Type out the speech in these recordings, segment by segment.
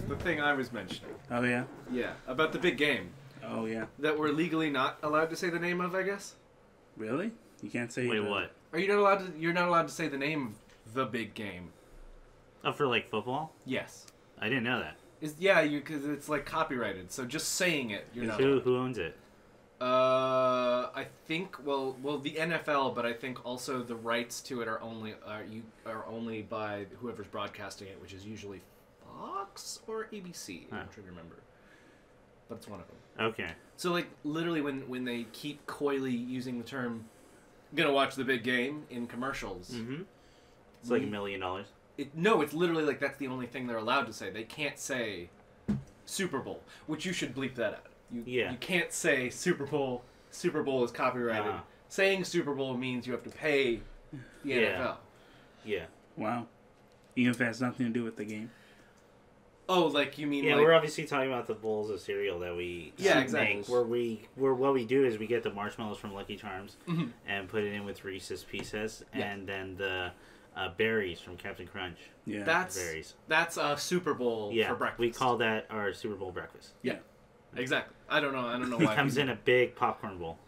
the thing I was mentioning. Oh, yeah? Yeah, about the big game. Oh, yeah. That we're legally not allowed to say the name of, I guess? Really? You can't say... Wait, what? Are you not allowed to... You're not allowed to say the name of the big game. Oh, for, like, football? Yes. I didn't know that. Yeah, because it's, like, copyrighted. So just saying it, you're not Who owns it? I think, well, the NFL, but I think also the rights to it are only by whoever's broadcasting it, which is usually Fox or ABC. I'm trying to remember. But it's one of them. Okay. So, like, literally when they keep coyly using the term, gonna watch the big game in commercials. Mm-hmm. It's like $1 million. No, it's literally like that's the only thing they're allowed to say. They can't say Super Bowl, which you should bleep that out. You can't say Super Bowl. Super Bowl is copyrighted. Saying Super Bowl means you have to pay the NFL. Yeah. Wow. Even if it has nothing to do with the game. Oh, like you mean? Yeah, like... we're obviously talking about the bowls of cereal that we exactly. make. Where what we do is we get the marshmallows from Lucky Charms and put it in with Reese's Pieces, and then the berries from Captain Crunch. Yeah, that's a Super Bowl for breakfast. We call that our Super Bowl breakfast. Yeah, exactly. I don't know It why. comes in a big popcorn bowl.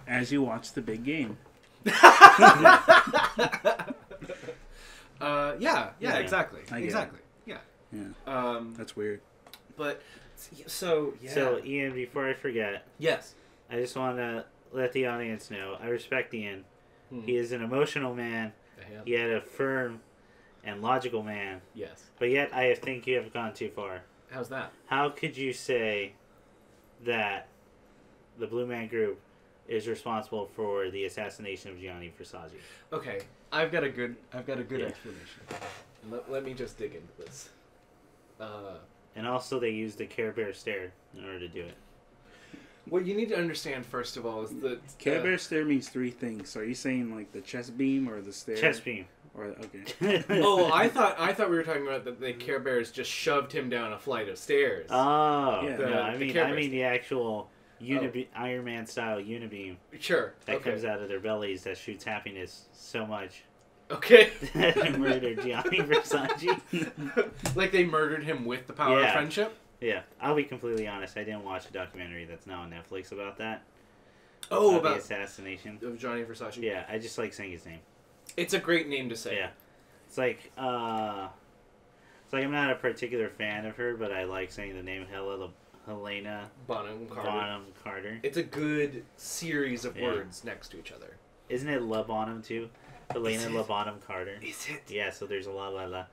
As you watch the big game. Exactly. Exactly. Yeah. That's weird. But so Ian, before I forget, yes, I just want to let the audience know I respect Ian. He is an emotional man. Yet a firm and logical man. Yes. But yet I think you have gone too far. How's that? How could you say that the Blue Man Group is responsible for the assassination of Gianni Versace? Okay, I've got a good explanation. Let me just dig into this. And also they used the Care Bear stare in order to do it. What you need to understand, first of all, is that... Care Bear stare means three things. So are you saying, like, the chest beam or the stare? Chest beam. Or, okay. Oh, I thought we were talking about that the Care Bears just shoved him down a flight of stairs. Oh. Yeah. No, I mean the actual Iron Man style unibeam. Sure. That comes out of their bellies that shoots happiness so much. Okay. That they murdered Gianni Versace. Like they murdered him with the power of friendship? Yeah, I'll be completely honest. I didn't watch a documentary that's now on Netflix about that. Oh, about the assassination of Gianni Versace. Yeah, I just like saying his name. It's a great name to say. Yeah, it's like I'm not a particular fan of her, but I like saying the name Helena Bonham Carter. It's a good series of words next to each other. Isn't it La Bonham too? Helena La Bonham Carter. Is it? Yeah, so there's a la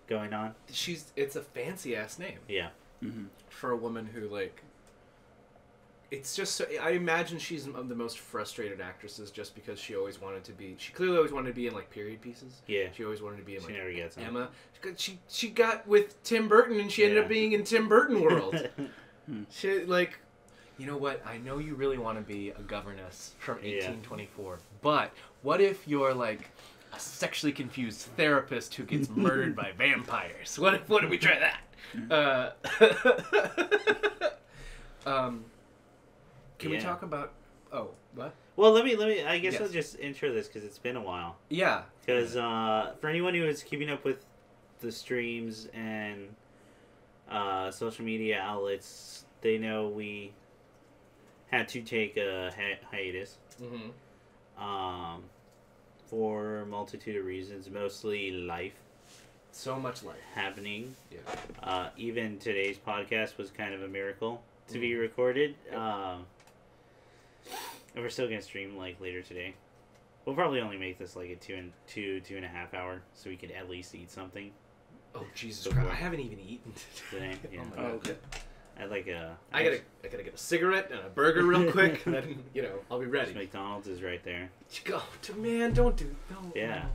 going on. It's a fancy ass name. Yeah. Mm-hmm. For a woman who, like, it's just so, I imagine she's one of the most frustrated actresses just because she clearly always wanted to be in, like, period pieces. Yeah. She always wanted to be in, like, never gets Emma. She got with Tim Burton and she ended up being in Tim Burton World. She, like, you know what? I know you really want to be a governess from 1824, but what if you're, like, a sexually confused therapist who gets murdered by vampires? What if we try that? Can we talk about... Oh, what? Well, let me. I guess I'll just intro this because it's been a while. Yeah. Because for anyone who is keeping up with the streams and social media outlets, they know we had to take a hiatus. Mm-hmm. For a multitude of reasons, mostly life. So much life happening. Yeah. Even today's podcast was kind of a miracle to be recorded. And we're still gonna stream like later today. We'll probably only make this like a two and a half hour, so we could at least eat something. Oh Jesus Christ! I haven't even eaten today. Yeah. Oh my God. Okay. I gotta get a cigarette and a burger real quick, and then I'll be ready. McDonald's is right there. Go, man! Don't do. No. Yeah.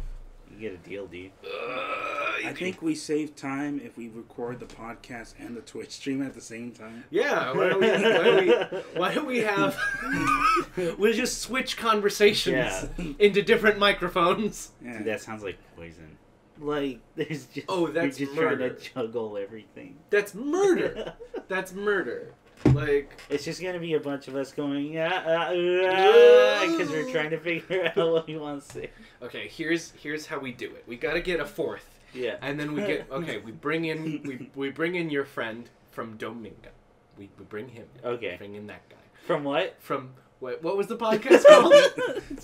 You get a deal, dude. I think we save time if we record the podcast and the Twitch stream at the same time. Yeah, why don't we have... we'll just switch conversations into different microphones. Yeah. Dude, that sounds like poison. Like, there's just... Oh, that's you're just murder. trying to juggle everything. That's murder. That's murder. Like... It's just gonna be a bunch of us going, because we're trying to figure out what we want to say. Okay, here's how we do it. We gotta get a fourth. Yeah. And then we bring in your friend from Domingo. We bring him in. Okay. Bring in that guy. From what? From what was the podcast called?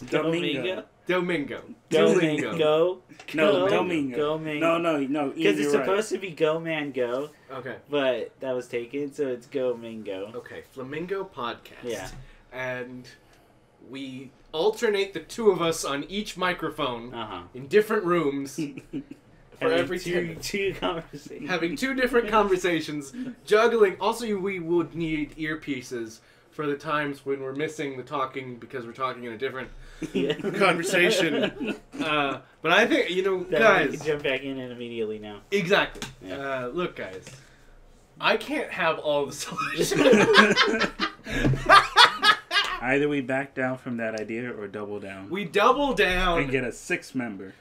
Domingo. Domingo. Go. No, Domingo. Go man. No. Because it's supposed to be Go Man Go. Okay. But that was taken, so it's Go Mingo. Okay, Flamingo Podcast. Yeah. And we alternate the two of us on each microphone in different rooms for every two conversations. having two different conversations, juggling. Also, we would need earpieces for the times when we're missing the talking because we're talking in a different conversation. But I think, guys... We can jump back in immediately now. Exactly. Yeah. Look, guys. I can't have all the solutions. Either we back down from that idea or double down. We double down. And get a 6 member.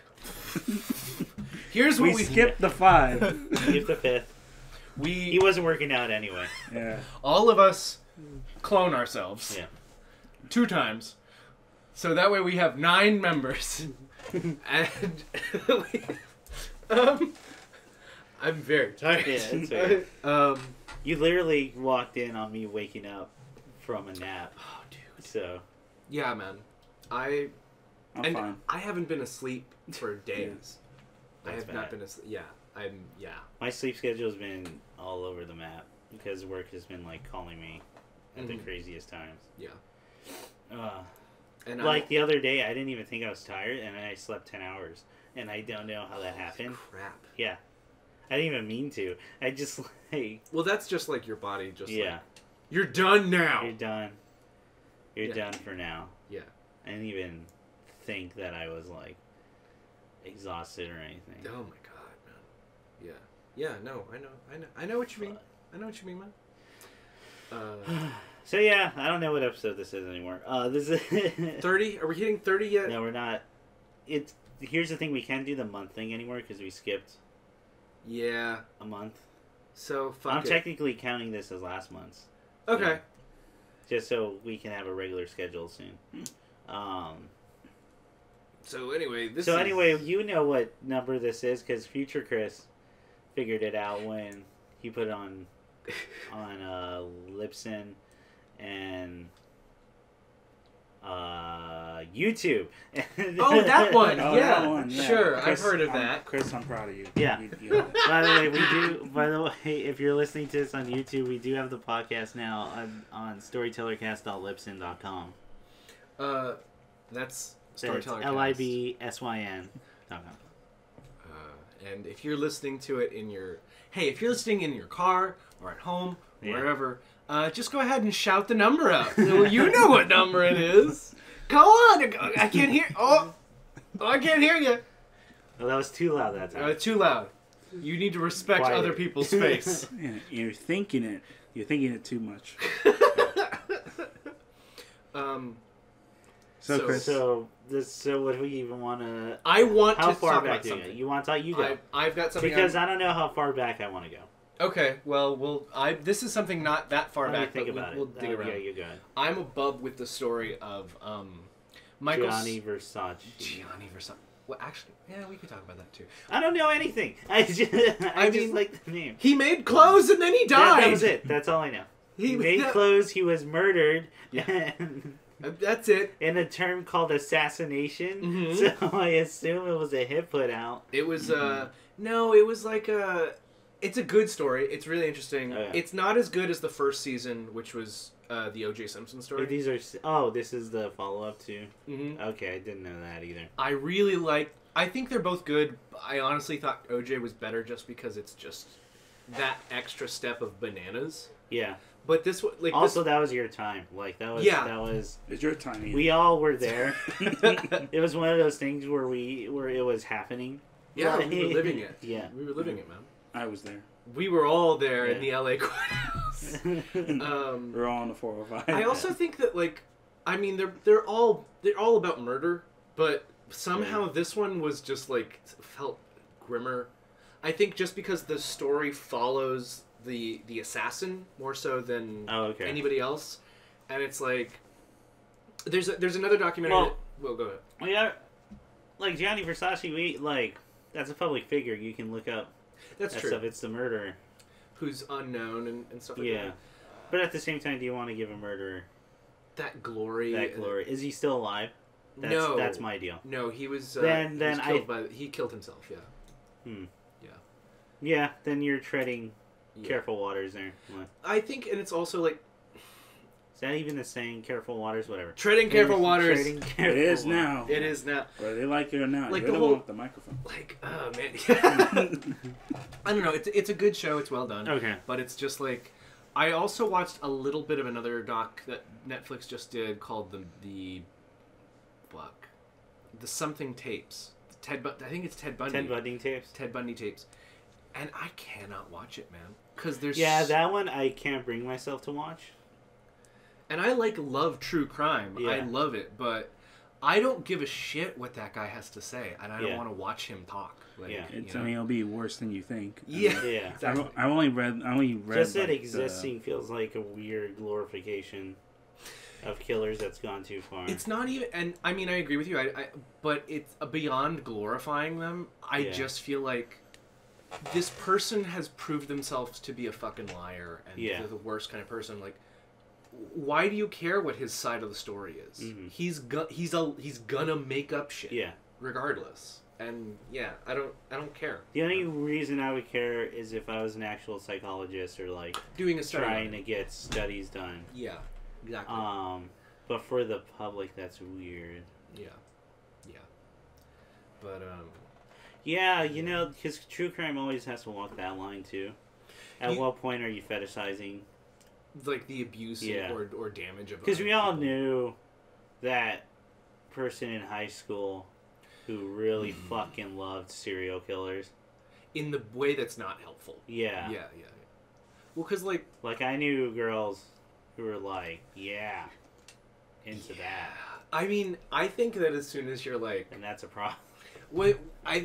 Here's what we skip the 5. Skip the 5th. He wasn't working out anyway. Yeah. All of us clone ourselves. Yeah. 2 times. So that way we have 9 members. And I'm very tired. Yeah, it's okay. You literally walked in on me waking up from a nap. Oh, dude. So. Yeah, man. I'm fine. I haven't been asleep for days. Yeah. I have not been asleep. Yeah. My sleep schedule's been all over the map because work has been calling me at the craziest times. Yeah. And the other day, I didn't even think I was tired, and I slept 10 hours, and I don't know how that happened. Crap. Yeah. I didn't even mean to. I just Well, that's just your body just you're done now. You're done. You're done for now. Yeah. I didn't even think that I was exhausted or anything. Oh my god, man. Yeah. Yeah, no, I know what you mean. I know what you mean, man. So yeah, I don't know what episode this is anymore. This is 30? Are we hitting 30 yet? No, we're not. Here's the thing: we can't do the month thing anymore because we skipped. Yeah. A month. So I'm technically counting this as last month's. Okay. Yeah. Just so we can have a regular schedule soon. So anyway, you know what number this is because Future Chris figured it out when he put it on Libsyn and YouTube. Oh, that one! Oh, yeah. that one, yeah. Sure, Chris, I've heard of that. Chris, I'm proud of you. Yeah. By the way, if you're listening to this on YouTube, we do have the podcast now on storytellercast.libsyn.com. That's Storytellercast. Libsyn.com. And if you're listening to it if you're listening in your car or at home, wherever, just go ahead and shout the number out. You know what number it is. Go on. I can't hear. Oh, I can't hear you. Well, that was too loud that time. Too loud. You need to respect other people's space. Yeah, you're thinking it. You're thinking it too much. So Chris. So what do we even want to? I want how to far talk back about something. You want to talk? You go. I've got something. Because I don't know how far back I want to go. Okay, well, this is something not that far back, but we'll dig around. Yeah, you go ahead. I'm above with the story of Michael Gianni Versace. Well, actually, yeah, we could talk about that too. I don't know anything. I just like the name. He made clothes and then he died. That was it. That's all I know. He made clothes. He was murdered. Yeah. That's it. In a term called assassination. Mm-hmm. So I assume it was a hit put out. It was no, it was it's a good story. It's really interesting. Oh, yeah. It's not as good as the first season, which was the O.J. Simpson story. This is the follow-up to... Mm-hmm. Okay, I didn't know that either. I think they're both good. I honestly thought O.J. was better just because it's just that extra step of bananas. Yeah. But this that was your time. That was It's your time. Either. We all were there. It was one of those things where it was happening. Yeah, we were living it. Yeah. We were living it, man. I was there. We were all there in the LA courthouse. We're all on the 405. I also think that they're all about murder, but somehow this one was just felt grimmer. I think just because the story follows the assassin more so than anybody else, and it's there's another documentary. Well, go ahead. Yeah, Gianni Versace. as a public figure, you can look up That's that true. stuff. It's the murderer. Who's unknown and stuff like that. Yeah. But at the same time, do you want to give a murderer That glory. that glory? Is he still alive? No. That's my deal. No, he was. Then he killed himself. Yeah. Yeah. Yeah, then you're treading careful waters there. What? I think, and it's also like Is that even the saying? Careful waters, whatever. treading careful waters. Treading careful It is waters. now. It is now. Whether they like it or not. Like You're the the whole- one with the microphone. Like, oh man. I don't know. It's a good show. It's well done. Okay. But it's just like, I also watched a little bit of another doc that Netflix just did called the something tapes. I think it's Ted Bundy. Ted Bundy tapes. Ted Bundy tapes. And I cannot watch it, man. Because there's... Yeah, that one I can't bring myself to watch. And I love true crime. Yeah. I love it, but I don't give a shit what that guy has to say, and I don't Yeah. want to watch him talk. Like, Yeah. It's, you know? I mean, it'll be worse than you think. Yeah. Yeah. Exactly. I only read. Just that like, existing feels like a weird glorification of killers that's gone too far. It's not even, and I mean, I agree with you. But it's beyond glorifying them. I just feel like this person has proved themselves to be a fucking liar, and they're the worst kind of person. Like, why do you care what his side of the story is? Mm-hmm. He's gonna make up shit. Yeah. Regardless, and I don't care. The only reason I would care is if I was an actual psychologist or like Doing a study. trying to get studies done. Yeah. Exactly. But for the public, that's weird. Yeah. But Yeah, you know, because true crime always has to walk that line too. At what point are you fetishizing? like the abuse or damage of. Because we other all people. knew that person in high school who really fucking loved serial killers. In the way that's not helpful. Yeah. Yeah. Well, because like I knew girls who were like, into that. I mean, I think that as soon as you're like, And that's a problem.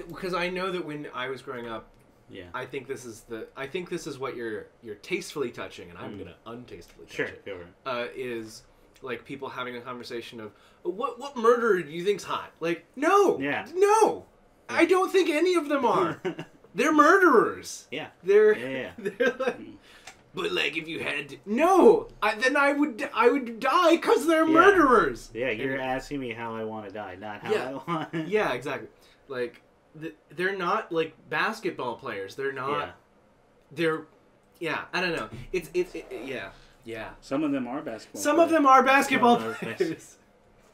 because I know that when I was growing up, Yeah. I think this is what you're tastefully touching, and I'm gonna untastefully touch it. Go over it. Is like people having a conversation of what murderer do you think's hot? Like, no, I don't think any of them are. They're murderers. Yeah. They're like, but like if you had to, then I would die because they're murderers. Yeah, you're asking me how I want to die, not how I want. Yeah, exactly. Like they're not like basketball players. They're not. They're. Yeah, I don't know. It's yeah. Some of them are basketball. Some of them are basketball players,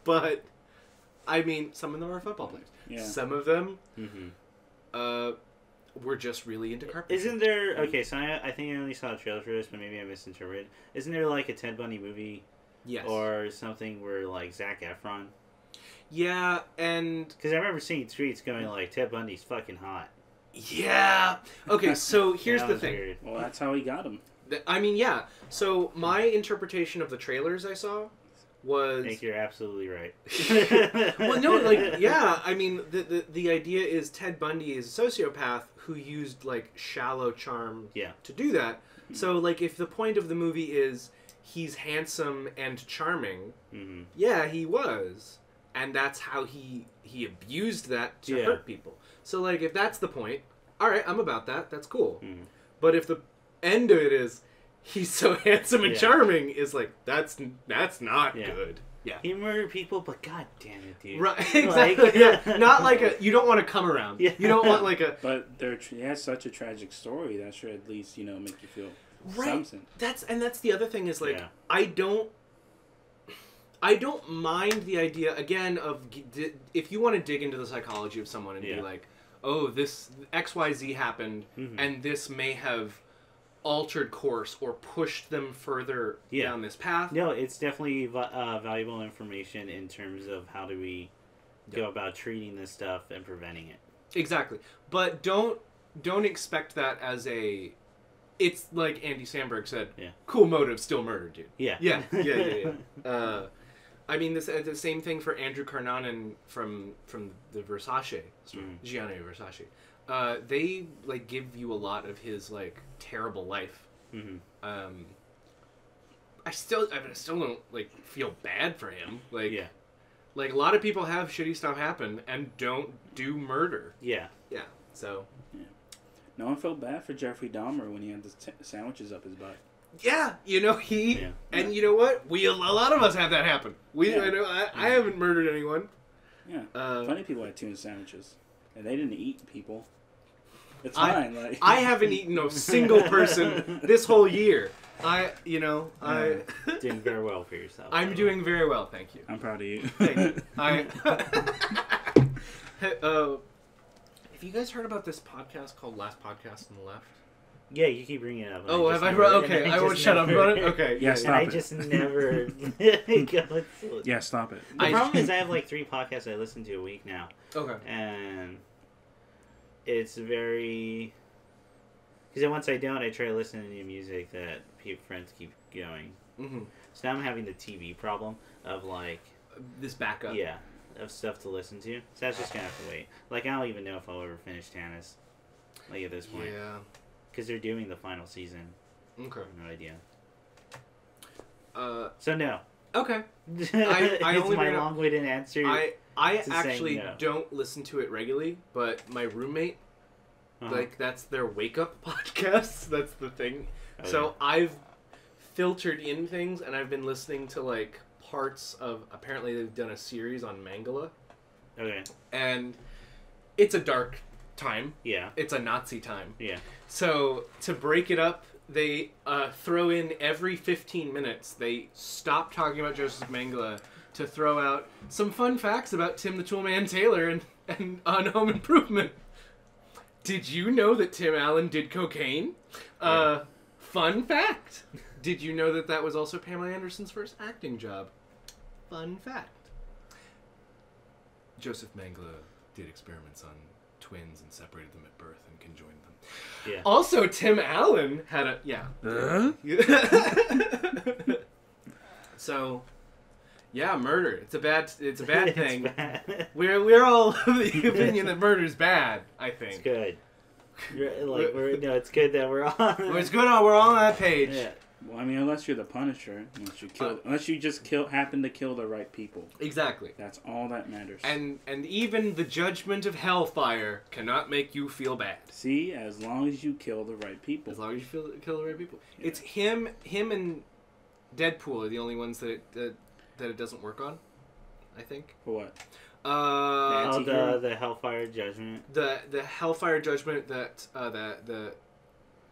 but I mean, some of them are football players. Yeah. Some of them, were just really into carpentry. Isn't there? Okay, so I think I only saw a trailer for this, but maybe I misinterpreted. Isn't there like a Ted Bundy movie? Yes. Or something where like Zac Efron? Yeah, and Because I remember seeing tweets going like Ted Bundy's fucking hot. yeah. Okay, so here's That the was thing. weird. Well, that's how he got him. I mean, yeah. So my interpretation of the trailers I saw was. I think you're absolutely right. Well, no, like, yeah. I mean, the idea is Ted Bundy is a sociopath who used like shallow charm to do that. So, like, if the point of the movie is he's handsome and charming, yeah, he was, and that's how he abused that to hurt people. So, like, if that's the point, all right, I'm about that. That's cool. But if the end of it is he's so handsome and charming, is like that's not good. Yeah. He murdered people, but god damn it, dude. Right, exactly. Like, yeah, not like a. You don't want to come around. Yeah. You don't want like a. But he has such a tragic story that should at least make you feel Right. something. That's the other thing is like I don't mind the idea again of if you want to dig into the psychology of someone and be like, oh, this XYZ happened and this may have altered course or pushed them further down this path. No, it's definitely valuable information in terms of how do we go about treating this stuff and preventing it. Exactly. But don't expect that as a. It's like Andy Samberg said. Cool motive, still murder, dude. Yeah. I mean, the same thing for Andrew Carnanan from the Versace story, Gianni Versace. They like give you a lot of his like terrible life. I still don't like feel bad for him. Like a lot of people have shitty stuff happen and don't do murder. Yeah. So. Yeah. No one felt bad for Jeffrey Dahmer when he had the sandwiches up his butt. Yeah, and you know what? A lot of us have that happen. I haven't murdered anyone. Yeah, funny people had tuna sandwiches, and they didn't eat people. It's fine. I haven't eaten a single person this whole year. Doing very well for yourself. I'm doing very well, thank you. I'm proud of you. Thank you. Have you guys heard about this podcast called Last Podcast on the Left? Yeah, you keep bringing it up. Oh, have I? Okay, I won't shut up about it. Okay. Yeah, stop it. I just never. Yeah, stop it. The problem is I have like 3 podcasts I listen to a week now. Okay. And it's very. Because once I don't, I try to listen to new music that friends keep going. Mm-hmm. So now I'm having the TV problem of like. This backup. Yeah, of stuff to listen to. So that's just gonna have to wait. Like, I don't even know if I'll ever finish Tannis. Like, at this point. Yeah. Because they're doing the final season. Okay. No idea. So no. Okay. I only my long-winded answer. I actually don't listen to it regularly, but my roommate, like, that's their wake-up podcast. That's the thing. Oh, so yeah. I've filtered in things, and I've been listening to, like, parts of... Apparently they've done a series on Mangala. Okay. And it's a dark time. Yeah. It's a Nazi time. Yeah. So to break it up, they throw in every 15 minutes. They stop talking about Joseph Mengele to throw out some fun facts about Tim the Toolman Taylor and on Home Improvement. Did you know that Tim Allen did cocaine? Yeah. Fun fact. Did you know that was also Pamela Anderson's first acting job? Fun fact. Joseph Mengele did experiments on twins and separated them at birth and conjoined them. Yeah. Also, Tim Allen had a... Yeah. So, yeah, murder. It's a bad thing. Bad. We're all of the opinion that murder's bad, I think. It's good. It's good that we're on. It's good we're all on that page. Yeah. Well, I mean, unless you're the Punisher, unless you just happen to kill the right people. Exactly. That's all that matters. And even the judgment of hellfire cannot make you feel bad. See, as long as you kill the right people. As long as you kill the right people. Yeah. It's him and Deadpool are the only ones that it doesn't work on, I think. For what? The Hellfire Judgment. The Hellfire Judgment that the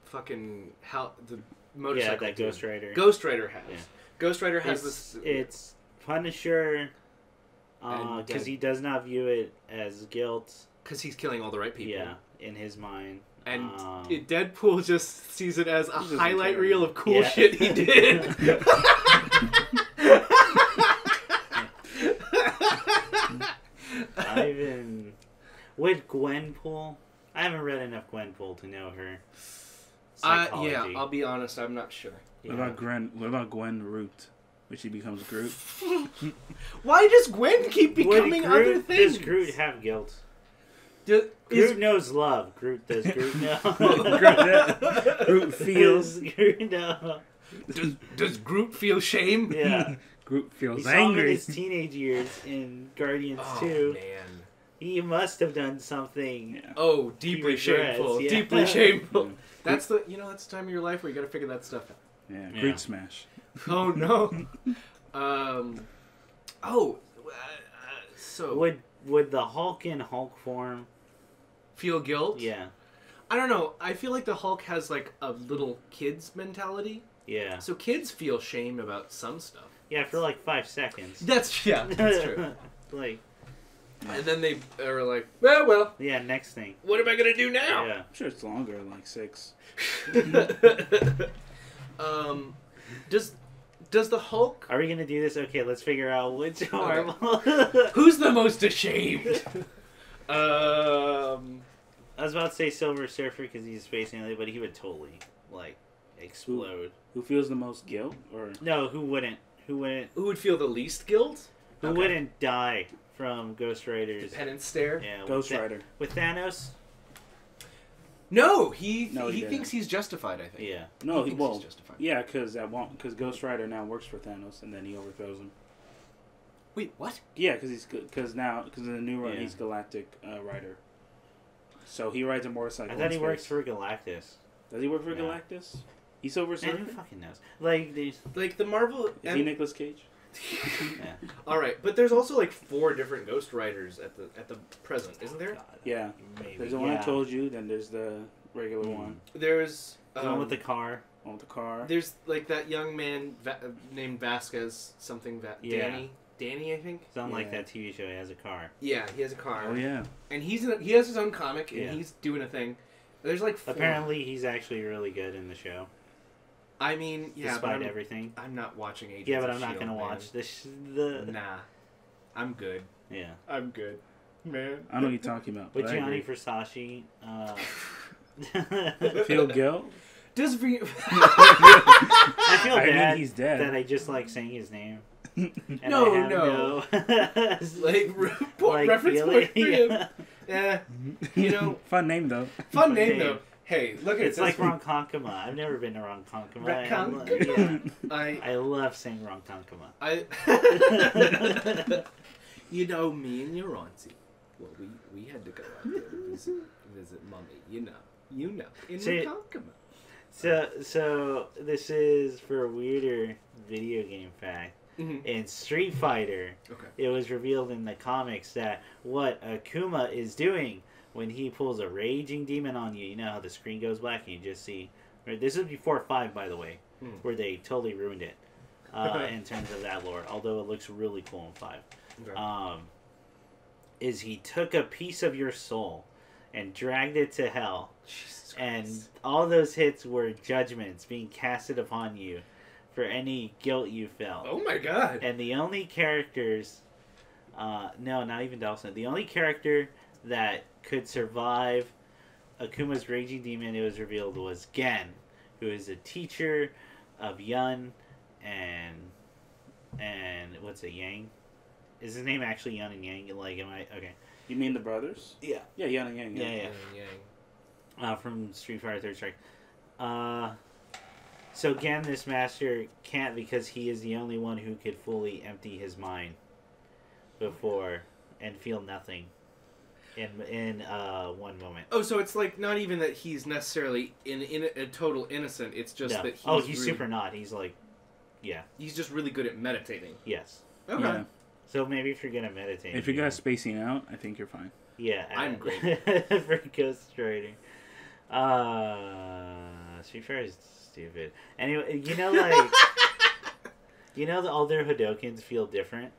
fucking the motorcycle. Yeah, that Ghost Rider. Ghost Rider has. Yeah. Ghost Rider has this. It's Punisher, because he does not view it as guilt. Because he's killing all the right people. Yeah, in his mind. And Deadpool just sees it as a highlight reel of cool shit he did. With Gwenpool, I haven't read enough Gwenpool to know her psychology. Yeah, I'll be honest, I'm not sure. Yeah. What about Gwen Root? When she becomes Groot? Why does Gwen keep becoming other things? Does Groot have guilt? Groot knows love. Groot does Groot know. Groot feels. Groot know. Does Groot feel shame? Yeah. Groot feels angry. angry. Saw him in his teenage years in Guardians 2. Man. He must have done something. Yeah. Oh, deeply shameful. Yeah. Deeply shameful. That's the time of your life where you got to figure that stuff out. Yeah, Groot smash. Oh no. So would the Hulk in Hulk form feel guilt? Yeah. I don't know. I feel like the Hulk has like a little kid's mentality. Yeah. So kids feel shame about some stuff. Yeah, for like 5 seconds. That's true. Like. And then they are like, well. Yeah, next thing. What am I gonna do now? Yeah. I'm sure it's longer, like 6. Does the Hulk? Are we gonna do this? Okay, let's figure out which Marvel. Who's the most ashamed? I was about to say Silver Surfer because he's a space alien, but he would totally like explode. Who feels the most guilt? Or no, who wouldn't? Who would feel the least guilt? Who wouldn't die from Ghost Rider's penance stare? Yeah, Ghost Rider with Thanos. No, he didn't. thinks he's justified. I think. Yeah. No, he's justified. Yeah, because Ghost Rider now works for Thanos, and then he overthrows him. Wait, what? Yeah, because in the new run he's Galactic Rider. So he rides a motorcycle. I thought he works for Galactus. Does he work for Galactus? He's over Man, who fucking knows? Like the Marvel. Is he Nicolas Cage? Yeah. All right, but there's also like 4 different Ghost Riders at the present, isn't there? God, Yeah. maybe. There's the one I told you. Then there's the regular one. There's The one with the car. On the car. There's like that young man named Vasquez, something Danny, I think. Something like that TV show. He has a car. Yeah, he has a car. Oh yeah. And he has his own comic, and he's doing a thing. There's like 4. Apparently, he's actually really good in the show. I mean, yeah, despite everything. I'm not watching Agents Yeah, but of I'm not S.H.I.E.L.D., gonna man. watch this. Nah, I'm good. Yeah. I'm good, man. I know what you're talking about. With But Gianni Versace. Phil Gill. Does I feel I mean, bad he's dead. that I just like saying his name. And No. like reference point for him. Yeah, you know. Fun name though. Fun name though. Hey, look at It's this. like Ronkonkoma. I've never been to Ronkonkoma. I love saying Ronkonkoma. You know, me and your auntie. Well, we had to go out there to visit mommy. You know, in Ronkonkoma. So this is for a weirder video game fact. Mm-hmm. In Street Fighter, it was revealed in the comics that what Akuma is doing when he pulls a raging demon on you, you know how the screen goes black and you just see... Right, this is before 5, by the way, where they totally ruined it in terms of that lore, although it looks really cool in 5. Okay. Is he took a piece of your soul and dragged it to hell, and all those hits were judgments being casted upon you for any guilt you felt. Oh my god. And the only characters... no, not even Dawson. The only character that could survive Akuma's raging demon, it was revealed, was Gen, who is a teacher of Yun and what's it, Yang? Is his name actually Yun and Yang? Like, am I okay? You mean the brothers? Yeah. Yeah, Yun and Yang. Yeah. From Street Fighter Third Strike. So Gen, this master, can't because he is the only one who could fully empty his mind before and feel nothing in one moment. Oh, so it's like not even that he's necessarily in a total innocent. It's just that he's he's really, super not. He's like, yeah. He's just really good at meditating. Yes. Okay. Yeah. So maybe if you're gonna meditate. If you guys spacing out, I think you're fine. Yeah. I'm great. For Ghost Rider. Street Fighter is stupid. Anyway, you know, like, all their Hadokens feel different.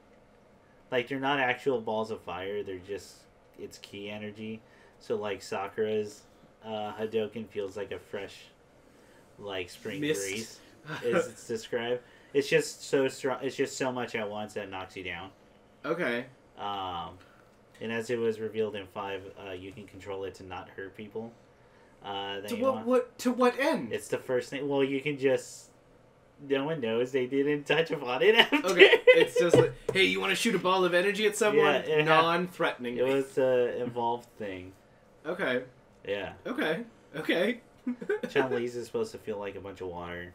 Like, they're not actual balls of fire. They're just, it's ki energy. So, like, Sakura's Hadoken feels like a fresh, like, spring breeze, as it's described. It's just so strong. It's just so much at once that knocks you down. Okay. And as it was revealed in 5, you can control it to not hurt people. To what end? It's the first thing. Well, you can just... No one knows they didn't touch upon it after. Okay, it's just like, hey, you want to shoot a ball of energy at someone? Yeah, non-threatening. It was an involved thing. Okay. Yeah. Okay. Chun-Li's is supposed to feel like a bunch of water.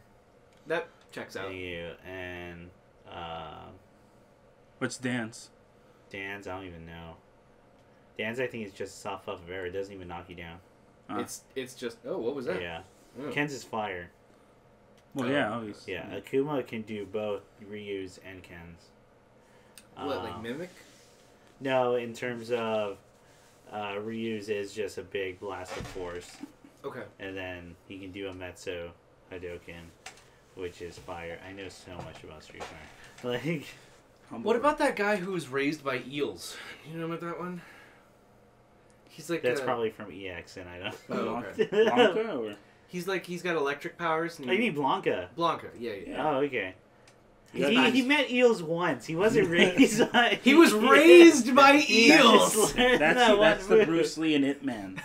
That checks out. And What's Dance? Dan's, I don't even know. Dan's, I think, is just a soft puff of air. It doesn't even knock you down. It's just... Oh, what was that? Yeah. Oh. Ken's is fire. Well, yeah, obviously. Yeah, Akuma can do both Ryu's and Ken's. What, like Mimic? No, in terms of Ryu's is just a big blast of force. Okay. And then he can do a Metso Hadoken, which is fire. I know so much about Street Fighter. Like, what about that guy who was raised by eels? You know about that one? He's like that's probably from EX, and I don't. Oh, okay. Blanca, or? He's got electric powers. And you mean Blanca? Blanca, yeah. Oh, okay. He met eels once. He wasn't raised by... He was raised by eels! That's the Bruce Lee and Ip Man.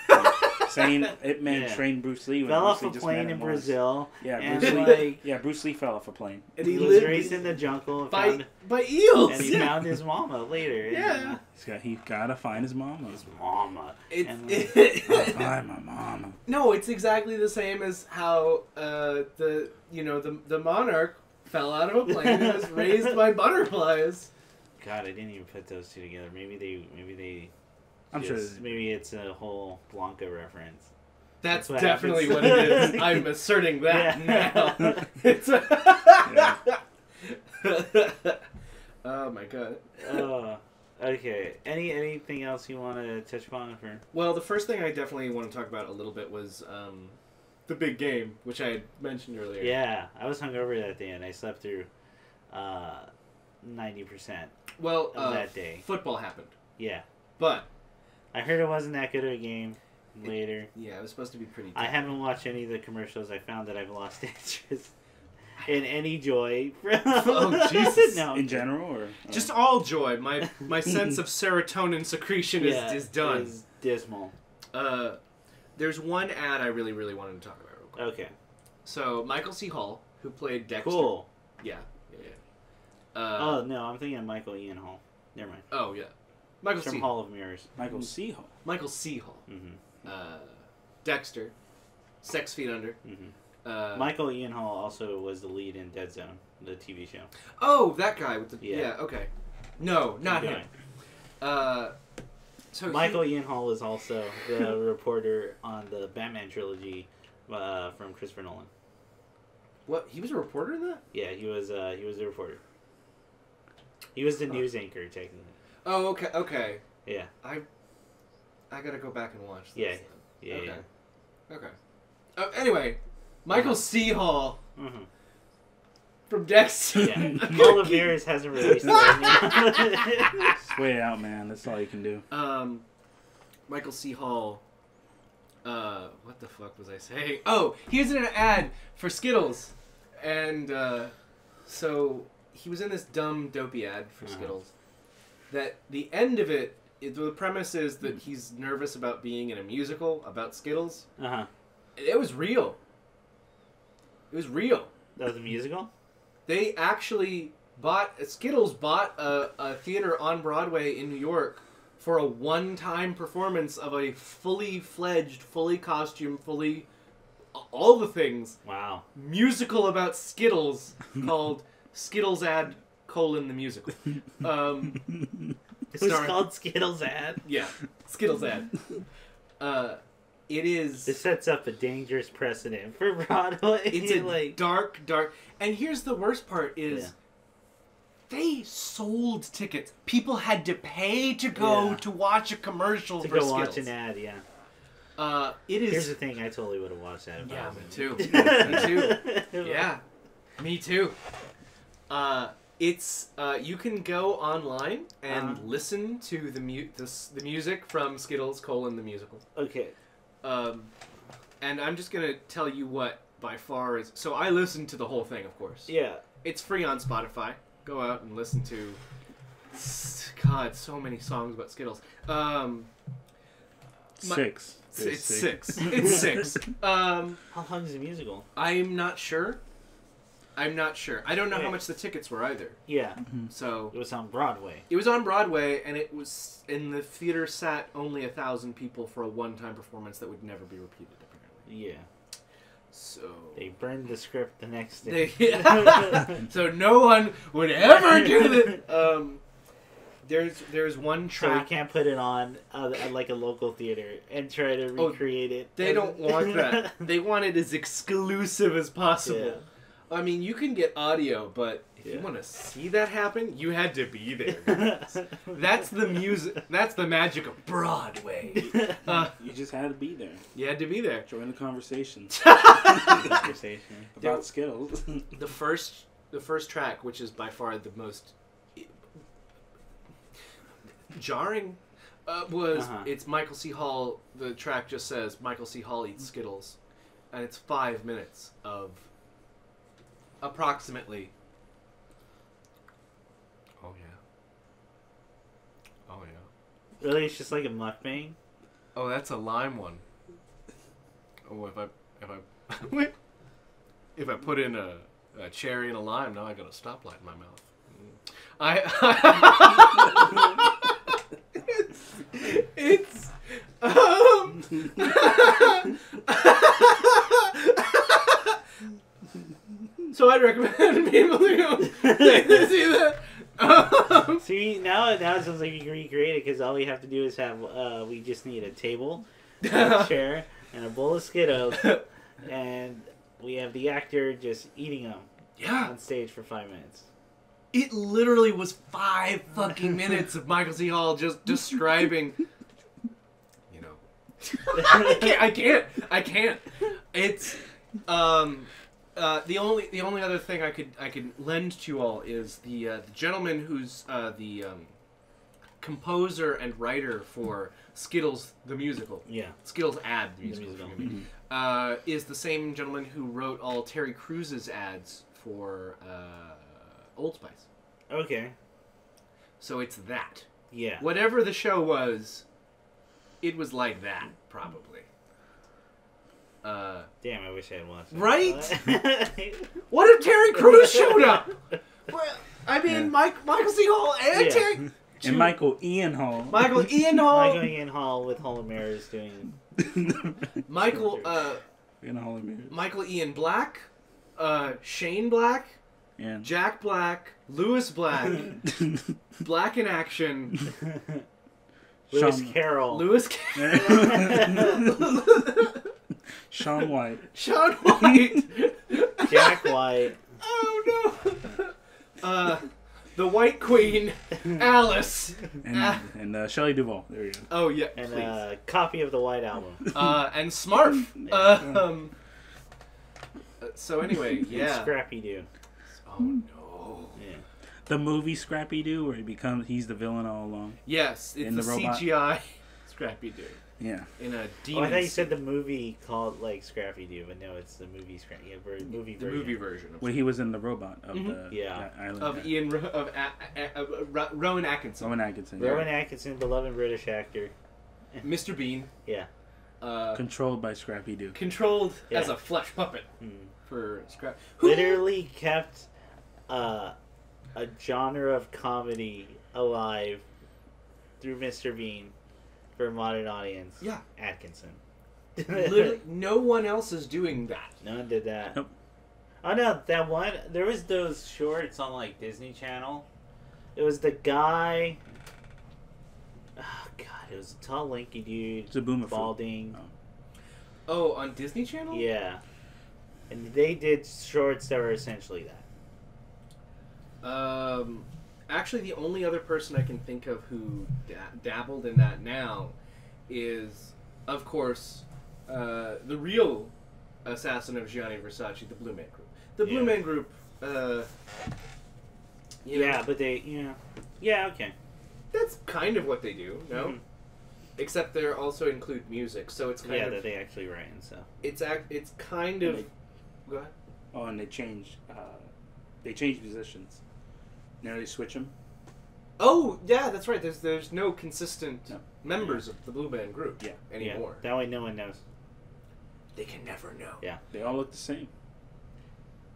Saying Ip Man trained Bruce Lee when fell Bruce off Lee a just plane in Brazil. Yeah, Bruce Lee fell off a plane. And he was raised in the jungle by eels! And he found his mama later. Yeah. He gotta find his mama. His mama. I'll find my mama. No, it's exactly the same as how the monarch fell out of a plane and was raised by butterflies. God, I didn't even put those two together. Maybe they I'm sure. Maybe it's a whole Blanca reference. That's what definitely happens. what it is. I'm asserting that now. It's oh my god. Okay. Anything else you want to touch upon? Well, the first thing I definitely want to talk about a little bit was the big game, which I had mentioned earlier. Yeah, I was hungover that day and I slept through 90% of that day. Football happened. Yeah. But I heard it wasn't that good of a game later. Yeah, it was supposed to be pretty tough. I haven't watched any of the commercials. I found that I've lost interest in any joy. Oh, Jesus. No, in general, or just all joy. My sense of serotonin secretion is done. Is dismal. There's one ad I really, really wanted to talk about real quick. Okay. So, Michael C. Hall, who played Dexter. Cool. Yeah. Oh, no, I'm thinking of Michael Ian Hall. Never mind. Oh, yeah. Michael From C. Hall of Mirrors. Michael C. Hall. Michael C. Hall. Mm-hmm. Dexter. 6 Feet Under. Mm-hmm. Michael Ian Hall also was the lead in Dead Zone, the TV show. Oh, that guy with the... Yeah. Yeah, okay. No, not him. So Michael Ian Hall is also the reporter on the Batman trilogy from Christopher Nolan. What? He was a reporter in that? Yeah, he was a reporter. He was the news anchor, technically. Oh, okay. Yeah. I gotta go back and watch this. Yeah. Then. Yeah. Okay. Anyway, Michael C. Hall Mm-hmm. from Dexter. Yeah. Hall of Mirrors hasn't released it. Just wait it out, man. That's all you can do. Michael C. Hall. What the fuck was I saying? Oh, he was in an ad for Skittles, and so he was in this dumb dopey ad for Skittles. That the end of it, the premise is that he's nervous about being in a musical about Skittles. It was real. It was real. That was a musical? They actually Skittles bought a theater on Broadway in New York for a one-time performance of a fully fledged, fully costumed, fully all the things. Wow. Musical about Skittles called Skittles Ad: the Musical. It was called Skittles Ad? Yeah, Skittles Ad. It is... This sets up a dangerous precedent for Broadway. It's a dark... And here's the worst part is... They sold tickets. People had to pay to go to watch a commercial for Skittles. To go watch an ad, yeah. It is... Here's the thing, I totally would have watched that. Yeah, me too. Me too. Yeah, me too. It's you can go online and listen to the music from Skittles: the Musical. Okay. And I'm just gonna tell you what by far is. So I listened to the whole thing, of course. Yeah. It's free on Spotify. Go out and listen to. God, so many songs about Skittles. 6. It's 6. It's 6. How long is the musical? I'm not sure. I don't know how much the tickets were either. Yeah. So it was on Broadway. It was on Broadway, and it was in the theater. Sat only 1,000 people for a one-time performance that would never be repeated. Apparently. Yeah. So they burned the script the next day. So no one would ever do that. There's one track. So you can't put it on at like a local theater and try to recreate it. They don't want that. They want it as exclusive as possible. Yeah. I mean, you can get audio, but if you want to see that happen, you had to be there. That's the music. That's the magic of Broadway. You just had to be there. You had to be there. Join the conversation. Conversation about Skittles. The first track, which is by far the most jarring, was it's Michael C. Hall. The track just says Michael C. Hall eats Skittles, and it's 5 minutes of. Approximately. Oh yeah. Oh yeah. Really, it's just like a mukbang. Oh, that's a lime one. Oh, if I put in a cherry and a lime, now I got a stoplight in my mouth. It's So I'd recommend people to go see that. See, now it sounds like you can recreate it because all we have to do is have, we just need a table, a chair, and a bowl of Skittles, and we have the actor just eating them on stage for 5 minutes. It literally was 5 fucking minutes of Michael C. Hall just describing, you know, I can't. It's the only other thing I could lend to you all is the gentleman who's the composer and writer for Skittles the musical. Yeah. Skittles ad the musical. Is the same gentleman who wrote all Terry Crews's ads for Old Spice. Okay. So it's that. Yeah. Whatever the show was, it was like that, probably. Damn, I wish I had watched it. Right? What if Terry Crews showed up? Well, I mean, Michael C. Hall and Terry... And Michael Ian Hall. Michael Ian Hall. Michael Ian Hall with Hall of Mirrors doing... Michael Ian Black, Shane Black, Jack Black, Lewis Black, Black in Action, Lewis Carroll. Sean White. Jack White. Oh no. The White Queen, Alice, and Shelley Duvall. There you go. Oh yeah, and a copy of the White Album. And Smarf. So anyway, yeah. Scrappy Doo. Oh no. Yeah. The movie Scrappy Doo, where he's the villain all along. Yes, it's the robot. CGI Scrappy Doo. Yeah. In a demon. I thought you said the movie called like Scrappy Doo, but no, it's the movie Scrappy. Movie version. The movie version. Where he was in the robot of the island. Of Rowan Atkinson. Rowan Atkinson, beloved British actor. Mr. Bean. Yeah. Controlled by Scrappy Doo. Controlled as a flesh puppet for Scrap. Literally kept a genre of comedy alive through Mr. Bean for a modern audience. Yeah. Atkinson. Literally, no one else is doing that. No one did that. Nope. Oh no, that one. There was those shorts on like Disney Channel. It was the guy. Oh god, it was a tall, lanky dude. It's a boomer. Balding. Oh, on Disney Channel? Yeah. And they did shorts that were essentially that. Actually, the only other person I can think of who dabbled in that now is, of course, the real assassin of Gianni Versace, the Blue Man Group. The Blue Man Group, but they, yeah, okay. That's kind of what they do, no? Mm-hmm. Except they also include music, so it's kind of... that they actually write and stuff. It's kind of... Go ahead. Oh, and they changed musicians. Now they switch them. Oh, yeah, that's right. There's no consistent members of the Blue Band Group anymore. Yeah. That way no one knows. They can never know. Yeah. They all look the same.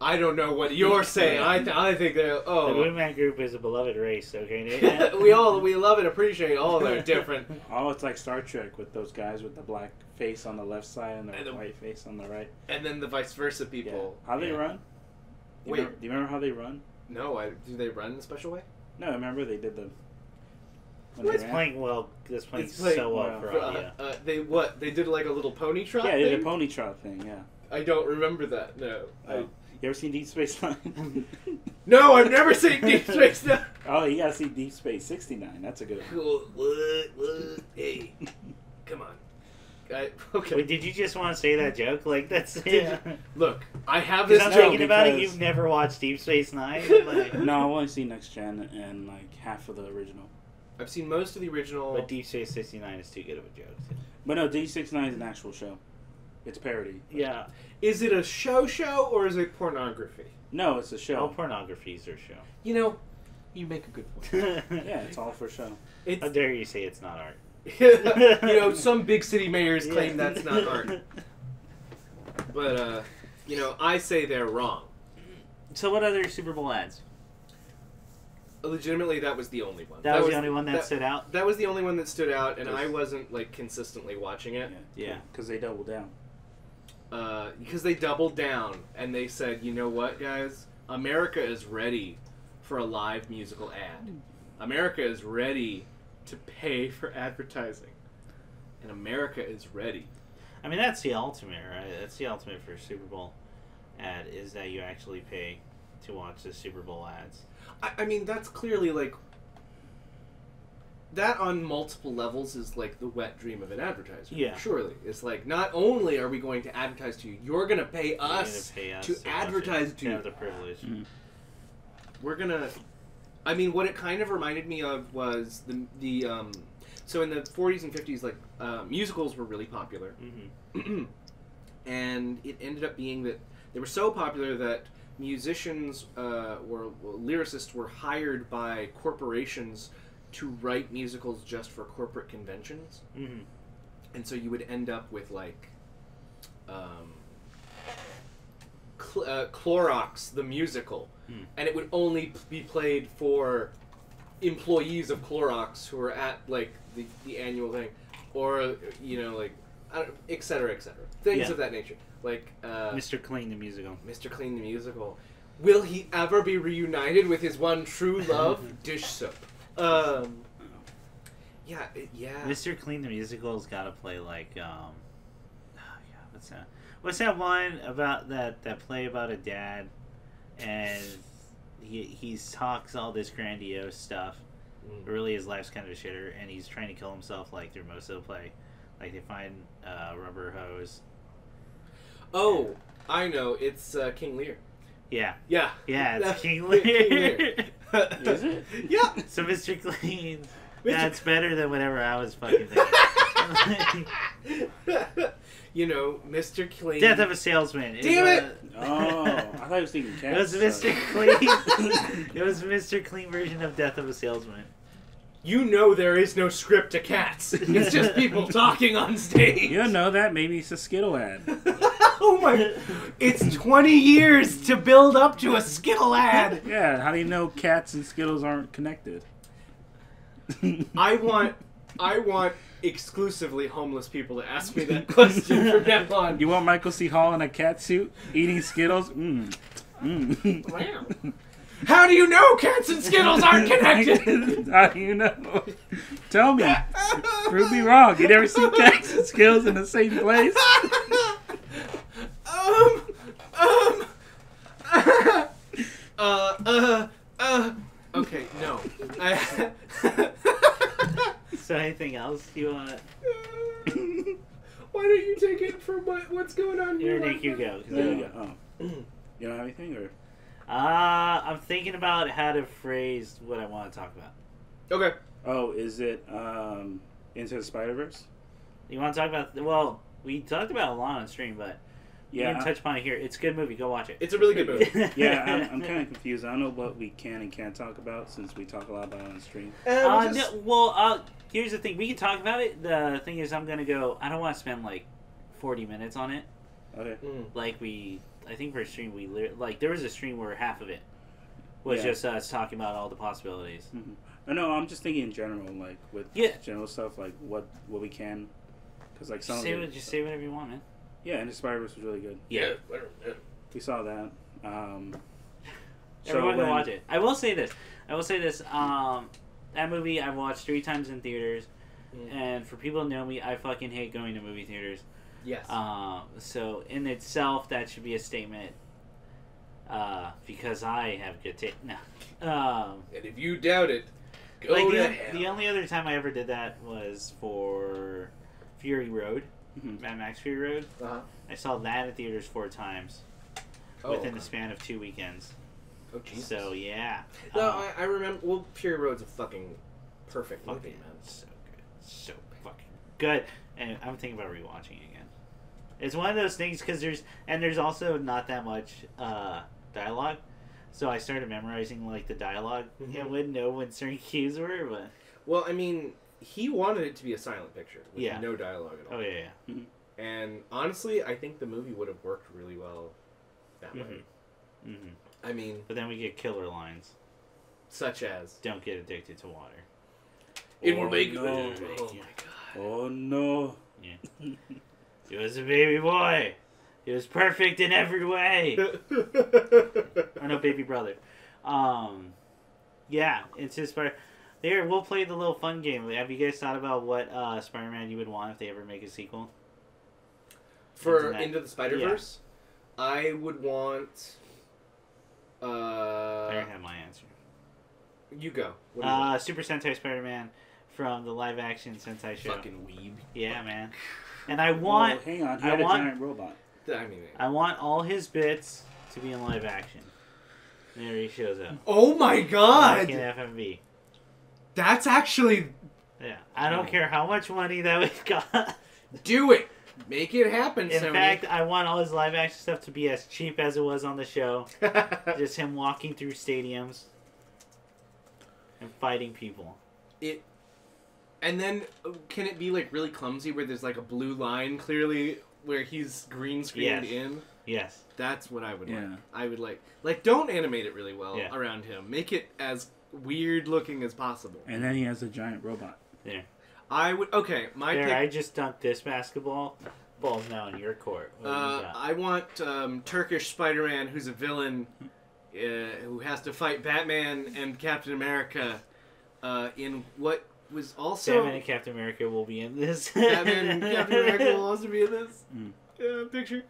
I don't know what you're saying. I think they're... Oh. The Blue Man Group is a beloved race, okay? we love and appreciate all of their different... Oh, it's like Star Trek with those guys with the black face on the left side and the white face on the right. And then the vice versa people. Yeah. How they run? Do you remember how they run? No, do they run in a special way? No, I remember they did the... It's playing well. It's playing so well for audio. They did like a little pony trot thing? thing? Yeah, they did a pony trot thing, yeah. I don't remember that, no. You ever seen Deep Space Nine? No, I've never seen Deep Space Nine. Oh, you gotta see Deep Space 69. That's a good one. What? Hey, come on. Okay. Wait, did you just want to say that joke? Like, that's... Look, I have this joke. I'm thinking about it, you've never watched Deep Space Nine? No, I've only seen Next Gen and like half of the original. I've seen most of the original. But Deep Space 69 is too good of a joke. But no, Deep Space 69 is an actual show. It's parody. Yeah. Is it a show or is it pornography? No, it's a show. All pornography is their show. You make a good point. Yeah, it's all for show. How dare you say it's not art? Some big city mayors claim that's not art. But, I say they're wrong. So what other Super Bowl ads? Legitimately, that was the only one. That was the only one that stood out? That was the only one that stood out, and I wasn't, consistently watching it. Yeah, because they doubled down. Because they doubled down, and they said, you know what, guys? America is ready for a live musical ad. America is ready to pay for advertising. And America is ready. I mean, that's the ultimate, right? That's the ultimate for a Super Bowl ad, is that you actually pay to watch the Super Bowl ads. I mean, that's clearly, like... That on multiple levels is, like, the wet dream of an advertiser. Yeah. Surely. It's like, not only are we going to advertise to you, you're going to pay us to advertise to you. Have the privilege. Mm-hmm. We're going to... I mean, what it kind of reminded me of was the so in the 40s and 50s, like, musicals were really popular. Mm-hmm. And it ended up being that they were so popular that musicians lyricists were hired by corporations to write musicals just for corporate conventions. Mm-hmm. And so you would end up with, like, Clorox, the musical. And it would only be played for employees of Clorox who are at, like, the annual thing. Or, you know, like, et cetera, et cetera. Things of that nature. Like, Mr. Clean, the musical. Mr. Clean, the musical. Will he ever be reunited with his one true love? Dish soap. Yeah. Mr. Clean, the musical's got to play, like, what's that one about that play about a dad, and he talks all this grandiose stuff. Really, his life's kind of a shitter, and he's trying to kill himself, like, through most of the play. Like, they find a rubber hose. Oh, I know. It's King Lear. Yeah. Yeah. Yeah, it's King Lear. King Lear. Is it? Yeah. So Mr. Clean, that's better than whatever I was fucking thinking. You know, Mr. Clean. Death of a Salesman. Damn it! Oh, I thought I was thinking Cats. It was Mr. Clean. It was Mr. Clean version of Death of a Salesman. You know there is no script to Cats. It's just people talking on stage. You don't know that? Maybe it's a Skittle ad. Oh my... It's 20 years to build up to a Skittle ad. Yeah, how do you know Cats and Skittles aren't connected? I want exclusively homeless people to ask me that question from now on. You want Michael C. Hall in a cat suit eating Skittles? Wow. How do you know Cats and Skittles aren't connected? How do you know? Tell me. Prove me wrong. You never see Cats and Skittles in the same place? Okay, no. So anything else you want? Why don't you take it from what's going on here? Nick, you go. There you go. Oh. You don't have anything, or? I'm thinking about how to phrase what I want to talk about. Okay. Oh, is it Into the Spider-Verse? You want to talk about? Well, we talked about it a lot on stream, but you can touch upon it here. It's a good movie. Go watch it. It's a really good movie. Yeah, I'm kind of confused. I don't know what we can and can't talk about since we talk a lot about it on stream. Here's the thing. We can talk about it. The thing is, I'm gonna go. I don't want to spend like 40 minutes on it. Okay. Like I think for a stream there was a stream where half of it was just us talking about all the possibilities. Mm-hmm. No, I'm just thinking in general, like with general stuff, like what we can, because like some just say whatever you want, man. Yeah, and the Spider-Verse was really good. Yeah. We saw that. Everyone go watch it. I will say this. That movie I've watched 3 times in theaters, and for people who know me, I fucking hate going to movie theaters. Yes. So in itself, that should be a statement. Because I have good taste. No. And if you doubt it, go to hell. The only other time I ever did that was for Fury Road, Mad Max Fury Road. I saw that at theaters 4 times within the span of 2 weekends. Oh, Jesus. So, yeah. No, I remember... Well, Fury Road's a fucking perfect movie, man. So good. So fucking good. And I'm thinking about rewatching it again. It's one of those things, because there's also not that much dialogue. So I started memorizing, like, the dialogue. I wouldn't know when certain cues were, but... Well, I mean, he wanted it to be a silent picture with no dialogue at all. Oh, yeah. And honestly, I think the movie would have worked really well that way. I mean... But then we get killer lines. Such as? Don't get addicted to water. It will make you... Oh, my God. Oh, no. Yeah. He was a baby boy. He was perfect in every way. Or no, baby brother. Yeah, it's his Spider. There, we'll play the little fun game. Have you guys thought about what Spider-Man you would want if they ever make a sequel? For Into the Spider-Verse, yeah. I would want... I already have my answer. You go. Super Sentai Spider-Man from the live-action Sentai show. Fucking weeb. Yeah, man. And I want... Well, hang on, he had a giant robot. I want all his bits to be in live-action. There he shows up. Oh my god! Like in FMV. That's actually... Yeah. I don't care how much money that we got. Do it! Make it happen, In Sony. fact, I want all his live-action stuff to be as cheap as it was on the show. Just him walking through stadiums and fighting people. And then, can it be like really clumsy where there's like a blue line clearly where he's green screened in? Yes. That's what I would like. I would like don't animate it really well around him. Make it as weird looking as possible. And then he has a giant robot. There. I would, okay, my there, pick... I just dunked this basketball. Ball's now in your court. I want Turkish Spider-Man who's a villain who has to fight Batman and Captain America in what was also... Batman and Captain America will be in this. Batman and Captain America will also be in this picture.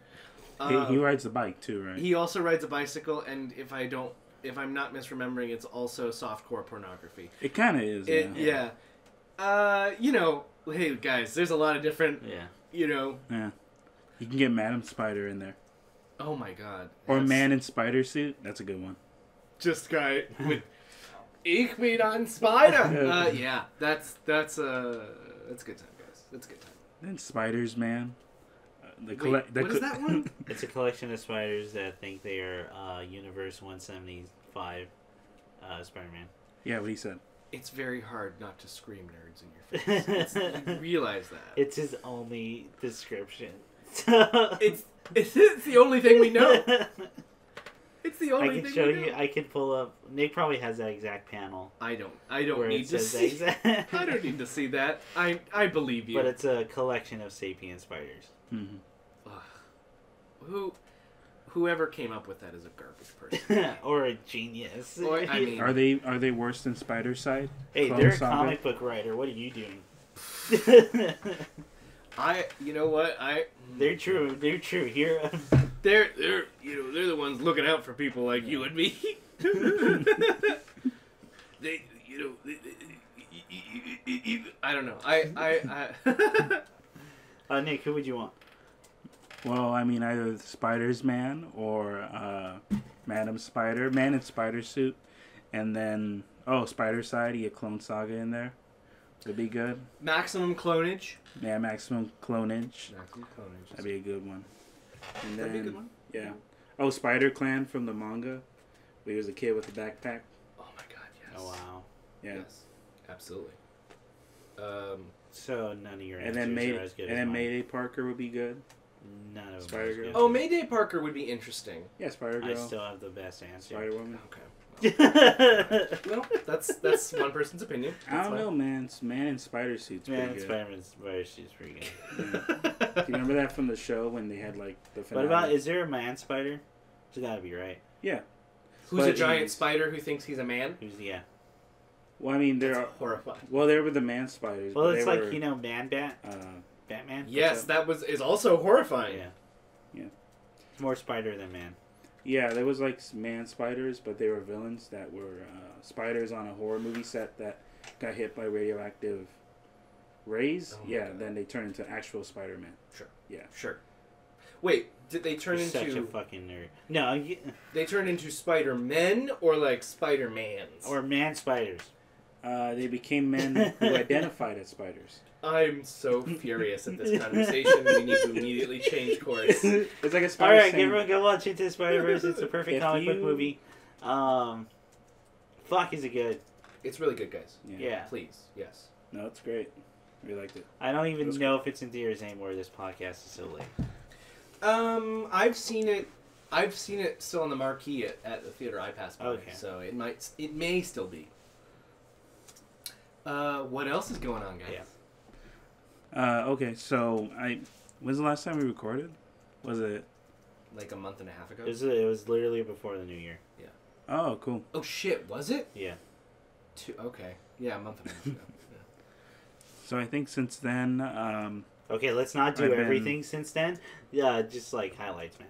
He rides a bike too, right? He also rides a bicycle, and if I'm not misremembering, it's also softcore pornography. It kind of is, yeah. You know, hey guys, there's a lot of different, you know. Yeah. You can get Madam Spider in there. Oh my god. Or Man in Spider Suit. That's a good one. Just guy with Ich bin ein Spider. Yeah, that's a good time, guys. That's a good time. Then Spiders, man. What is that one? It's a collection of spiders that think they are Universe 175 Spider-Man. Yeah, what he said. It's very hard not to scream nerds in your face. You realize that. It's his only description. It's the only thing we know. It's the only thing we know. I can show you. I can pull up. Nick probably has that exact panel. I don't need to see. I don't need to see that. I believe you. But it's a collection of sapien spiders. Mm-hmm. Whoever came up with that is a garbage person. Or a genius. Or, I mean, are they worse than Spider's Side? Hey, Clone they're a Saga? comic book writer. What are you doing? You know what? They're true. They're true. Here, they're the ones looking out for people like you and me. I don't know. Nick, who would you want? Well, I mean, either the Spider's Man or Madam Spider, Man in Spider Suit, and then Spider Side, you get Clone Saga in there. Would be good. Maximum clonage. Yeah, maximum clonage. Maximum clonage. That'd be a good one. And That'd be a good one. Yeah. Oh, Spider Clan from the manga. Where he was a kid with a backpack. Oh my god, yes. Oh wow. Yeah. Yes. Absolutely. So none of your and answers then are as good as mine. Mayday Parker would be good. None of Spider Girl. Oh, Mayday Parker would be interesting. Yeah, Spider Girl. I still have the best answer. Spider Woman. Okay. Well, that's one person's opinion. I don't know, man. Man in Spider Suit's pretty good. Spider-Man's Spider Suit's pretty good. Yeah. Do you remember that from the show when they had like the finale? What about, is there a man spider? There's gotta be, right? Yeah. Who's a giant spider who thinks he's a man? Yeah. Well, I mean, there are horrifying. Well, there were the man spiders. Well, it's like Man Bat. Batman. Yes, that is also horrifying. Yeah. It's more spider than man. Yeah, there was like man spiders, but they were villains that were spiders on a horror movie set that got hit by radioactive rays. Oh then they turned into actual Spider-Man. Sure. Yeah. Sure. Wait, did they turn You're into... such a fucking nerd. No. They turned into Spider-Men or like Spider-Mans? Or man spiders. They became men who identified as spiders. I'm so furious at this conversation. We need to immediately change course. It's like a spider. Alright, everyone go watch Into the Spider-Verse. It's a perfect comic book movie. Fuck, is it good? It's really good, guys. Yeah. Please, yes. No, it's great. We liked it. I don't even know if it's in theaters anymore. This podcast is so late. I've seen it. I've seen it still on the marquee at the theater I passed by. Okay. So it may still be. What else is going on, guys? Yeah. Okay, so when's the last time we recorded? Was it like a month and a half ago? It was literally before the new year. Yeah. Oh, cool. Oh shit, was it? Yeah. Okay. Yeah, a month and a half ago. Yeah. So I think since then, Okay, let's not do I've been- everything since then. Yeah, just like highlights, man.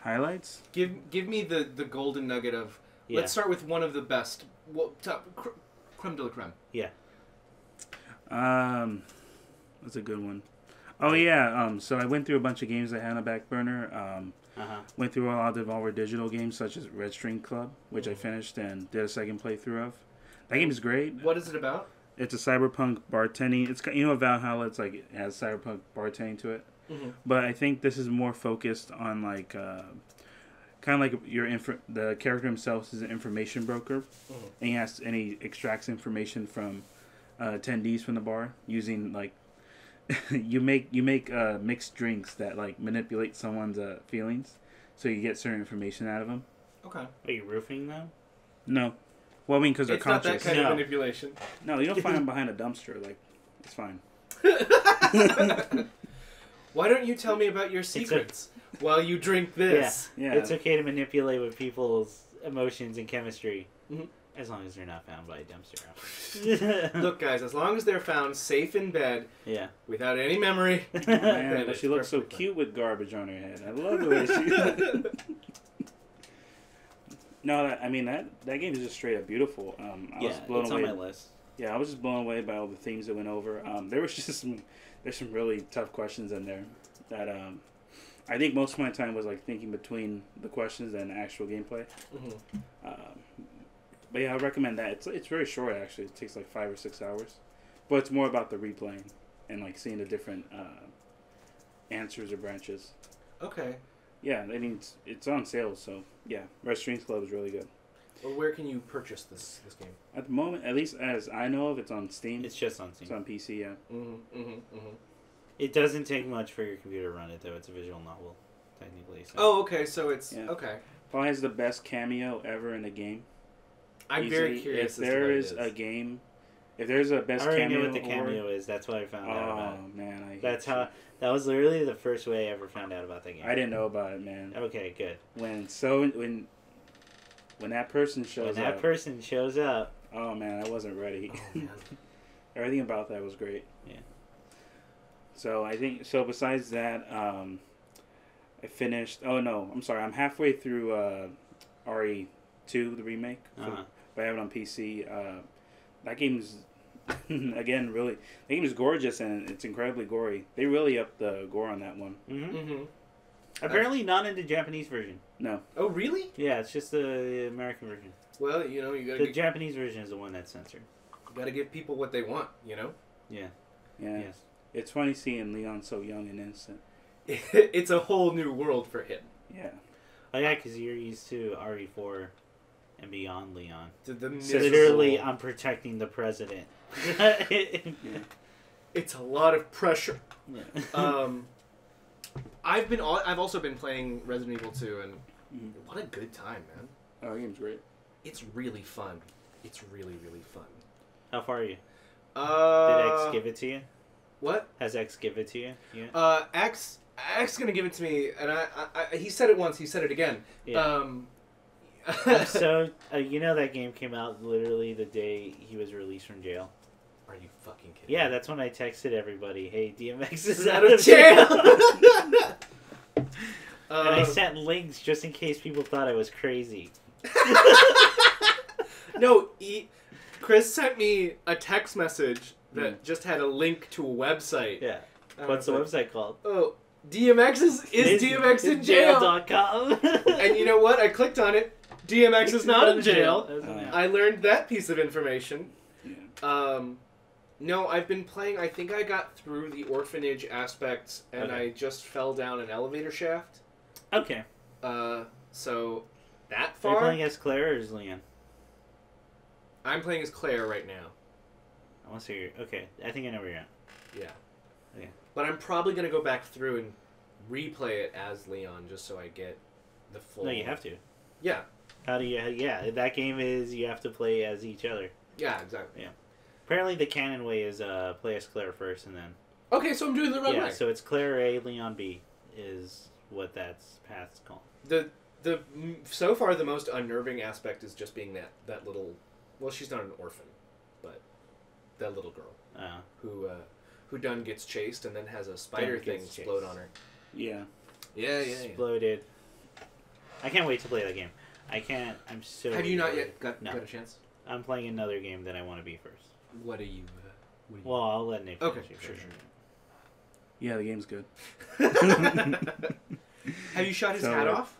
highlights. Give me the golden nugget of. Yeah. Let's start with one of the best. Top creme de la creme. Yeah. That's a good one. Oh yeah. So I went through a bunch of games I had on a back burner. Went through a lot of Devolver Digital games such as Red String Club, which I finished and did a second playthrough of. That game is great. What is it about? It's a cyberpunk bartending. It's Valhalla. It's like it has cyberpunk bartending to it. Mm-hmm. But I think this is more focused on like kind of like the character himself is an information broker, and he extracts information from attendees from the bar using like you make mixed drinks that like manipulate someone's feelings, so you get certain information out of them. Okay. Are you roofing them? No, well I mean because they're It's not conscious. that kind No. of manipulation. No, you don't find them behind a dumpster. Like it's fine. Why don't you tell me about your secrets while you drink this? Yeah. It's okay to manipulate with people's emotions and chemistry. Mhm. As long as they're not found by a dumpster. Look, guys, as long as they're found safe in bed Yeah. without any memory. Man, then but it's she looks so perfectly cute with garbage on her head. I love the way she. No, that game is just straight up beautiful. I was blown it's away. on my list. Yeah, I was just blown away by all the themes that went over. There was just there's some really tough questions in there that I think most of my time was like thinking between the questions and actual gameplay. But yeah, I recommend that. It's very short actually. It takes like 5 or 6 hours, but it's more about the replaying and like seeing the different answers or branches. Okay. Yeah, I mean it's on sale, so yeah, Red Strings Club is really good. Well, where can you purchase this game? At the moment, at least as I know of, it's on Steam. It's just on Steam. It's on PC, yeah. It doesn't take much for your computer to run it, though. It's a visual novel, technically. So. Oh, okay. So it's Yeah. okay. Probably has the best cameo ever in a game. I'm Easily. very curious. If as to there what it is a game, if there's a best I already cameo knew what the award- cameo is. That's what I found out about. Oh man, I hate That's you. how. That was literally the first way I ever found out about that game. I didn't know about it, man. Okay, good. When that person shows When that up, person shows up, oh man, I wasn't ready. Oh, man. Everything about that was great. Yeah. So I think besides that, I finished. Oh no, I'm sorry. I'm halfway through RE2, the remake. Uh-huh. But I have it on PC. That game's again really. The game is gorgeous and it's incredibly gory. They really upped the gore on that one. apparently not in the Japanese version. No. Oh, really? Yeah, it's just the American version. Well, you know, you The Japanese version is the one that's censored. gotta give people what they want. You know. Yeah. Yeah. Yes. It's funny seeing Leon so young and innocent. It's a whole new world for him. Yeah. Oh yeah, because you're used to RE4 and beyond Leon. The Literally, miserable- I'm protecting the president. it's a lot of pressure. Yeah. I've also been playing Resident Evil 2, and what a good time, man! Oh, the game's great. It's really fun. It's really, really fun. How far are you? Did X Did give it to you? What? Has X give it to you? Yeah. X gonna give it to me, and I he said it once, he said it again. Yeah. I'm so you know that game came out literally the day he was released from jail. Are you fucking kidding? Yeah, me? that's when I texted everybody, "Hey, DMX is out out of of jail." jail. And I sent links just in case people thought I was crazy. No, Chris sent me a text message that just had a link to a website. Yeah. And I What's the was like, website called? Oh, DMX is DMX in jail. Jail.com. And you know what? I clicked on it. DMX is not in jail. Yeah. I learned that piece of information. Yeah. No, I've been playing. I think I got through the orphanage aspects, and Okay. I just fell down an elevator shaft. Okay. So that Are you far, playing as Claire or as Leon? I'm playing as Claire right now. I want to see your... Okay, I think I know where you're at. Yeah. Okay. But I'm probably gonna go back through and replay it as Leon, just so I get the full. No, you have to. Yeah. How do you... Yeah, that game is you have to play as each other. Yeah. Exactly. Yeah. Apparently the canon way is play as Claire first and then... Okay, so I'm doing the right Yeah, way. so it's Claire A, Leon B is what that path's called. The so far the most unnerving aspect is just being that little well, she's not an orphan, but that little girl who done gets chased and then has a spider thing explode on her. Yeah. Yeah. Exploded. I can't wait to play that game. I can't. I'm so. Have you not yet got a chance? I'm playing another game that I want to be first. What are you? Well, I'll let Nick finish it sure. Yeah, the game's good. Have you shot his hat off?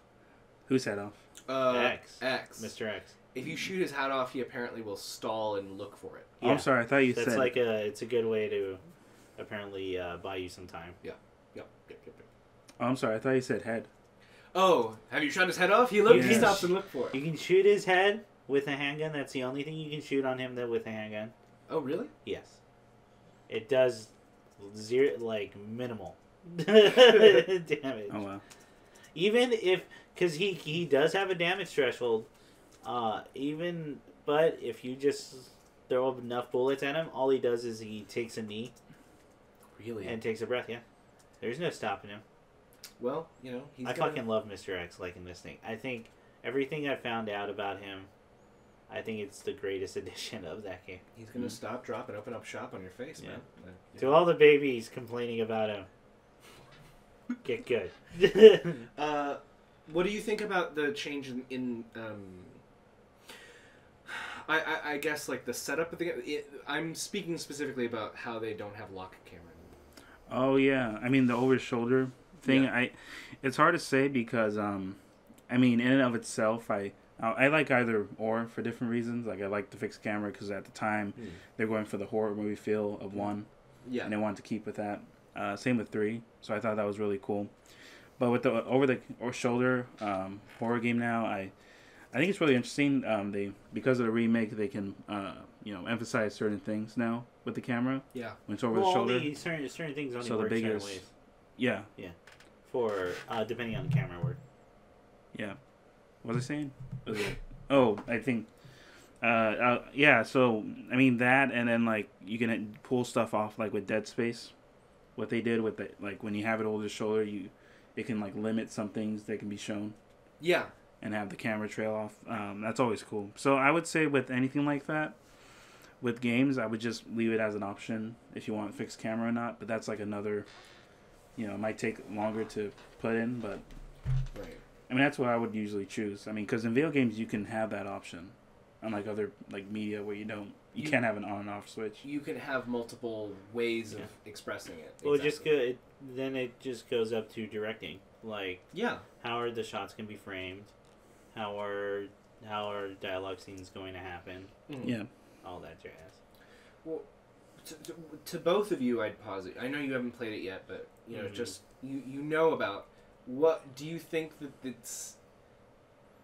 Whose hat off? X. Mr. X. If you shoot his hat off, he apparently will stall and look for it. Yeah. Oh, I'm sorry. I thought you said... That's like it's a good way to apparently buy you some time. Yep. Oh, I'm sorry. I thought you said head. Oh, have you shot his head off? He stops and look for it. You can shoot his head with a handgun. That's the only thing you can shoot on him with a handgun. Oh, really? Yes. It does minimal damage. Oh, wow. Even if... Because he does have a damage threshold. But if you just throw enough bullets at him, all he does is he takes a knee. Really? And takes a breath, yeah. There's no stopping him. Well, I fucking love Mr. X in this thing. I think everything I found out about him, I think it's the greatest edition of that game. He's going to stop, drop, and open up shop on your face, man. Yeah. To all the babies complaining about him, get good. What do you think about the change in I guess, like, the setup of the game? I'm speaking specifically about how they don't have lock camera anymore. Oh, yeah. I mean, the over-shoulder thing, yeah. It's hard to say because, I mean, in and of itself, I like either or for different reasons. Like, I like the fixed camera because at the time, they're going for the horror movie feel of 1. Yeah. And they wanted to keep with that. Same with 3. So I thought that was really cool. But with the over-the-shoulder horror game now, I think it's really interesting. Because of the remake, they can emphasize certain things now with the camera. Yeah. When it's over the shoulder. Certain things only work certain ways. Yeah. Yeah. For depending on the camera work. Yeah. What was I saying? Oh, I think. Yeah. So I mean that, and then like you can pull stuff off like with Dead Space. What they did with it, like when you have it over the shoulder, it can like limit some things that can be shown. Yeah. And have the camera trail off. That's always cool. So I would say with anything like that, with games, I would just leave it as an option if you want fixed camera or not. But that's like another, it might take longer to put in, but right. I mean that's what I would usually choose. I mean, because in video games you can have that option, unlike other like media where you can't have an on and off switch. You can have multiple ways of expressing it. Well, then it just goes up to directing. Like, how are the shots going to be framed? How are dialogue scenes going to happen? Mm-hmm. Yeah. All that jazz. Well, to both of you, I'd posit. I know you haven't played it yet, but just you know about what do you think that it's?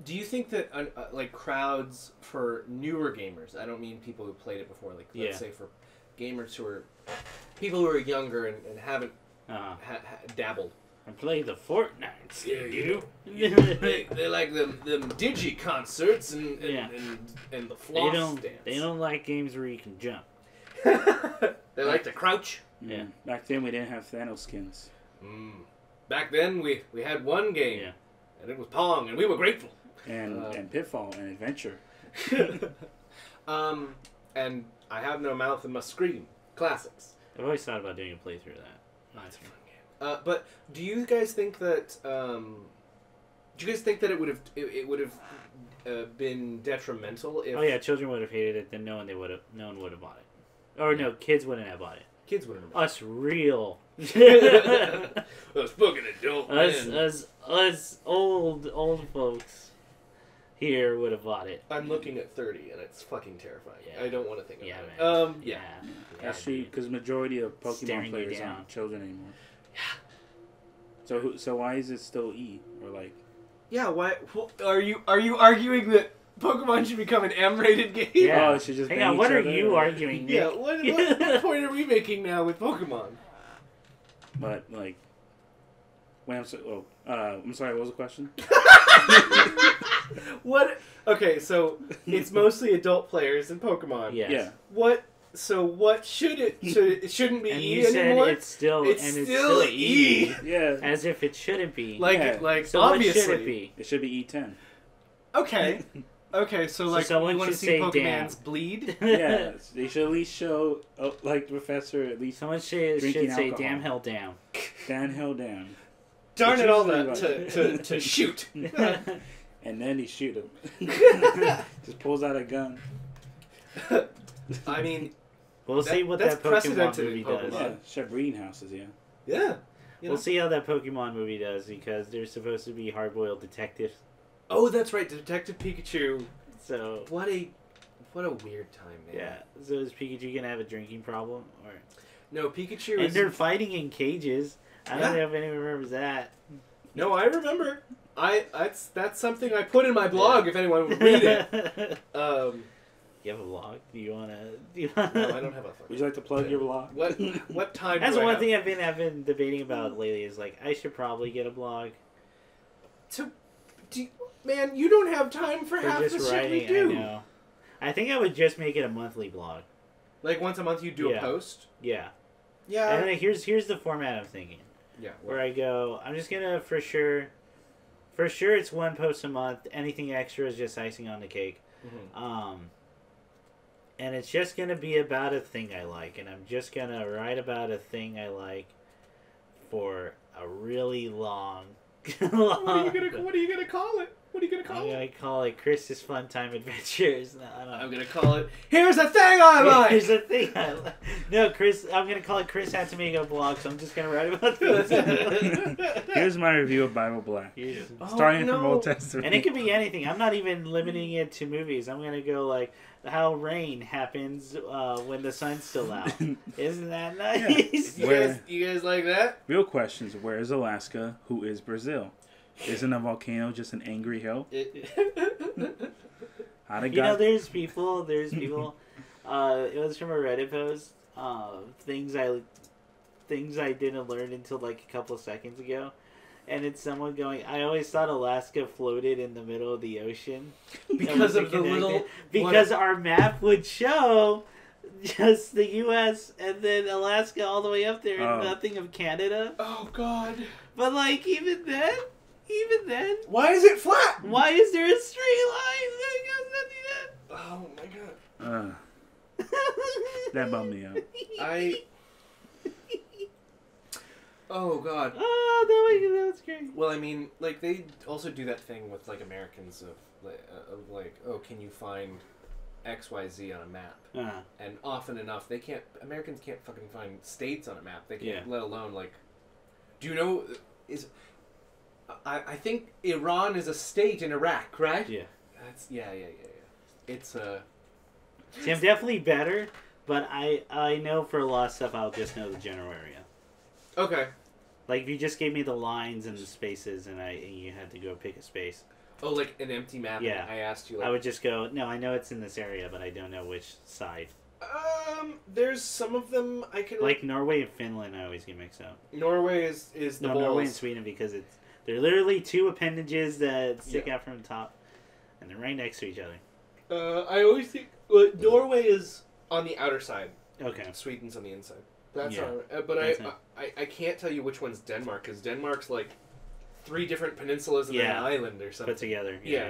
Do you think that like crowds for newer gamers? I don't mean people who played it before. Like let's say for gamers who are people who are younger and haven't dabbled. I play the Fortnite. Yeah, you. They like them digi concerts and the floss dance. They don't like games where you can jump. They like to crouch. Yeah. Back then we didn't have Thanos skins. Back then we had one game, and it was Pong, and we were grateful. And Pitfall and Adventure. And I have no mouth and must scream. Classics. I've always thought about doing a playthrough of that. That's a fun game. But do you guys think that it would have been detrimental if? Oh yeah, children would have hated it. Then no one would have bought it. Or no, kids wouldn't have bought it. Kids wouldn't have bought Us real. Us fucking adult men. Us old folks here would have bought it. I'm looking at 30, and it's fucking terrifying. Yeah. I don't want to think about it. Man. Yeah. That's true, because majority of Pokemon players aren't children anymore. Yeah. So why is it still E or like? Yeah. Why are you arguing that Pokemon should become an M-rated game? Yeah. Oh, it should just. Hang on. What are you arguing? Nick? Yeah. What point are we making now with Pokemon? But like, wait. I'm sorry. What was the question? What? Okay, so it's mostly adult players in Pokemon. Yes. Yeah. What? So what should it? It shouldn't be and E you said anymore. It's still E. Yeah. As if it shouldn't be. Like So obviously. what should it be? It should be E10. Okay. Okay, so like someone you want to should see say Pokemons bleed? Yeah, they should at least show, like the professor, at least Someone should drinking say, alcohol. "Damn hell, damn." Dan hell down. Darn It's it all usually to shoot. And then he shoot him. Just pulls out a gun. I mean, We'll see what that's that Pokemon precedented in movie does. Pokemon. Yeah, shut breeding houses, yeah. yeah. We'll see how that Pokemon movie does because they're supposed to be hard-boiled detectives. Oh, that's right, Detective Pikachu. So What a weird time, man. yeah, so is Pikachu gonna have a drinking problem? Or No, Pikachu and is. they're fighting in cages. I don't know if anyone remembers that. No, I remember. That's something I put in my blog. If anyone would read it. You have a blog? Do you wanna? No, I don't have a. Would you like to plug your blog? What time? That's do I one have? thing I've been debating about lately. Is like I should probably get a blog. Man, you don't have time for half the shit we do. I know. I think I would just make it a monthly blog. Like once a month, you do a Yeah. post. Yeah. Yeah. And then here's the format I'm thinking. Yeah. Where I go, I'm just gonna for sure it's one post a month. Anything extra is just icing on the cake. Mm-hmm. And it's just gonna be about a thing I like, and I'm just gonna write about a thing I like for a really long. What are you gonna call it? What are you gonna call I'm it? gonna call it Chris's Fun Time Adventures. No, I don't know. I'm gonna call it. Here's a thing I like. Here's the thing I like. No, Chris. I'm gonna call it Chris had to make a blog, so I'm just gonna write about this. Here's my review of Bible Black. Starting from Old Testament. And it could be anything. I'm not even limiting it to movies. I'm gonna go like how rain happens when the sun's still out. Isn't that nice? Yeah. You guys like that? Real questions. Where is Alaska? Who is Brazil? Isn't a volcano just an angry hill? How did God... there's people. It was from a Reddit post. Things I didn't learn until like a couple of seconds ago. And it's someone going, I always thought Alaska floated in the middle of the ocean. Because of the little... Because our map would show just the U.S. and then Alaska all the way up there and nothing of Canada. Oh, God. But, like, even then... Why is it flat? Why is there a straight line? Oh, my God. That bummed me out. Oh, God. Oh, that was great. Well, I mean, like, they also do that thing with, like, Americans of like, oh, can you find XYZ on a map? And often enough, Americans can't fucking find states on a map. They can't, let alone, like, do you know, I think Iran is a state in Iraq, right? Yeah. Yeah. It's, See, I'm definitely better, but I know for a lot of stuff I'll just know the general area. Okay. Like, if you just gave me the lines and the spaces and you had to go pick a space. Oh, like an empty map? Yeah. And I asked you, like... I would just go, no, I know it's in this area, but I don't know which side. There's some of them I can... Like, Norway and Finland, I always get mixed up. Norway is the balls. Norway and Sweden, because they're literally two appendages that stick out from the top, and they're right next to each other. I always think... Norway is on the outer side. Okay. Sweden's on the inside. That's Yeah. but I can't tell you which one's Denmark, because Denmark's like 3 different peninsulas and an island or something. Put together. Yeah.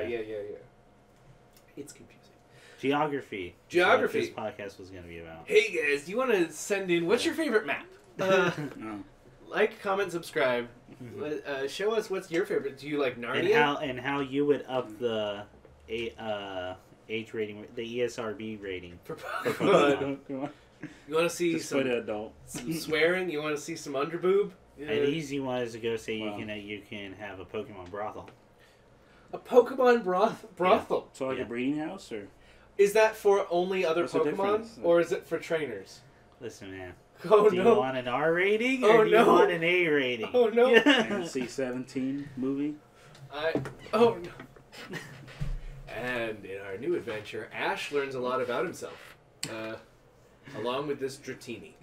It's confusing. Geography. Geography. That's what this podcast was going to be about. Hey guys, do you want to send in, what's your favorite map? No. Like, comment, subscribe. Show us what's your favorite. Do you like Narnia? And how you would up the age rating, the ESRB rating. For Pokemon. Come on. You want to see Just for the adult. some swearing? You want to see some underboob? At easy one is to go say you can have a Pokemon brothel. A Pokemon brothel. So like a breeding house, or is that for only other What's the Pokemon, difference? Or is it for trainers? Listen, man. Oh do no! you want an R rating or do you want an A rating? Oh no! NC-17 movie. Oh no! And in our new adventure, Ash learns a lot about himself, along with this Dratini.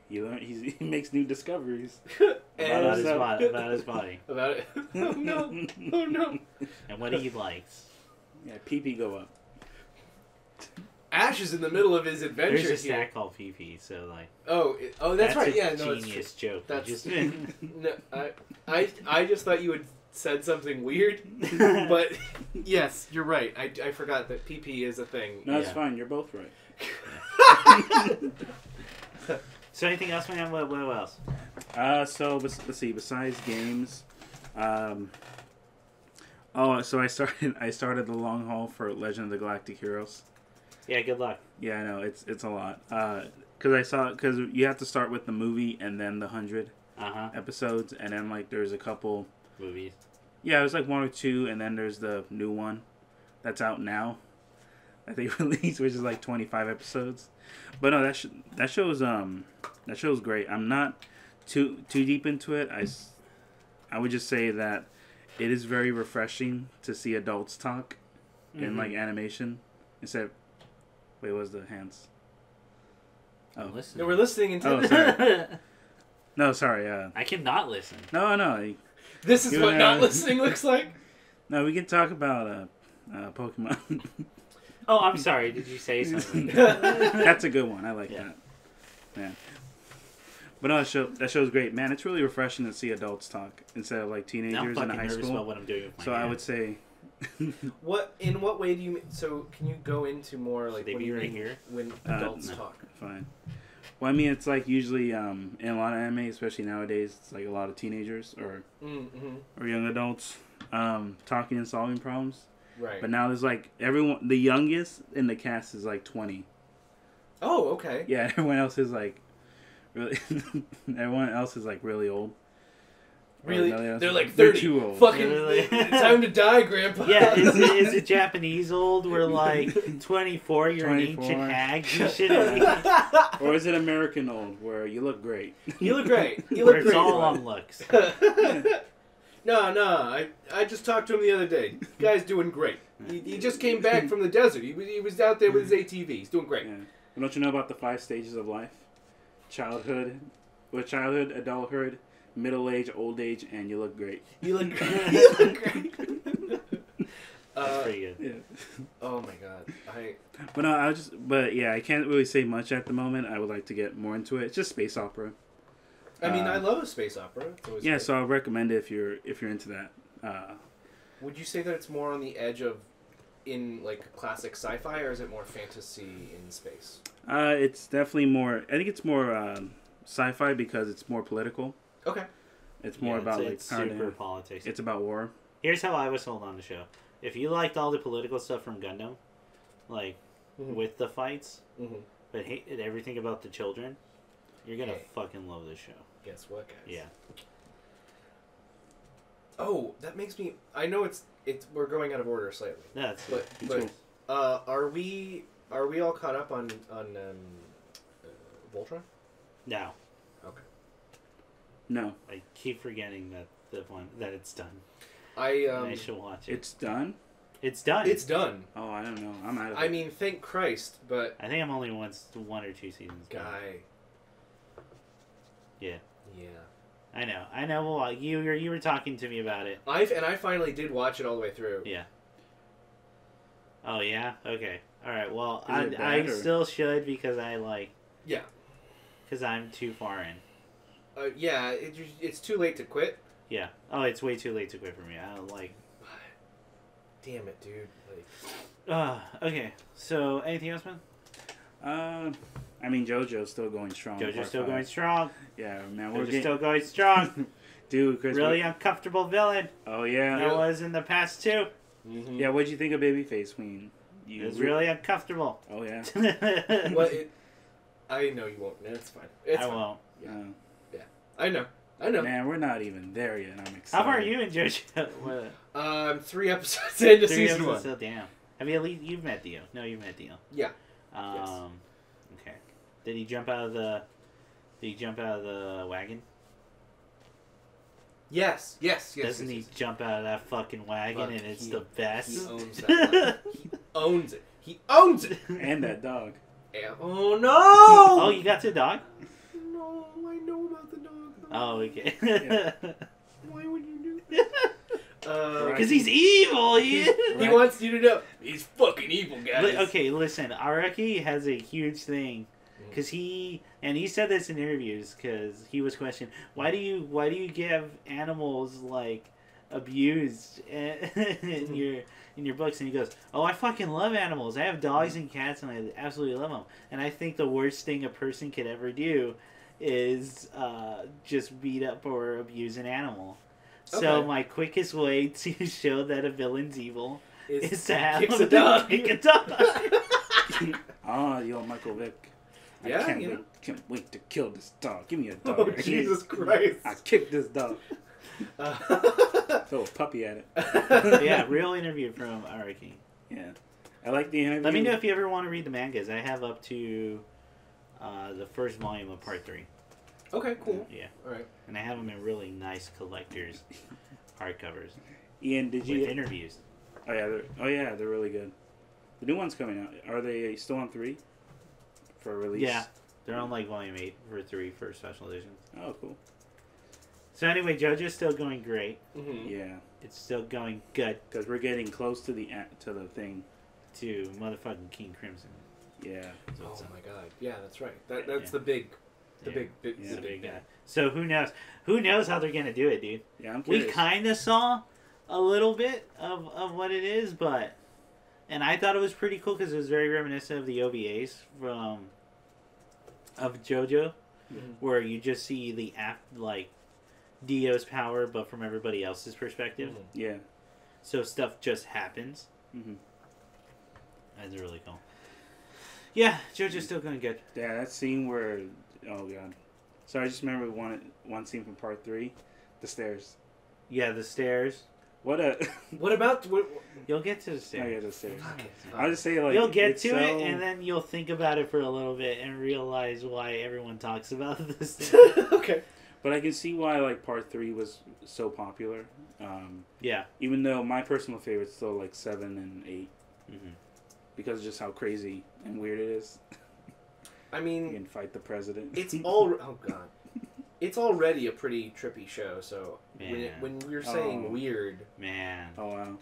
He makes new discoveries about his body. About it. Oh no! Oh no! And what he likes. Yeah, pee-pee go up. Ash is in the middle of his adventure. There's a stat called PP, so like. Oh, that's right. Yeah, no, genius joke. That's just no. I just thought you would said something weird. But yes, you're right. I forgot that PP is a thing. No, it's fine. You're both right. So anything else, man? What else? So let's see. Besides games, so I started the long haul for Legend of the Galactic Heroes. Yeah, good luck. Yeah, I know it's a lot. Because you have to start with the movie and then the 100 episodes, and then like there's a couple movies. Yeah, it was like 1 or 2, and then there's the new one that's out now that they released, which is like 25 episodes. But no, that show's great. I'm not too deep into it. I would just say that it is very refreshing to see adults talk in like animation instead. Wait, what was the hands? Oh, listen. No, we're listening intently. Oh, sorry. No, sorry. I cannot listen. No. This is what not listening looks like? No, we can talk about Pokemon. Oh, I'm sorry. Did you say something? That's a good one. I like that. Yeah. But no, that show's great. Man, it's really refreshing to see adults talk instead of like teenagers in high school. About what I'm doing with my so hand. I would say... In what way do you... So, can you go into more like... Should they be right here? When adults no, talk? Fine. Well, I mean, it's like usually in a lot of anime, especially nowadays, it's like a lot of teenagers or young adults talking and solving problems. Right. But now there's like everyone, the youngest in the cast is like 20. Oh, okay. Yeah, everyone else is like really. Everyone else is like really old. Really? No, they're like 30. They're too old. Fucking Really? time to die, Grandpa. Yeah, is it Japanese old? We're like 24, you're 24. an ancient hag. You shouldn't be. Or is it American old, where you look great? You look great. You Where look it's great. all on looks. No. I just talked to him the other day. Guy's doing great. He just came back from the desert. He was out there with his ATV. He's doing great. Yeah. But don't you know about the 5 stages of life? Childhood, adulthood, middle age, old age, and you look great. You look great. You look great. That's pretty good. Yeah. Oh my god. But yeah, I can't really say much at the moment. I would like to get more into it. It's just space opera. I mean, I love a space opera. Yeah, great. So I'll recommend it if you're into that. Would you say that it's more on the edge of in like classic sci-fi, or is it more fantasy in space? It's definitely more. I think it's more sci-fi because it's more political. Okay. It's more about it's super politics. It's about war. Here's how I was sold on the show. If you liked all the political stuff from Gundam, like with the fights, but hated everything about the children, you're gonna fucking love this show. Guess what, guys? Yeah. Oh, that makes me. I know it's. We're going out of order slightly. That's but are we all caught up on Voltron? No. Okay. No. I keep forgetting that it's done. I should watch it. It's done. It's done. It's done. Oh, I don't know. I'm out of it. I mean, thank Christ, but I think I'm only 1 or 2 seasons. Guy. Yeah. Yeah. I know. Well, you were talking to me about it. I finally did watch it all the way through. Yeah. Oh yeah. Okay. All right. Well, Is it I bad, or? still should because I like. Yeah. Because I'm too far in. Yeah. It's too late to quit. Yeah. Oh, it's way too late to quit for me. I don't like. Damn it, dude. Like. Okay. So, anything else, man? I mean, JoJo's still going strong. JoJo's still going strong. Yeah, man. JoJo's still going strong. Dude, Chris. Really uncomfortable villain. Oh yeah. That was in the past too. Mm-hmm. Yeah. What'd you think of Babyface when It was really uncomfortable. Oh yeah. Well, I know you won't. That's fine. It's I fine. won't. Yeah. I know. Man, we're not even there yet. I'm excited. How far are you in JoJo? 3 episodes into 3 season episodes 1. still, damn. Have you you've met Dio? No, you've met Dio. Yeah. Yes. Okay. Did he jump out of the wagon? Yes. Doesn't he jump out of that fucking wagon and it's the best? He owns that. He owns it. He owns it. And that dog. Oh no! Oh, you got the dog? No, I know about the dog. Oh, okay. Yeah. Why would you do that? Because he's evil. He wants you to know he's fucking evil, guys. Okay, listen. Araki has a huge thing because he said this in interviews because he was questioned why do you give animals like abused in your books, and he goes, "Oh, I fucking love animals. I have dogs and cats, and I absolutely love them. And I think the worst thing a person could ever do is just beat up or abuse an animal. So Okay. my quickest way to show that a villain's evil is to have kicks him a dog. kick a dog." Ah, yo, Michael Vick. Yeah, I you know. can't wait to kill this dog. Give me a dog. Oh, Jesus Christ. I kicked this dog. Uh, Throw a puppy at it. Yeah, real interview from Araki. Yeah. I like the interview. Let me know if you ever want to read the mangas. I have up to the first volume of part 3. okay, cool. Yeah. All right. And I have them in really nice collectors hardcovers Ian, did with you... interviews. Oh, yeah, they're really good. The new one's coming out. Are they still on 3 for release? Yeah, they're on like volume 8 for 3 for special editions. Oh, cool. So anyway, JoJo's still going great. Mm-hmm. Yeah, It's still going good because we're getting close to the thing. to motherfucking King Crimson. Yeah. So Oh it's, my God. Yeah, that's right. That's Yeah. the big, Yeah. big, It's the a big big guy. guy. So who knows? Who knows how they're gonna do it, dude? Yeah, I'm We curious. kind of saw a little bit of what it is, but and I thought it was pretty cool because it was very reminiscent of the OVAs of JoJo, Mhm. where you just see the like Dio's power, but from everybody else's perspective. Mhm. Yeah. So stuff just happens. Mm-hmm. That's really cool. Yeah, JoJo's still going good. Yeah, that scene where... Oh, God. So I just remember one scene from part 3. The stairs. Yeah, the stairs. What a... What about? You'll get to the Oh, stairs. yeah, the stairs. Fuck it. I'll just say, like... You'll get it's to so... it, and then you'll think about it for a little bit and realize why everyone talks about this thing. Okay. But I can see why, like, part 3 was so popular. Yeah. Even though my personal favorite's still, like, 7 and 8. Mm-hmm. Because of just how crazy and weird it is. I You mean, can fight the president. it's all. Oh God. It's already a pretty trippy show. So Man. when we're saying Oh. weird, Man. Oh, wow.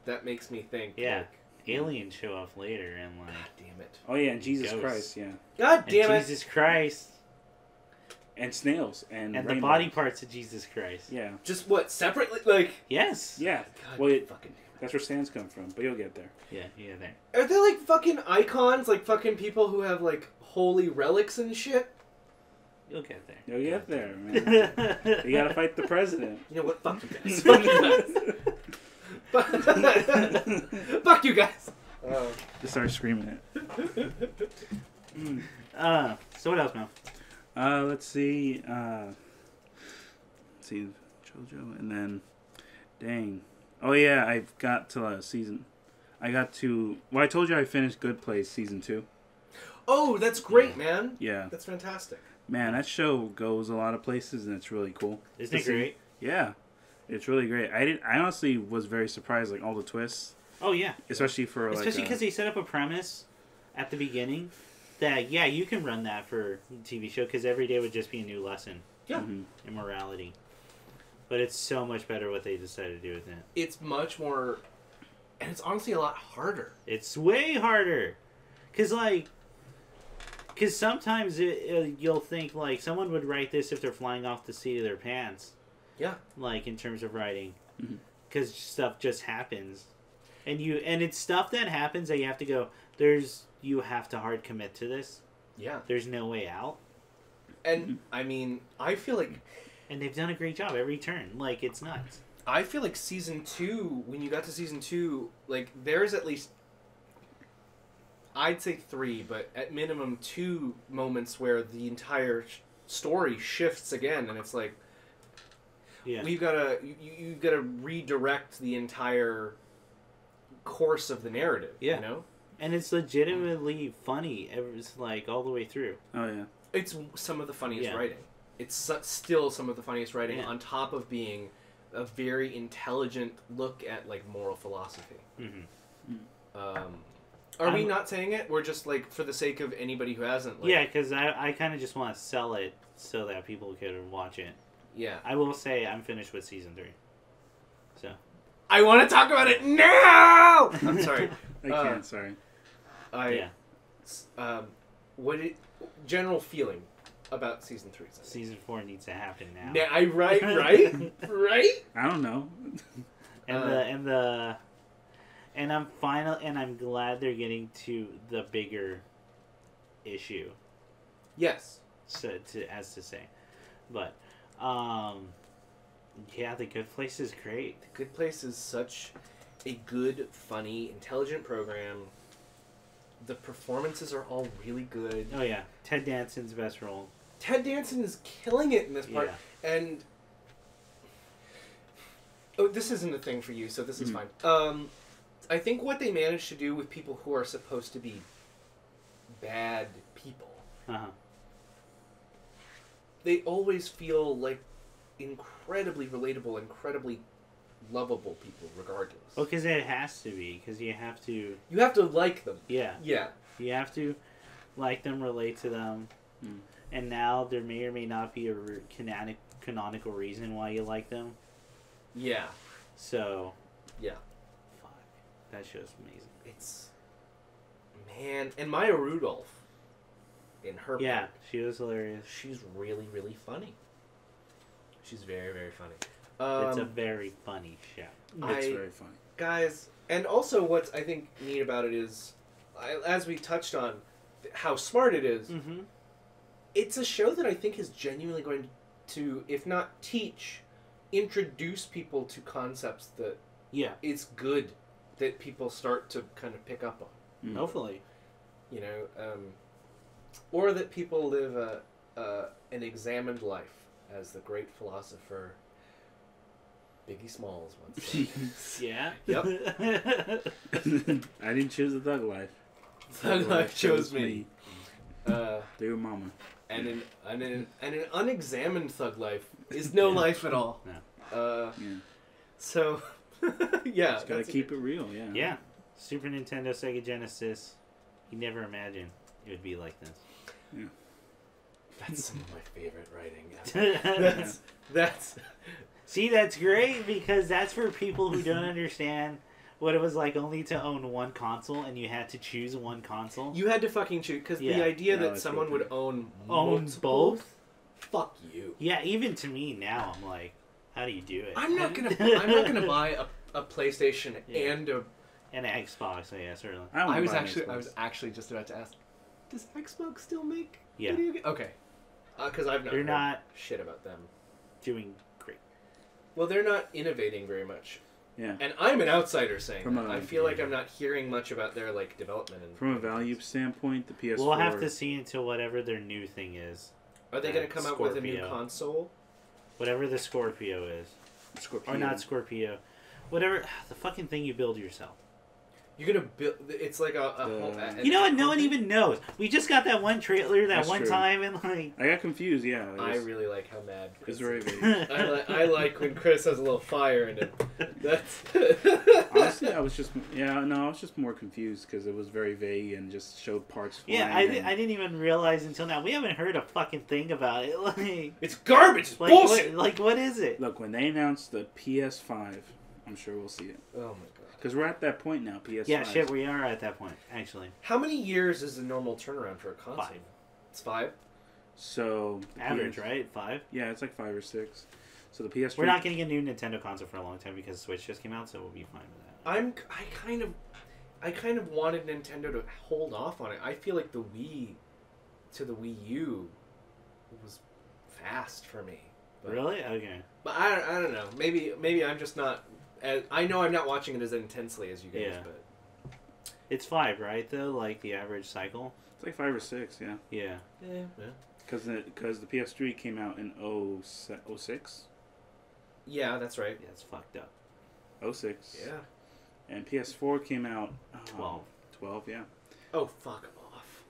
that makes me think. Yeah. Like, Aliens show up later, and God like... damn it. Oh, yeah, and Jesus Ghosts. Christ, yeah. God And damn it. Jesus Christ. And snails. And And rainbows. the body parts of Jesus Christ. Yeah. Just what separately? Like. Yes. Yeah. God Well, it, fucking. that's where stands come from, but you'll get there. Yeah, there. Are they like fucking icons? Like fucking people who have like holy relics and shit? You'll get there. You'll get there, man. You gotta fight the president. You know what? Fuck you guys. Fuck you guys. Fuck you guys. Just start screaming it. So what else, Mel? Let's see. JoJo, and then, dang. Oh yeah, I got to season. I got to. Well, I told you I finished Good Place season 2. Oh, that's great, man. Yeah, That's fantastic. man, that show goes a lot of places, and it's really cool. Isn't it To see- great? Yeah, it's really great. I honestly was very surprised, like all the twists, Oh, yeah. especially for Especially like. because they set up a premise at the beginning that, yeah, you can run that for a TV show because every day would just be a new lesson Yeah. Mhm. in morality. But it's so much better what they decided to do with it. It's much more, and it's honestly a lot harder. It's way harder. Because sometimes you'll think, like, someone would write this if they're flying off the seat of their pants. Yeah. Like, in terms of writing. Mhm. Because stuff just happens. And it's stuff that happens that you have to go, you have to hard commit to this. Yeah. There's no way out. And I mean, I feel like And they've done a great job every turn. Like, it's nuts. season 2, when you got to season 2, like there's at least, I'd say 3, but at minimum 2 moments where the entire story shifts again, and it's like, Yeah. we've gotta you gotta redirect the entire course of the narrative. Yeah. You know, And it's legitimately funny. It's like all the way through. Oh yeah. it's some of the funniest Yeah. writing. It's still some of the funniest writing, Yeah. on top of being a very intelligent look at like moral philosophy. Mm-hmm. Are we not saying it? We're just like, for the sake of anybody who hasn't. Like, Yeah, because I kind of just want to sell it so that people could watch it. Yeah. I will say I'm finished with season 3. So. I want to talk about it now. I'm sorry. I can't. Sorry. Yeah. What general feeling about season 3. Season 4 needs to happen now. Right? I don't know. And I'm glad they're getting to the bigger issue. Yes. To say, but yeah, The Good Place is great. The Good Place is such a good, funny, intelligent program. The performances are all really good. Oh yeah, Ted Danson's best role. Ted Danson is killing it in this part, and this isn't a thing for you, so this is fine. I think what they managed to do with people who are supposed to be bad people, they always feel like incredibly relatable, incredibly lovable people, regardless. Well, because it has to be, because you have to... You have to like them. Yeah. Yeah. You have to like them, relate to them, and now there may or may not be a canonical reason why you like them. Yeah. So... Yeah. Fuck. That show's amazing. It's... Man, and Maya Rudolph, in her part, she was hilarious. She's really, really funny. She's very, very funny. It's a very funny show. It's very funny. Guys, and also what's, I think, neat about it is, as we touched on, how smart it is, it's a show that I think is genuinely going to, if not teach, introduce people to concepts that it's good that people start to kind of pick up on. Hopefully. You know, or that people live an examined life, as the great philosopher Biggie Smalls once said. Yeah? Yep. I didn't choose the thug life. Thug life chose me. Dear mama. And an unexamined thug life is no life at all. No. So, yeah. Just gotta keep it real, Yeah. Super Nintendo, Sega Genesis. You never imagined it would be like this. Yeah. That's some of my favorite writing. That's See, that's great, because that's for people who don't understand what it was like only to own one console, and you had to choose one console. You had to fucking choose, because the idea that someone would own both? Fuck you. Yeah, even to me now, I'm like, how do you do it? I'm not gonna buy a PlayStation and an Xbox. Yeah, certainly. I was actually just about to ask, does Xbox still make video games? Okay, because I've not heard shit about them doing great. Well, they're not innovating very much. Yeah. And I'm an outsider saying that. I feel like I'm not hearing much about their development. From a value standpoint, the PS4... We'll have to see until whatever their new thing is. Are they going to come out with a new console? Whatever the Scorpio is. Scorpio. Or not Scorpio. Whatever. The fucking thing you build yourself. You're going to build... It's like a whole... You know what? No one even knows. We just got that one trailer That's one true. time, and I got confused, yeah. I really like how mad Chris is. Very vague. I like when Chris has a little fire in it. That's... Honestly, I was just more confused because it was very vague and just showed parts flying. Yeah, I didn't even realize until now. We haven't heard a fucking thing about it. It's garbage! It's bullshit! What is it? Look, when they announced the PS5, I'm sure we'll see it. Oh my god. Because we're at that point now, PS5. Yeah, shit, we are at that point, actually. How many years is the normal turnaround for a console? 5. It's 5? So... Average, right? 5? Yeah, it's like 5 or 6. So the PS3... We're not getting a new Nintendo console for a long time because Switch just came out, so we'll be fine with that. I kind of wanted Nintendo to hold off on it. I feel like the Wii to the Wii U was fast for me. But, really? Okay. But I don't know. Maybe I'm just not... I know I'm not watching it as intensely as you guys, but... It's 5, right, though? Like, the average cycle? It's like 5 or 6, yeah. Yeah. Yeah. Because the PS3 came out in 06? Yeah, that's right. Yeah, it's fucked up. 06. Yeah. And PS4 came out... 12. 12, yeah. Oh, fuck off.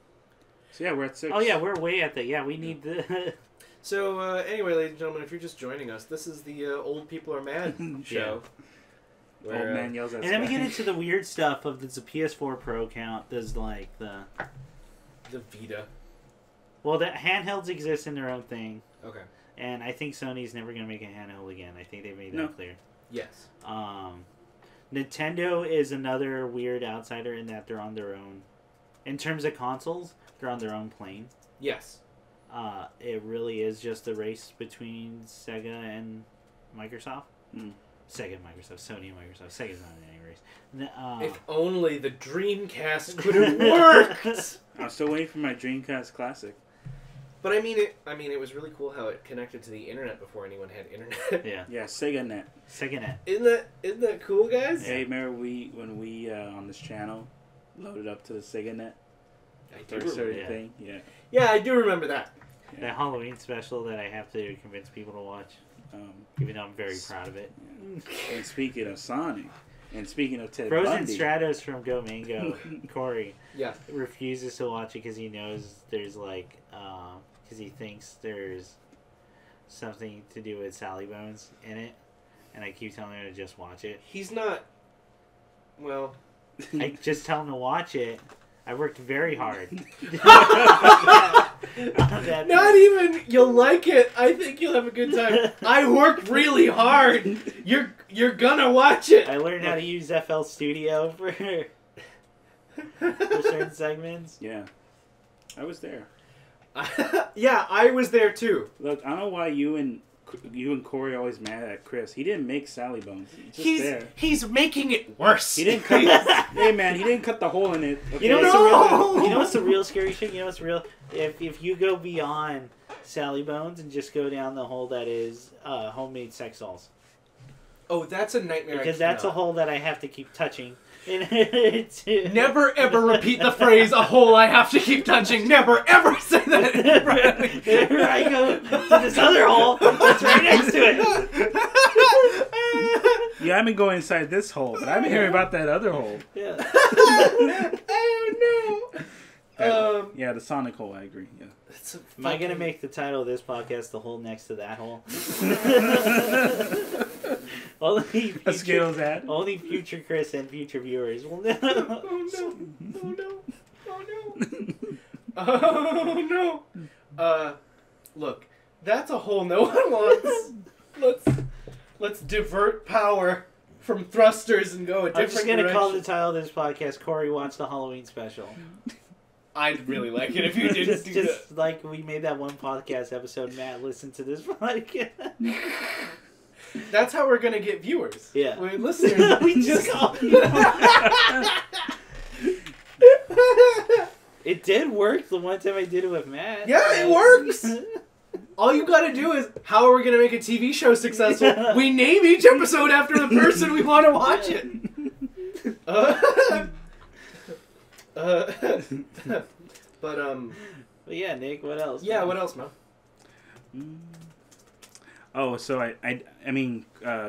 So yeah, we're at 6. Oh yeah, we're way at the... Yeah, we need the... So, anyway, ladies and gentlemen, if you're just joining us, this is the Old People Are Mad show. Where, Old man yells at and then we get into the weird stuff of there's a PS4 Pro count, there's like the Vita. Well, the handhelds exist in their own thing. Okay. And I think Sony's never going to make a handheld again. I think they made that clear. Yes. Nintendo is another weird outsider in that they're on their own. In terms of consoles, they're on their own plane. Yes. it really is just a race between Sega and Microsoft. Sega and Microsoft, Sony and Microsoft. Sega's not in any race. If only the Dreamcast could have worked. I'm still waiting for my Dreamcast Classic. But it was really cool how it connected to the internet before anyone had internet. Yeah, Sega Net. Sega Net. Isn't that cool, guys? Hey, remember when we on this channel loaded up to the Sega Net? For a certain thing? Yeah. Yeah, I do remember that. Yeah. That Halloween special that I have to convince people to watch. Even though I'm very proud of it. Yeah. And speaking of Sonic, and speaking of Ted Frozen Bundy, Stratos from Go Mango, CORY, yeah, refuses to watch it because he knows there's like, because he thinks there's something to do with Sally Bones in it, and I keep telling him to just watch it. He's not. Well, I just tell him to watch it. I worked very hard. Not even you'll like it. I think you'll have a good time. I worked really hard. You're gonna watch it. I learned how to use FL Studio for certain segments. Yeah, I was there. Yeah, I was there too. Look, I don't know why you and CORY are always mad at Chris. He didn't make Sally Bones. He's making it worse. He didn't cut. Hey man, he didn't cut the hole in it. Okay? You know what's the real scary shit? You know what's real? If you go beyond Sally Bones and just go down the hole that is homemade sex dolls. Oh, that's a nightmare. Because that's a hole that I have to keep touching. Never ever repeat the phrase "a hole I have to keep touching." Never ever say that. Here I go to this other hole that's right next to it. Yeah, I've been going inside this hole, but I've been hearing about that other hole. Yeah. Oh no. Yeah, the Sonic hole. I agree. Yeah. Am I gonna make the title of this podcast "The Hole Next to That Hole"? Only a Skittles ad. Only future Chris and future viewers will know. Oh no! Oh no! Oh no! Oh no! Look, that's a hole no one wants. Let's divert power from thrusters and go a different direction. I'm just gonna call the title of this podcast "CORY Watched the Halloween Special." I'd really like it if you didn't do that. Just like we made that one podcast episode, Matt listened to this podcast. That's how we're gonna get viewers. Yeah. We're listeners. We just It did work the one time I did it with Matt. Yeah, it works. All you gotta do is, how are we gonna make a TV show successful? We name each episode after the person we want to watch it. But yeah, Nick, what else? Yeah, what else, Mo? Oh, so I mean,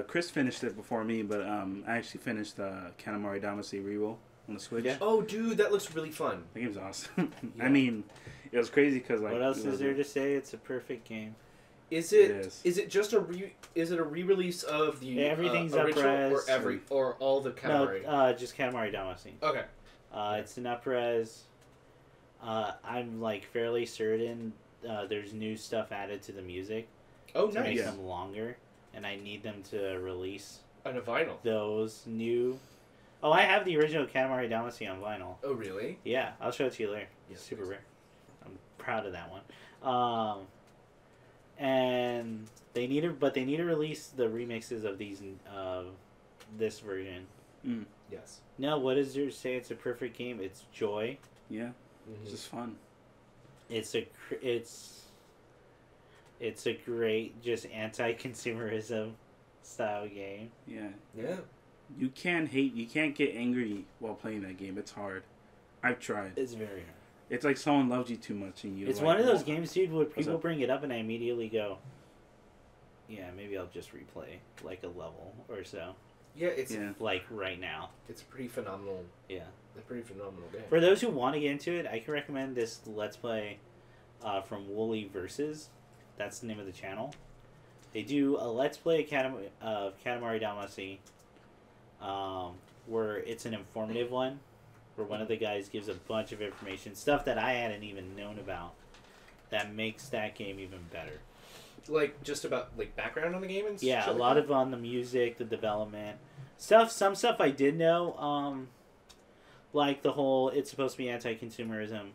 Chris finished it before me, but I actually finished Katamari Damacy Reroll on the Switch. Yeah. Oh, dude, that looks really fun. The game's awesome. Yeah. I mean, it was crazy because like. What else is there to say? It's a perfect game. Is it just a re-release of the everything's original up-res or all the Katamari? No, just Katamari Damacy. Okay. It's an up-res. I'm like fairly certain there's new stuff added to the music. Oh, to nice. make them longer, and I need them to release on a vinyl. Those new. Oh, I have the original Katamari Damacy on vinyl. Oh, really? Yeah, I'll show it to you later. Yes, super please. rare. I'm proud of that one. And they need to release the remixes of these this version. Yes. No, what does yours say? It's a perfect game. It's joy. Yeah, Mm-hmm. it's just fun. It's a great, just anti-consumerism style game. Yeah. Yeah. You can't get angry while playing that game. It's hard. I've tried. It's very hard. It's like someone loves you too much and you. It's like, one of those games, dude, where people up? bring it up and I immediately go, yeah, maybe I'll just replay like a level or so. Yeah, it's like right now. It's pretty phenomenal. Yeah. It's a pretty phenomenal game. For those who want to get into it, I can recommend this Let's Play from Wooly Versus. That's the name of the channel. They do a Let's Play of Katamari Damacy, where it's an informative one, where one of the guys gives a bunch of information, stuff that I hadn't even known about, that makes that game even better. Like, just about, like, background on the game and Yeah, stuff? a lot of on the music, the development. Some stuff I did know, like the whole, it's supposed to be anti-consumerism,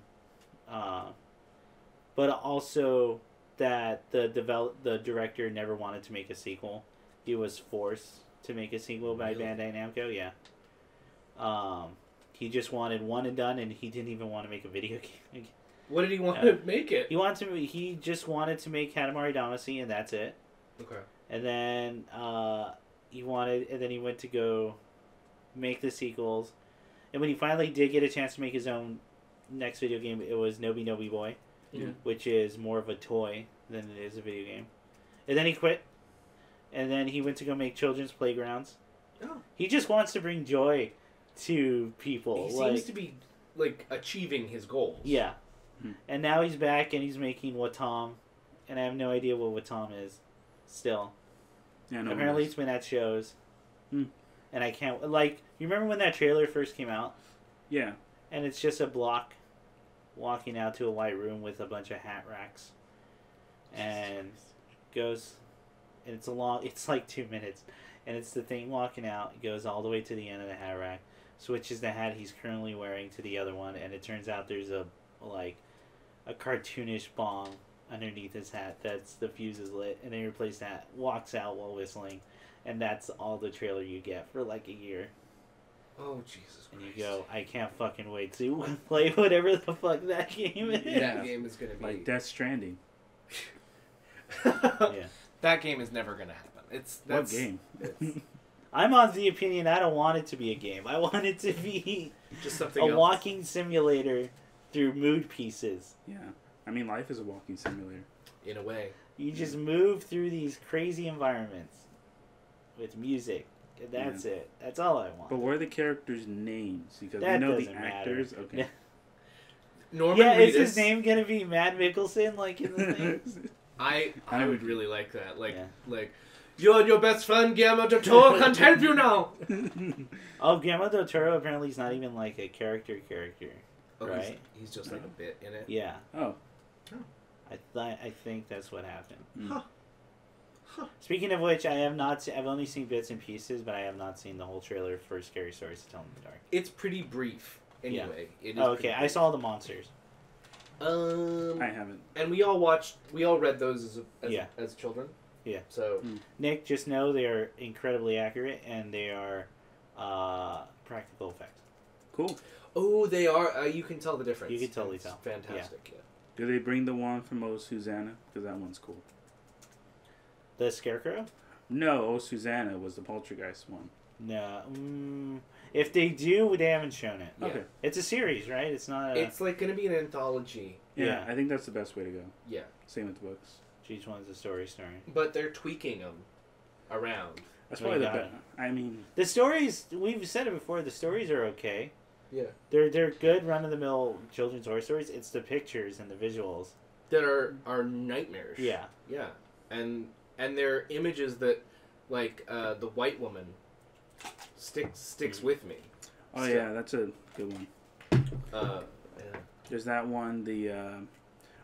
but also that the director never wanted to make a sequel. He was forced to make a sequel by Bandai Namco. Yeah. He just wanted one and done, and he didn't even want to make a video game. What did he want to make it? He just wanted to make Katamari Damacy, and that's it. Okay. And then he went to go make the sequels. And when he finally did get a chance to make his own next video game, it was Nobi Nobi Boy, which is more of a toy than it is a video game. And then he quit. And then he went to go make Children's Playgrounds. Oh. He just wants to bring joy to people. He seems to be achieving his goals. Yeah. And now he's back and he's making Watam. And I have no idea what Watam is still. Yeah, no. Apparently it's been at shows. And I can't... you remember when that trailer first came out? Yeah. And it's just a block walking out to a white room with a bunch of hat racks. And goes... And it's like 2 minutes. And it's the thing walking out. It goes all the way to the end of the hat rack. Switches the hat he's currently wearing to the other one. And it turns out there's a cartoonish bong underneath his hat. The fuse is lit. And then he replaces that. Walks out while whistling. And that's all the trailer you get for a year. Oh, Jesus Christ. And you go, I can't fucking wait to play whatever the fuck that game is. Yeah, that game is going to be... Like Death Stranding. Yeah. That game is never going to happen. What game? I'm of the opinion I don't want it to be a game. I want it to be just something a walking simulator through mood pieces. Yeah. I mean, life is a walking simulator. In a way. You just move through these crazy environments with music. And that's it. That's all I want. But what are the characters' names? Because that we know the matter. Actors. Okay. Yeah. Norman Reedus. Is his name going to be Matt Mickelson in the thing? I would really like that. You and your best friend Guillermo del Toro can't help you now. Oh, Guillermo del Toro apparently is not even a character, oh, right? He's just a bit in it. Yeah. Oh. I think that's what happened. Huh. Speaking of which, I've only seen bits and pieces, but I have not seen the whole trailer for Scary Stories to Tell in the Dark. It's pretty brief, anyway. Yeah. Okay. I saw the monsters. I haven't. And we all read those as children. Yeah. So Nick, just know they are incredibly accurate and they are practical effects. Cool. Oh, they are. You can tell the difference. You can totally tell. Fantastic. Yeah. Do they bring the one from O Susanna? Because that one's cool. The Scarecrow? No, O Susanna was the Poltergeist one. No. If they do, they haven't shown it. Yeah. Okay. It's a series, right? It's not. It's going to be an anthology. Yeah, I think that's the best way to go. Yeah. Same with the books. Each one's a story. But they're tweaking them around. That's probably the best. I mean, the stories. We've said it before. The stories are okay. Yeah. They're good run-of-the-mill children's horror stories. It's the pictures and the visuals that are nightmares. Yeah. Yeah. And they're images that, the white woman sticks with me. Oh, so, yeah, that's a good one. Yeah. There's that one,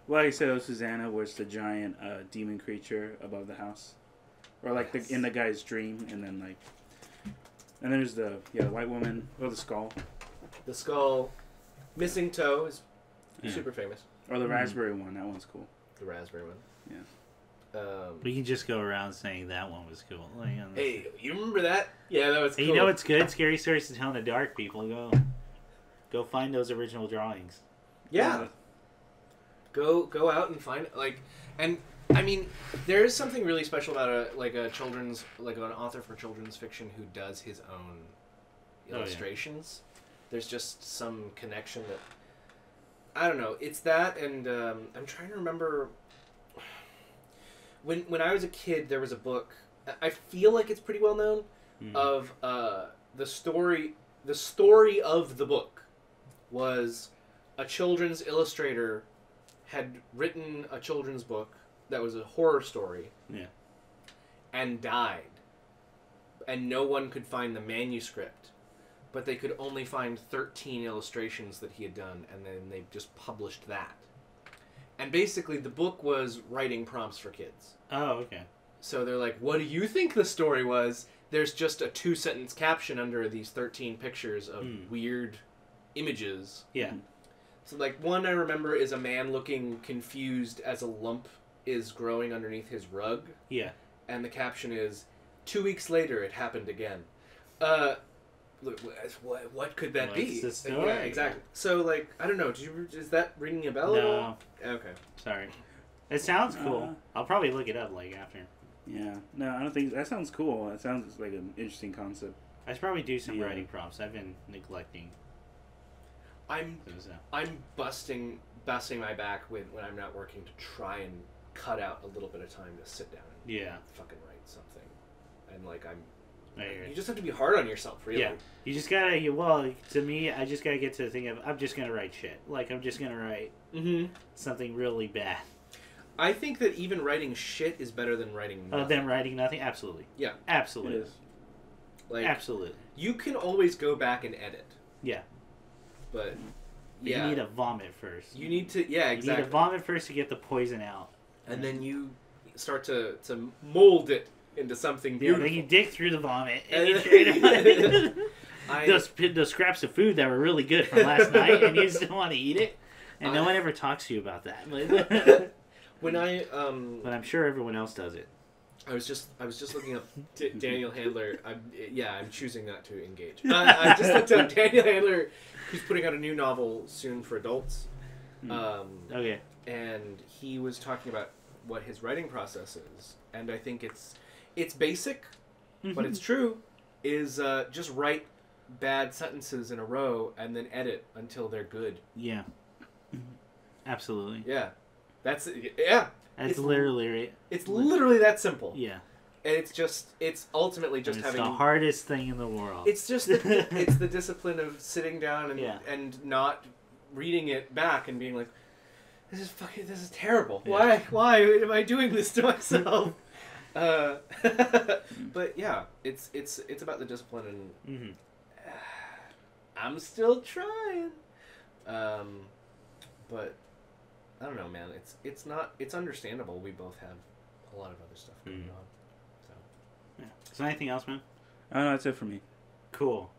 like I said, Susanna was the giant demon creature above the house. Or, in the guy's dream, and then, and there's the white woman, or the skull. The skull. Missing toe is super famous. Or the raspberry one, that one's cool. The raspberry one. Yeah. We can just go around saying that one was cool. Hey, you remember that? Yeah, that was cool. Hey, you know what's good? Scary Stories to Tell in the Dark, people. Go find those original drawings. Yeah. Go out and find and I mean, there is something really special about a children's an author for children's fiction who does his own illustrations. There's just some connection that I don't know. It's that, and I'm trying to remember when I was a kid. There was a book. I feel like it's pretty well known of the story. The story of the book was a children's illustrator had written a children's book that was a horror story. Yeah. And died. And no one could find the manuscript. But they could only find 13 illustrations that he had done, and then they just published that. And basically the book was writing prompts for kids. Oh, okay. So they're like, what do you think the story was? There's just a 2-sentence caption under these 13 pictures of weird images. Yeah. So, like, one I remember is a man looking confused as a lump is growing underneath his rug. Yeah. And the caption is, 2 weeks later, it happened again. What could that be? What's the story? Yeah, exactly. So, like, I don't know. Is that ringing a bell at all? No. Okay. Sorry. It sounds cool. I'll probably look it up, like, after. Yeah. No, I don't think... That sounds cool. That sounds like an interesting concept. I should probably do some writing prompts. I've been neglecting. I'm busting my back when I'm not working to try and cut out a little bit of time to sit down and fucking write something. And, like, you just have to be hard on yourself, really. Yeah. You just gotta, well, to me, I just gotta get to the thing of, I'm just gonna write shit. Like, I'm just gonna write something really bad. I think that even writing shit is better than writing nothing. Than writing nothing? Absolutely. Yeah. Absolutely. It is. Like, absolutely. You can always go back and edit. Yeah. But, you need to vomit first. You need to, exactly. You need to vomit first to get the poison out. And then you start to mold it into something beautiful. Then you dig through the vomit and you trade those scraps of food that were really good from last night, and you still want to eat it, and no one ever talks to you about that. But I'm sure everyone else does it. I was just looking up Daniel Handler. I'm choosing not to engage. I just looked up Daniel Handler, who's putting out a new novel soon for adults. Okay. And he was talking about what his writing process is, and I think it's basic, but it's true. Is just write bad sentences in a row and then edit until they're good. Yeah. Absolutely. Yeah. That's literally right. It's literally that simple. Yeah. And it's ultimately just having the hardest thing in the world. It's just it's the discipline of sitting down and not reading it back and being like, this is terrible. Yeah. Why am I doing this to myself? But yeah, it's about the discipline, and I'm still trying. But I don't know, man. It's understandable. We both have a lot of other stuff going on. So yeah. Is there anything else, man? Oh, no, that's it for me. Cool.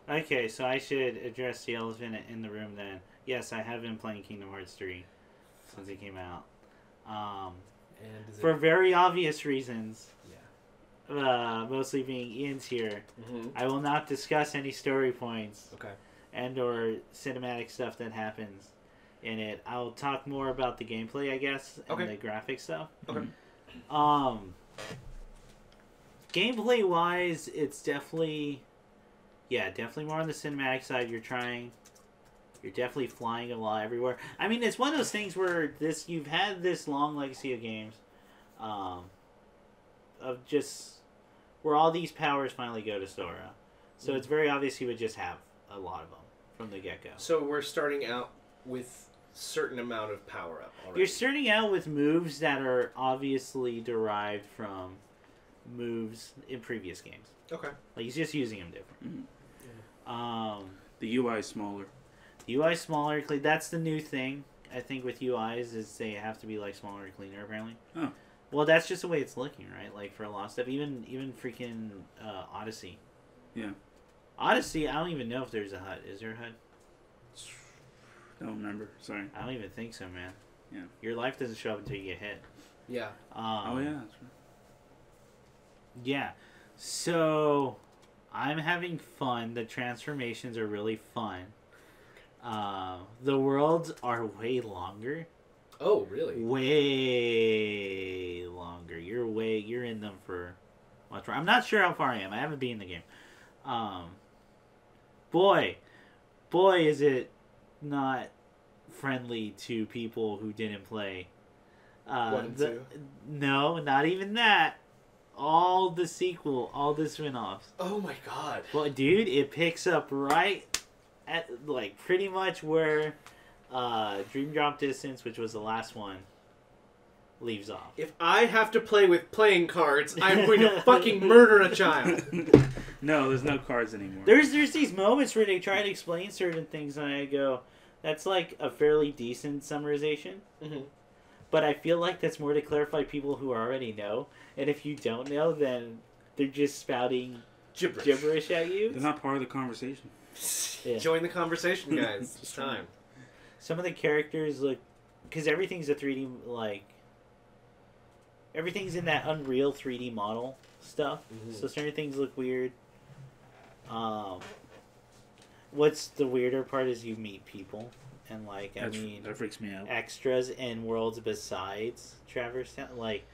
Okay, so I should address the elephant in the room then. Yes, I have been playing Kingdom Hearts 3 since it came out. For very obvious reasons. Yeah. Mostly being Ian's here. I will not discuss any story points. Okay. And or cinematic stuff that happens in it. I'll talk more about the gameplay, I guess, and the graphic stuff. Okay. Gameplay wise, it's definitely more on the cinematic side. You're definitely flying a lot everywhere. I mean, it's one of those things where you've had this long legacy of games, of just where all these powers finally go to Sora. So it's very obvious he would just have a lot of them from the get-go. So we're starting out with certain amount of power up already. You're starting out with moves that are obviously derived from moves in previous games. Okay. Like, he's just using them different. The UI is smaller. The UI is smaller. That's the new thing, I think, with UIs, is they have to be, like, smaller and cleaner, apparently. Oh. Well, that's just the way it's looking, right? Like, for a lot of stuff. Even freaking Odyssey. Yeah. Odyssey, I don't even know if there's a HUD. Is there a HUD? Don't remember. Sorry. I don't even think so, man. Yeah. Your life doesn't show up until you get hit. Yeah. Oh, yeah, that's right. Yeah. So, I'm having fun. The transformations are really fun. The worlds are way longer. Oh, really? Way longer. You're in them for much more. I'm not sure how far I am. I haven't been in the game. Boy, is it not friendly to people who didn't play. 1 and 2? No, not even that. All the sequel, all the spin-offs. Oh my god. Well, dude, it picks up right at, like, pretty much where Dream Drop Distance, which was the last one, leaves off. If I have to play with playing cards, I'm going to fucking murder a child. No, there's no cards anymore. There's these moments where they try to explain certain things, and I go, that's like a fairly decent summarization. But I feel like that's more to clarify people who already know. And if you don't know, then they're just spouting gibberish at you. They're not part of the conversation. Yeah. Join the conversation, guys. It's time. some of the characters look, because everything's a 3D, like, everything's in that Unreal 3D model stuff. Mm-hmm. So certain things look weird. What's the weirder part is you meet people. And, like, that freaks me out. Extras and worlds besides Traverse Town. Like,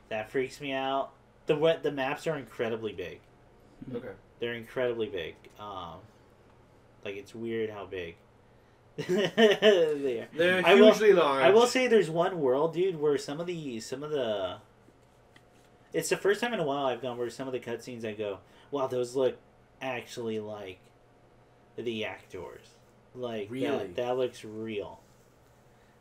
that freaks me out. The maps are incredibly big. Okay. They're incredibly big. Like, it's weird how big they are. They're hugely large. I will say there's one world, dude, where some of the it's the first time in a while I've gone where some of the cutscenes I go, wow, those look actually like the actors. Like, really? That looks real.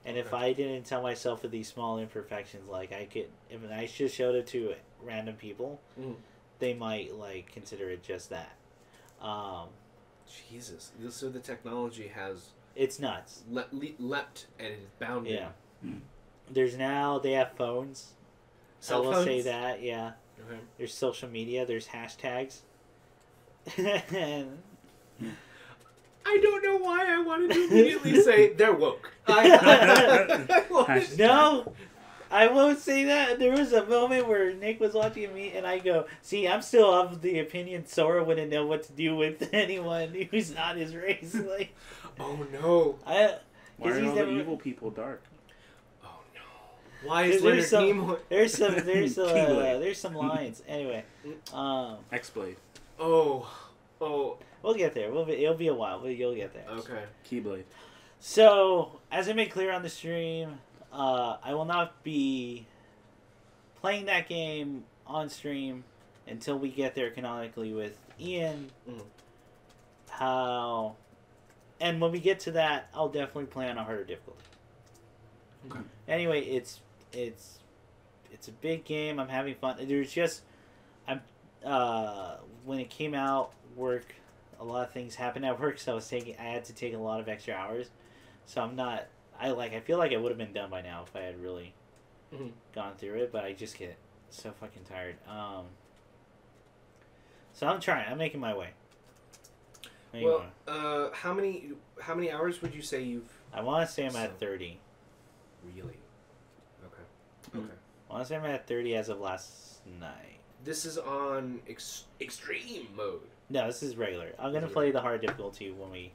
And if I didn't tell myself with these small imperfections, like, if I just showed it to random people, they might, like, consider it just that. Jesus. So the technology has... It's nuts. Leapt and it's bounded. Yeah. They have phones. Cell I will phones? say that, yeah. Okay. There's social media, there's hashtags. And... I don't know why I wanted to immediately say they're woke. No, I won't say that. There was a moment where Nick was watching me, and I go, "See, I'm still of the opinion Sora wouldn't know what to do with anyone who's not his race." Like, oh no! Why are all the evil people dark? Oh no! Why is Leonard Nimoy? There's some lines. Anyway, X-Blade. Oh. We'll get there. It'll be a while, but you'll get there. Okay. Keyblade. So, as I made clear on the stream, I will not be playing that game on stream until we get there canonically with Ian. And when we get to that, I'll definitely play on a harder difficulty. Okay. Anyway, it's a big game. I'm having fun. There's just when it came out, a lot of things happened at work, so I had to take a lot of extra hours. So I feel like I would have been done by now if I had really gone through it, but I just get so fucking tired. So I'm trying. I'm making my way. How many hours would you say you've... I want to say I'm at 30. Really? Okay. I want to say I'm at 30 as of last night. This is on extreme mode. No, this is regular. I'm going to play the hard difficulty when we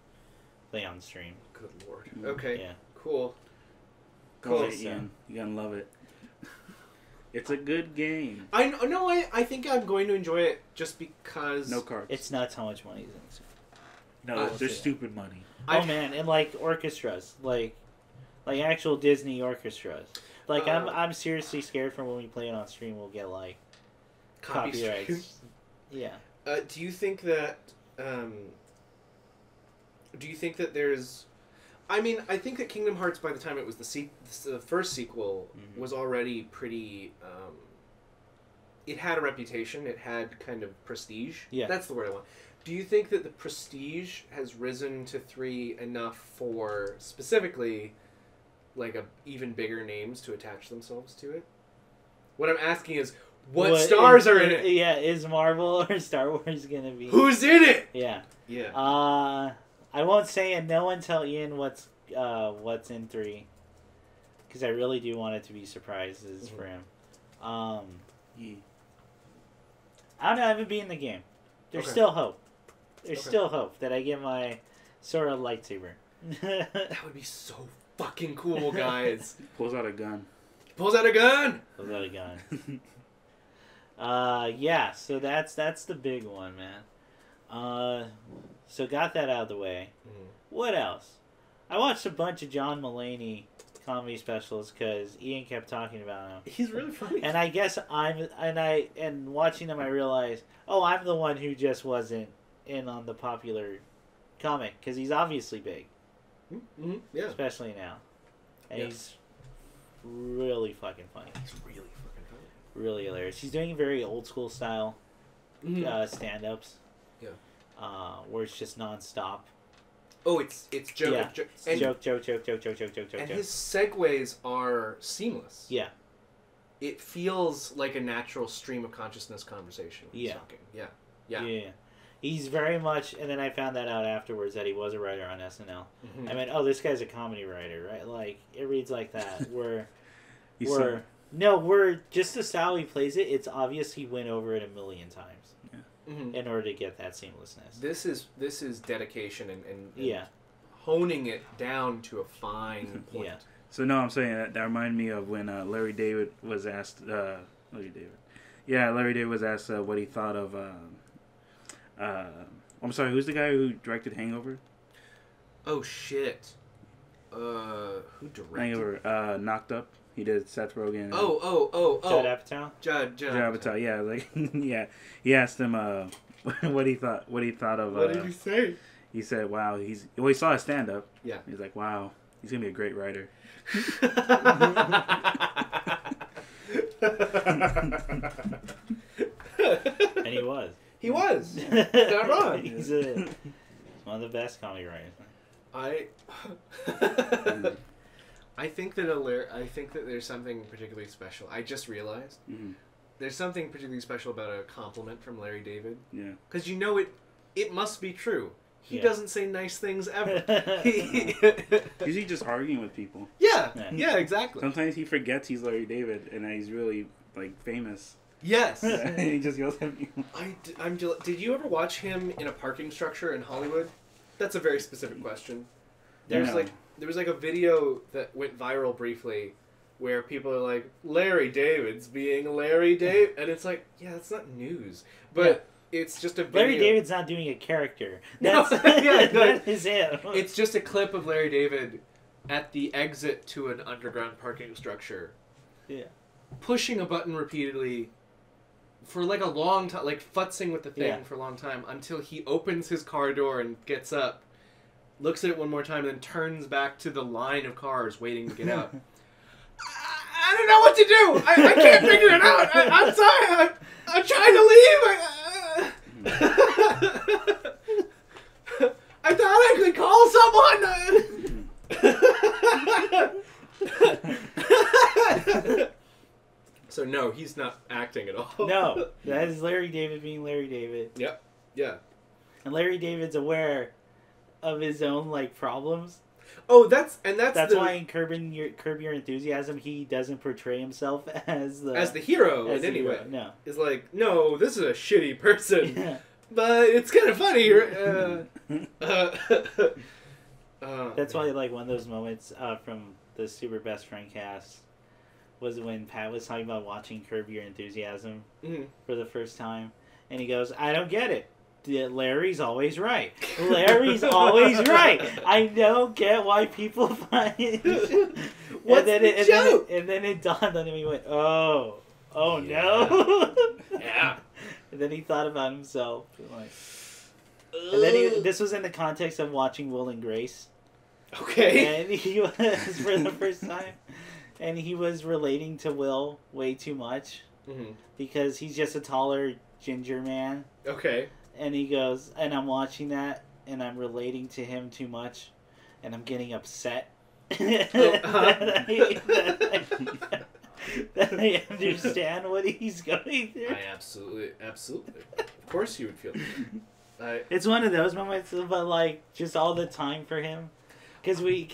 play on stream. Good lord. Okay. Yeah. Cool. Ian. You're going to love it. It's a good game. I think I'm going to enjoy it just because... No cards. It's nuts how much money is in this. No, they're stupid money. Oh man, and like orchestras, like actual Disney orchestras. Like I'm seriously scared for when we play it on stream, we'll get like copyrights. Yeah. Do you think that there's... I mean, I think that Kingdom Hearts, by the time it was the first sequel, was already pretty... it had a reputation. It had kind of prestige. Yeah. That's the word I want. Do you think that the prestige has risen to 3 enough for, specifically, like, even bigger names to attach themselves to it? What I'm asking is, what stars are in it? Yeah, is Marvel or Star Wars gonna be? Who's in it? Yeah. Yeah. I won't say it. No one tell Ian what's in 3, because I really do want it to be surprises for him. I don't know. I haven't beaten the game. There's still hope. There's still hope that I get my Sora lightsaber. That would be so fucking cool, guys. Pulls out a gun. Pulls out a gun. Yeah. So that's the big one, man. So got that out of the way. What else? I watched a bunch of John Mulaney comedy specials because Ian kept talking about him. He's really funny. And I guess watching them I realized, I'm the one who just wasn't in on the popular comic, because he's obviously big. Yeah. Especially now. And he's really fucking funny. He's really fucking funny. Really hilarious. He's doing very old school style stand-ups. Yeah. Where it's just non-stop. Oh, it's joke. Yeah. Joke. Joke. His segues are seamless. Yeah. It feels like a natural stream of consciousness conversation when he's talking. Yeah. He's very much, and then I found that out afterwards that he was a writer on SNL. I mean, oh, this guy's a comedy writer, right? Like, it reads like that. We're just the style he plays it, it's obvious he went over it a million times in order to get that seamlessness. This is dedication and yeah, honing it down to a fine point. Yeah. So no, I'm saying that reminded me of when Larry David was asked. Larry David was asked what he thought of. I'm sorry, who's the guy who directed Hangover? Oh shit. Who directed? Hangover. Knocked Up. He did Seth Rogen. Oh. Judd Apatow. Judd Apatow. Yeah, like yeah. He asked him what he thought of. What did he say? He said, "Wow, he saw his stand up. Yeah. He's like, wow, he's gonna be a great writer." And he was. He was. Not wrong. He's one of the best comedy writers. I think that there's something particularly special. I just realized there's something particularly special about a compliment from Larry David. Yeah. Because it must be true. He doesn't say nice things ever. Usually just arguing with people. Yeah, exactly. Sometimes he forgets he's Larry David and that he's really like famous. Yes. He just yells at people. Did you ever watch him in a parking structure in Hollywood? That's a very specific question. There was like a video that went viral briefly where people are like, Larry David's being Larry David, and it's like, yeah, that's not news. But it's just a video. Larry David's not doing a character. That's, that is him. It's just a clip of Larry David at the exit to an underground parking structure. Yeah. Pushing a button repeatedly for like a long time, like futzing with the thing for a long time until he opens his car door and gets up, looks at it one more time, and then turns back to the line of cars waiting to get out. I don't know what to do. I can't figure it out. I'm sorry. I'm trying to leave. I thought I could call someone. So no, he's not acting at all. No, that is Larry David being Larry David. Yep. Yeah. And Larry David's aware of his own like problems. Oh, that's why in Curb Your Enthusiasm he doesn't portray himself as the hero in any way. No, it's like, no, this is a shitty person, but it's kind of funny. That's why like one of those moments from the Super Best Friend cast was when Pat was talking about watching Curb Your Enthusiasm for the first time, and he goes, "I don't get it. Larry's always right. Larry's always right. I don't get why people find it." What's the joke? And then it dawned on him. He went, "Oh no!" Yeah. And then he thought about himself. And then this was in the context of watching Will and Grace. Okay. And he was for the first time, and he was relating to Will way too much because he's just a taller ginger man. Okay. And he goes, and I'm watching that, and I'm relating to him too much, and I'm getting upset. That I understand what he's going through. I absolutely. Of course you would feel that. It's one of those moments, but like just all the time for him, because we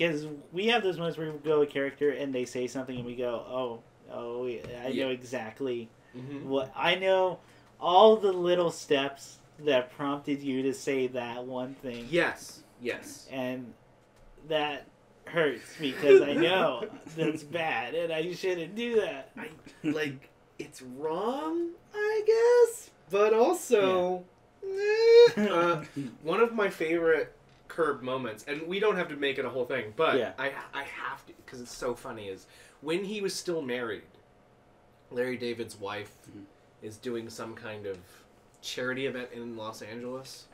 have those moments where we go a character and they say something and we go, oh, I know exactly what I know, all the little steps that prompted you to say that one thing. Yes. And that hurts because I know that's bad and I shouldn't do that. It's wrong, I guess, but also one of my favorite Curb moments, and we don't have to make it a whole thing, but I have to because it's so funny, is when he was still married, Larry David's wife is doing some kind of charity event in Los Angeles.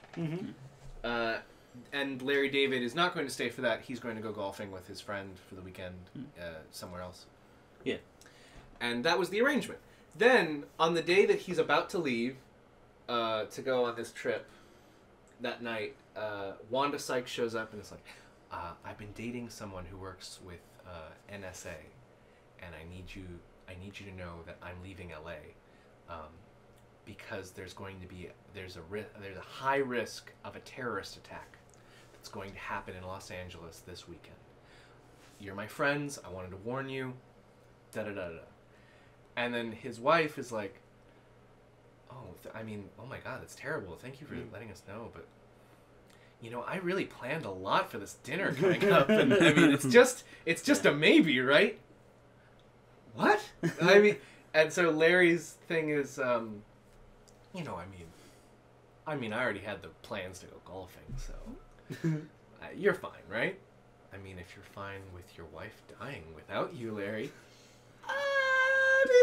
And Larry David is not going to stay for that. He's going to go golfing with his friend for the weekend somewhere else. Yeah. And that was the arrangement. Then, on the day that he's about to leave to go on this trip that night, Wanda Sykes shows up and is like, I've been dating someone who works with NSA, and I need you to know that I'm leaving LA. because there's a high risk of a terrorist attack that's going to happen in Los Angeles this weekend. You're my friends. I wanted to warn you. Da da da da. And then his wife is like, oh my God, that's terrible. Thank you for letting us know, but I really planned a lot for this dinner coming up, and I mean, it's just a maybe, right? What? And so Larry's thing is, I already had the plans to go golfing, so you're fine, right? I mean, if you're fine with your wife dying without you, Larry.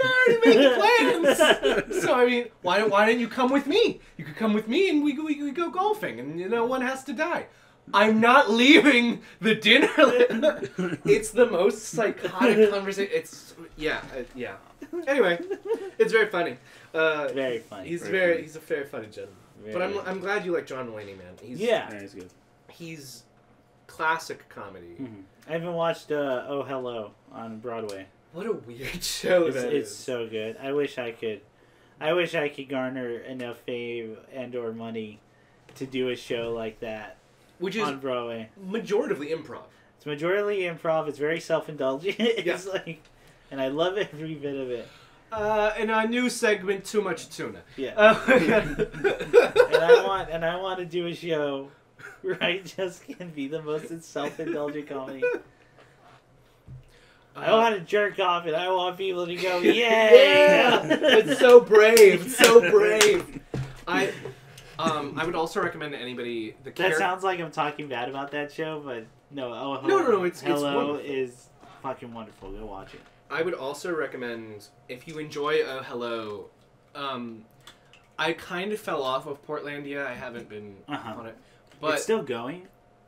I already made the plans. So why didn't you come with me? You could come with me and we go golfing, and one has to die. I'm not leaving the dinner. It's the most psychotic conversation. It's yeah. Anyway, it's very funny. Very funny. He's a very funny gentleman. But I'm glad you like John Mulaney, man. He's good. He's classic comedy. Mm-hmm. I haven't watched Oh Hello on Broadway. What a weird show it's so good. I wish I could garner enough fame and/or money to do a show like that. Which is on Broadway. Majoritively improv. It's majoritively improv. It's very self-indulgent. It's and I love every bit of it. In our new segment, Too Much Tuna. Yeah. and I want to do a show where I just can be the most self-indulgent comedy. I want to jerk off, and I want people to go, yay! Yeah! It's so brave. It's so brave. I would also recommend to anybody That sounds like I'm talking bad about that show, but no. Oh, no. It's Hello is fucking wonderful. Go watch it. I would also recommend, if you enjoy Oh Hello, I kind of fell off of Portlandia. I haven't been on it, but it's still going.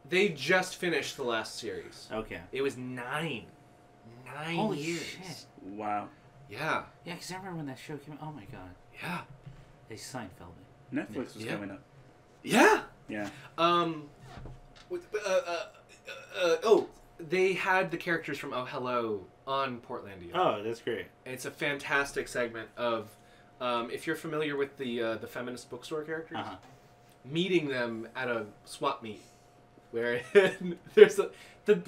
They just finished the last series. Okay. It was 9 Holy years. Shit. Wow. Yeah. Yeah, because I remember when that show came out. Oh my god. Yeah. They Seinfeld it. Netflix was coming up. Yeah. Yeah. They had the characters from Oh Hello on Portlandia. Oh, that's great. It's a fantastic segment of, if you're familiar with the feminist bookstore characters, meeting them at a swap meet, where the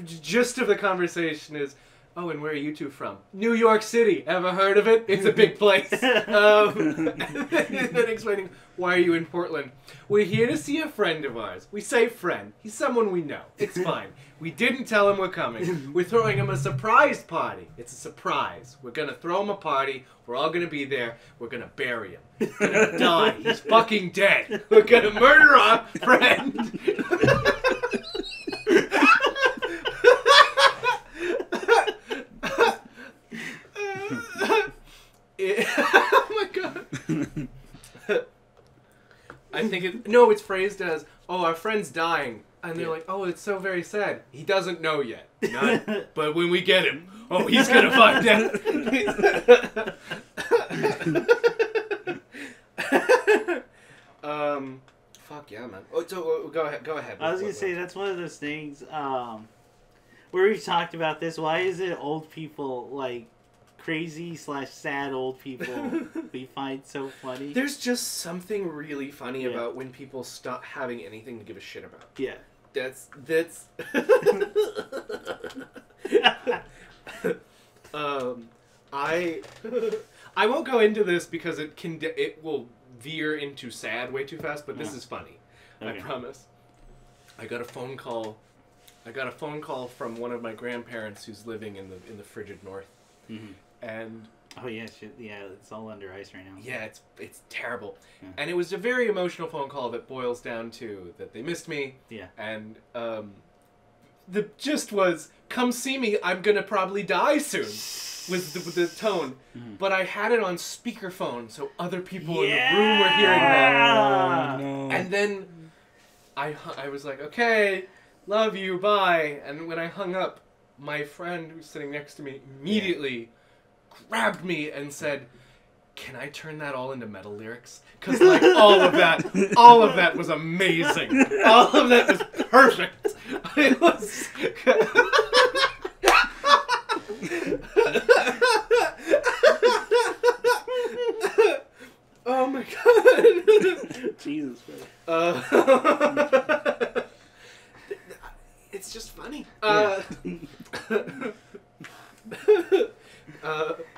gist of the conversation is, oh, and where are you two from? New York City. Ever heard of it? It's a big place. And then explaining, why are you in Portland? We're here to see a friend of ours. We say friend. He's someone we know. It's fine. We didn't tell him we're coming. We're throwing him a surprise party. It's a surprise. We're going to throw him a party. We're all going to be there. We're going to bury him. He's going to die. He's fucking dead. We're going to murder our friend. Oh my god. I think it's phrased as, oh, our friend's dying. And they're like, oh, it's so very sad. He doesn't know yet. But when we get him, oh, he's going to find out. Fuck yeah, man. Oh, so go ahead. I was going to say, that's one of those things where we've talked about this. Why is it old people, like, crazy/sad old people we find so funny? There's just something really funny about when people stop having anything to give a shit about. Yeah. That's I won't go into this because it will veer into sad way too fast, but this is funny. Okay. I promise. I got a phone call from one of my grandparents who's living in the frigid north. Mm-hmm. And oh yeah, shit, yeah, it's all under ice right now. Yeah, it's terrible. Yeah. And it was a very emotional phone call that boils down to that they missed me. Yeah. And the gist was, come see me, I'm gonna probably die soon. Was the tone. Mm-hmm. But I had it on speakerphone, so other people in the room were hearing that. Oh, no. And then I was like, okay, love you, bye. And when I hung up, my friend who's sitting next to me immediately grabbed me and said, can I turn that all into metal lyrics? Because like all of that was amazing. All of that was perfect. It was... Oh my god. It's just funny.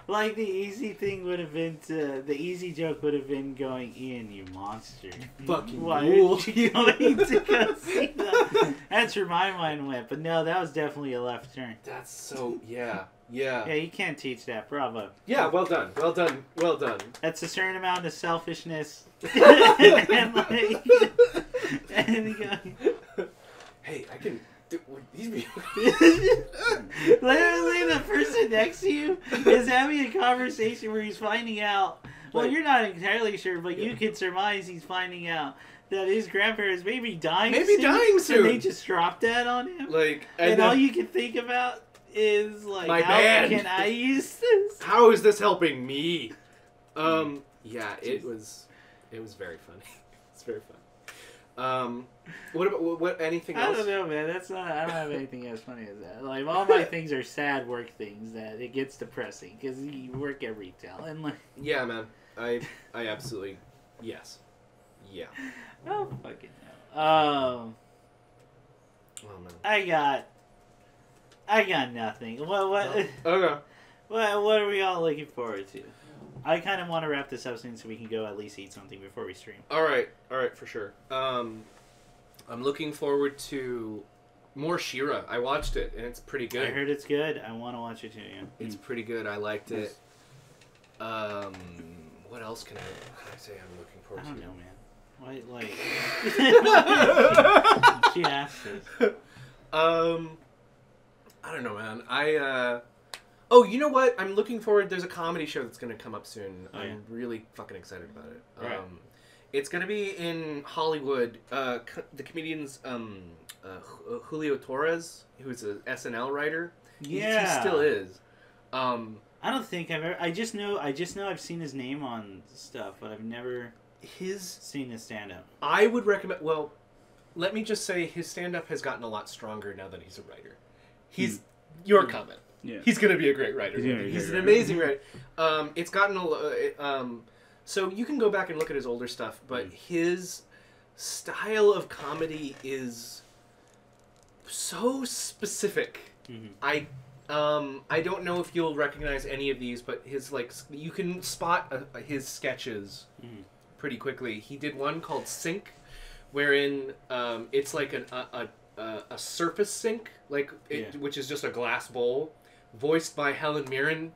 Like the easy joke would have been going, Ian, you monster. Fucking Why fool. aren't you going to go see that? That's where my mind went. But no, that was definitely a left turn. That's so, yeah. Yeah, you can't teach that. Bravo. Yeah, well done. That's a certain amount of selfishness. and like, and you go, Hey, I can... These people... Literally, the person next to you is having a conversation where he's finding out. Well, you're not entirely sure, but you can surmise he's finding out that his grandparents may be dying soon. And they just dropped that on him. Like, and all you can think about is, like, my how band. can I use this? How is this helping me? Yeah, it was very funny. It's very fun. What about anything else? I don't know, man. I don't have anything as funny as that. Like, all my things are sad work things that it gets depressing because you work at retail and like. Yeah, man. I absolutely yes. Yeah. Oh fucking hell. Oh man. I got nothing. What? Okay. What are we all looking forward to? I kind of want to wrap this up soon so we can go at least eat something before we stream. All right, for sure. I'm looking forward to more She-Ra. I watched it and it's pretty good. I heard it's good. I want to watch it too. Yeah. It's pretty good. I liked it. What else can I say I'm looking forward I to? don't know, man. Why, like... She asked us. I don't know, man. Oh, you know what? I'm looking forward. There's a comedy show that's going to come up soon. Oh, yeah. I'm really fucking excited about it. Right. It's going to be in Hollywood. The comedian's Julio Torres, who's an SNL writer. Yeah. He still is. I don't think I've ever... I just know I've seen his name on stuff, but I've never seen his stand-up. I would recommend... Well, let me just say his stand-up has gotten a lot stronger now that he's a writer. He's... Your comment. Yeah. He's going to be a great writer. He's an amazing writer. It's gotten a... so you can go back and look at his older stuff, but his style of comedy is so specific. Mm-hmm. I don't know if you'll recognize any of these, but his you can spot his sketches pretty quickly. He did one called Sink, wherein it's like a surface sink, which is just a glass bowl, voiced by Helen Mirren,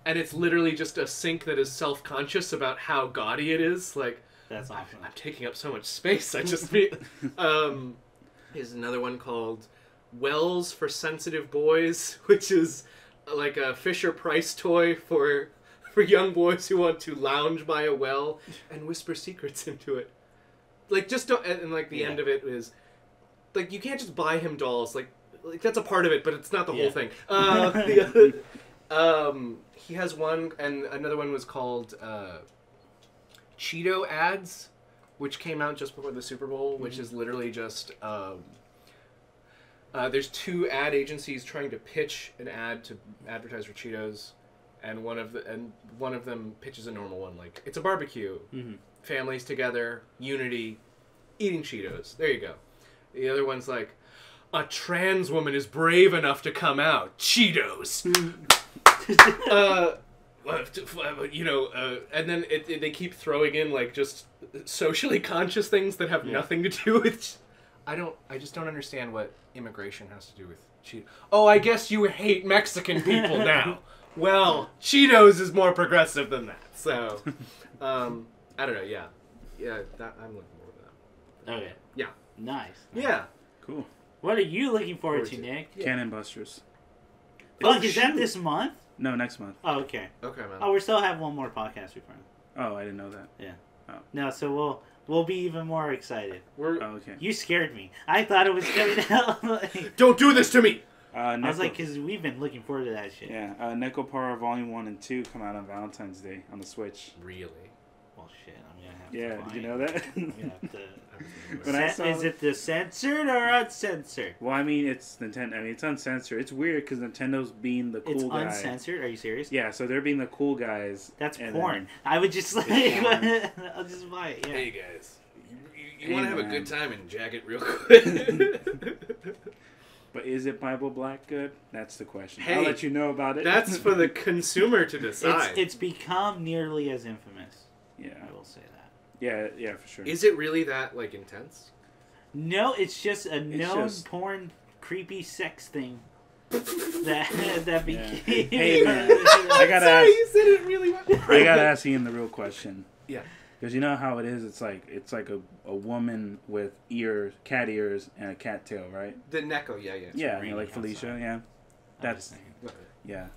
and it's literally just a sink that is self-conscious about how gaudy it is. Like, that's awesome. I'm taking up so much space. I just Here's another one called Wells for Sensitive Boys, which is like a Fisher-Price toy for young boys who want to lounge by a well and whisper secrets into it. Like, just don't... And like, the end of it is... Like, you can't just buy him dolls. Like that's a part of it, but it's not the whole thing. He has one, and another one was called Cheeto Ads, which came out just before the Super Bowl, which is literally just... there's two ad agencies trying to pitch an ad to advertise for Cheetos, and one of them pitches a normal one, like, it's a barbecue, families together, unity, eating Cheetos. There you go. The other one's like, a trans woman is brave enough to come out. Cheetos. And then they keep throwing in like just socially conscious things that have nothing to do with. I just don't understand what immigration has to do with Cheetos. Oh, I guess you hate Mexican people now. Well, Cheetos is more progressive than that. So, I don't know. Yeah, I'm looking forward to that. Okay. Yeah. Nice. Yeah. Cool. What are you looking forward to, Nick? Yeah. Cannon Busters. Fuck, is that this month? No, next month. Oh, okay. Okay, man. Oh, we still have one more podcast before. Oh, I didn't know that. Yeah. Oh. No, so we'll be even more excited. Okay. You scared me. I thought it was coming out. Don't do this to me! I was like, because we've been looking forward to that shit. Yeah, Necopara Volume 1 and 2 come out on Valentine's Day on the Switch. Really? Well, shit, I'm going to have to Yeah, find did you know that? I'm gonna have to... Is it the censored or uncensored? Well, I mean, it's Nintendo. I mean, it's uncensored. It's weird because Nintendo's being the cool guy. It's uncensored? Are you serious? Yeah, so they're being the cool guys. That's porn. I would just like... I'll just buy it, yeah. Hey, guys. You want to have a good time and jack it real quick. But is it Bible Black good? That's the question. Hey, I'll let you know about it. That's for the consumer to decide. It's become nearly as infamous. Yeah. I will say that. Yeah, for sure. Is it really that, like, intense? No, it's just a known porn creepy sex thing. that became... Hey, man. I gotta ask... You said it really well. I gotta ask Ian the real question. Yeah. Because you know how it is. It's like a woman with cat ears and a cat tail, right? The Neko, yeah. Yeah, you know, like Felicia, outside. yeah. That's yeah.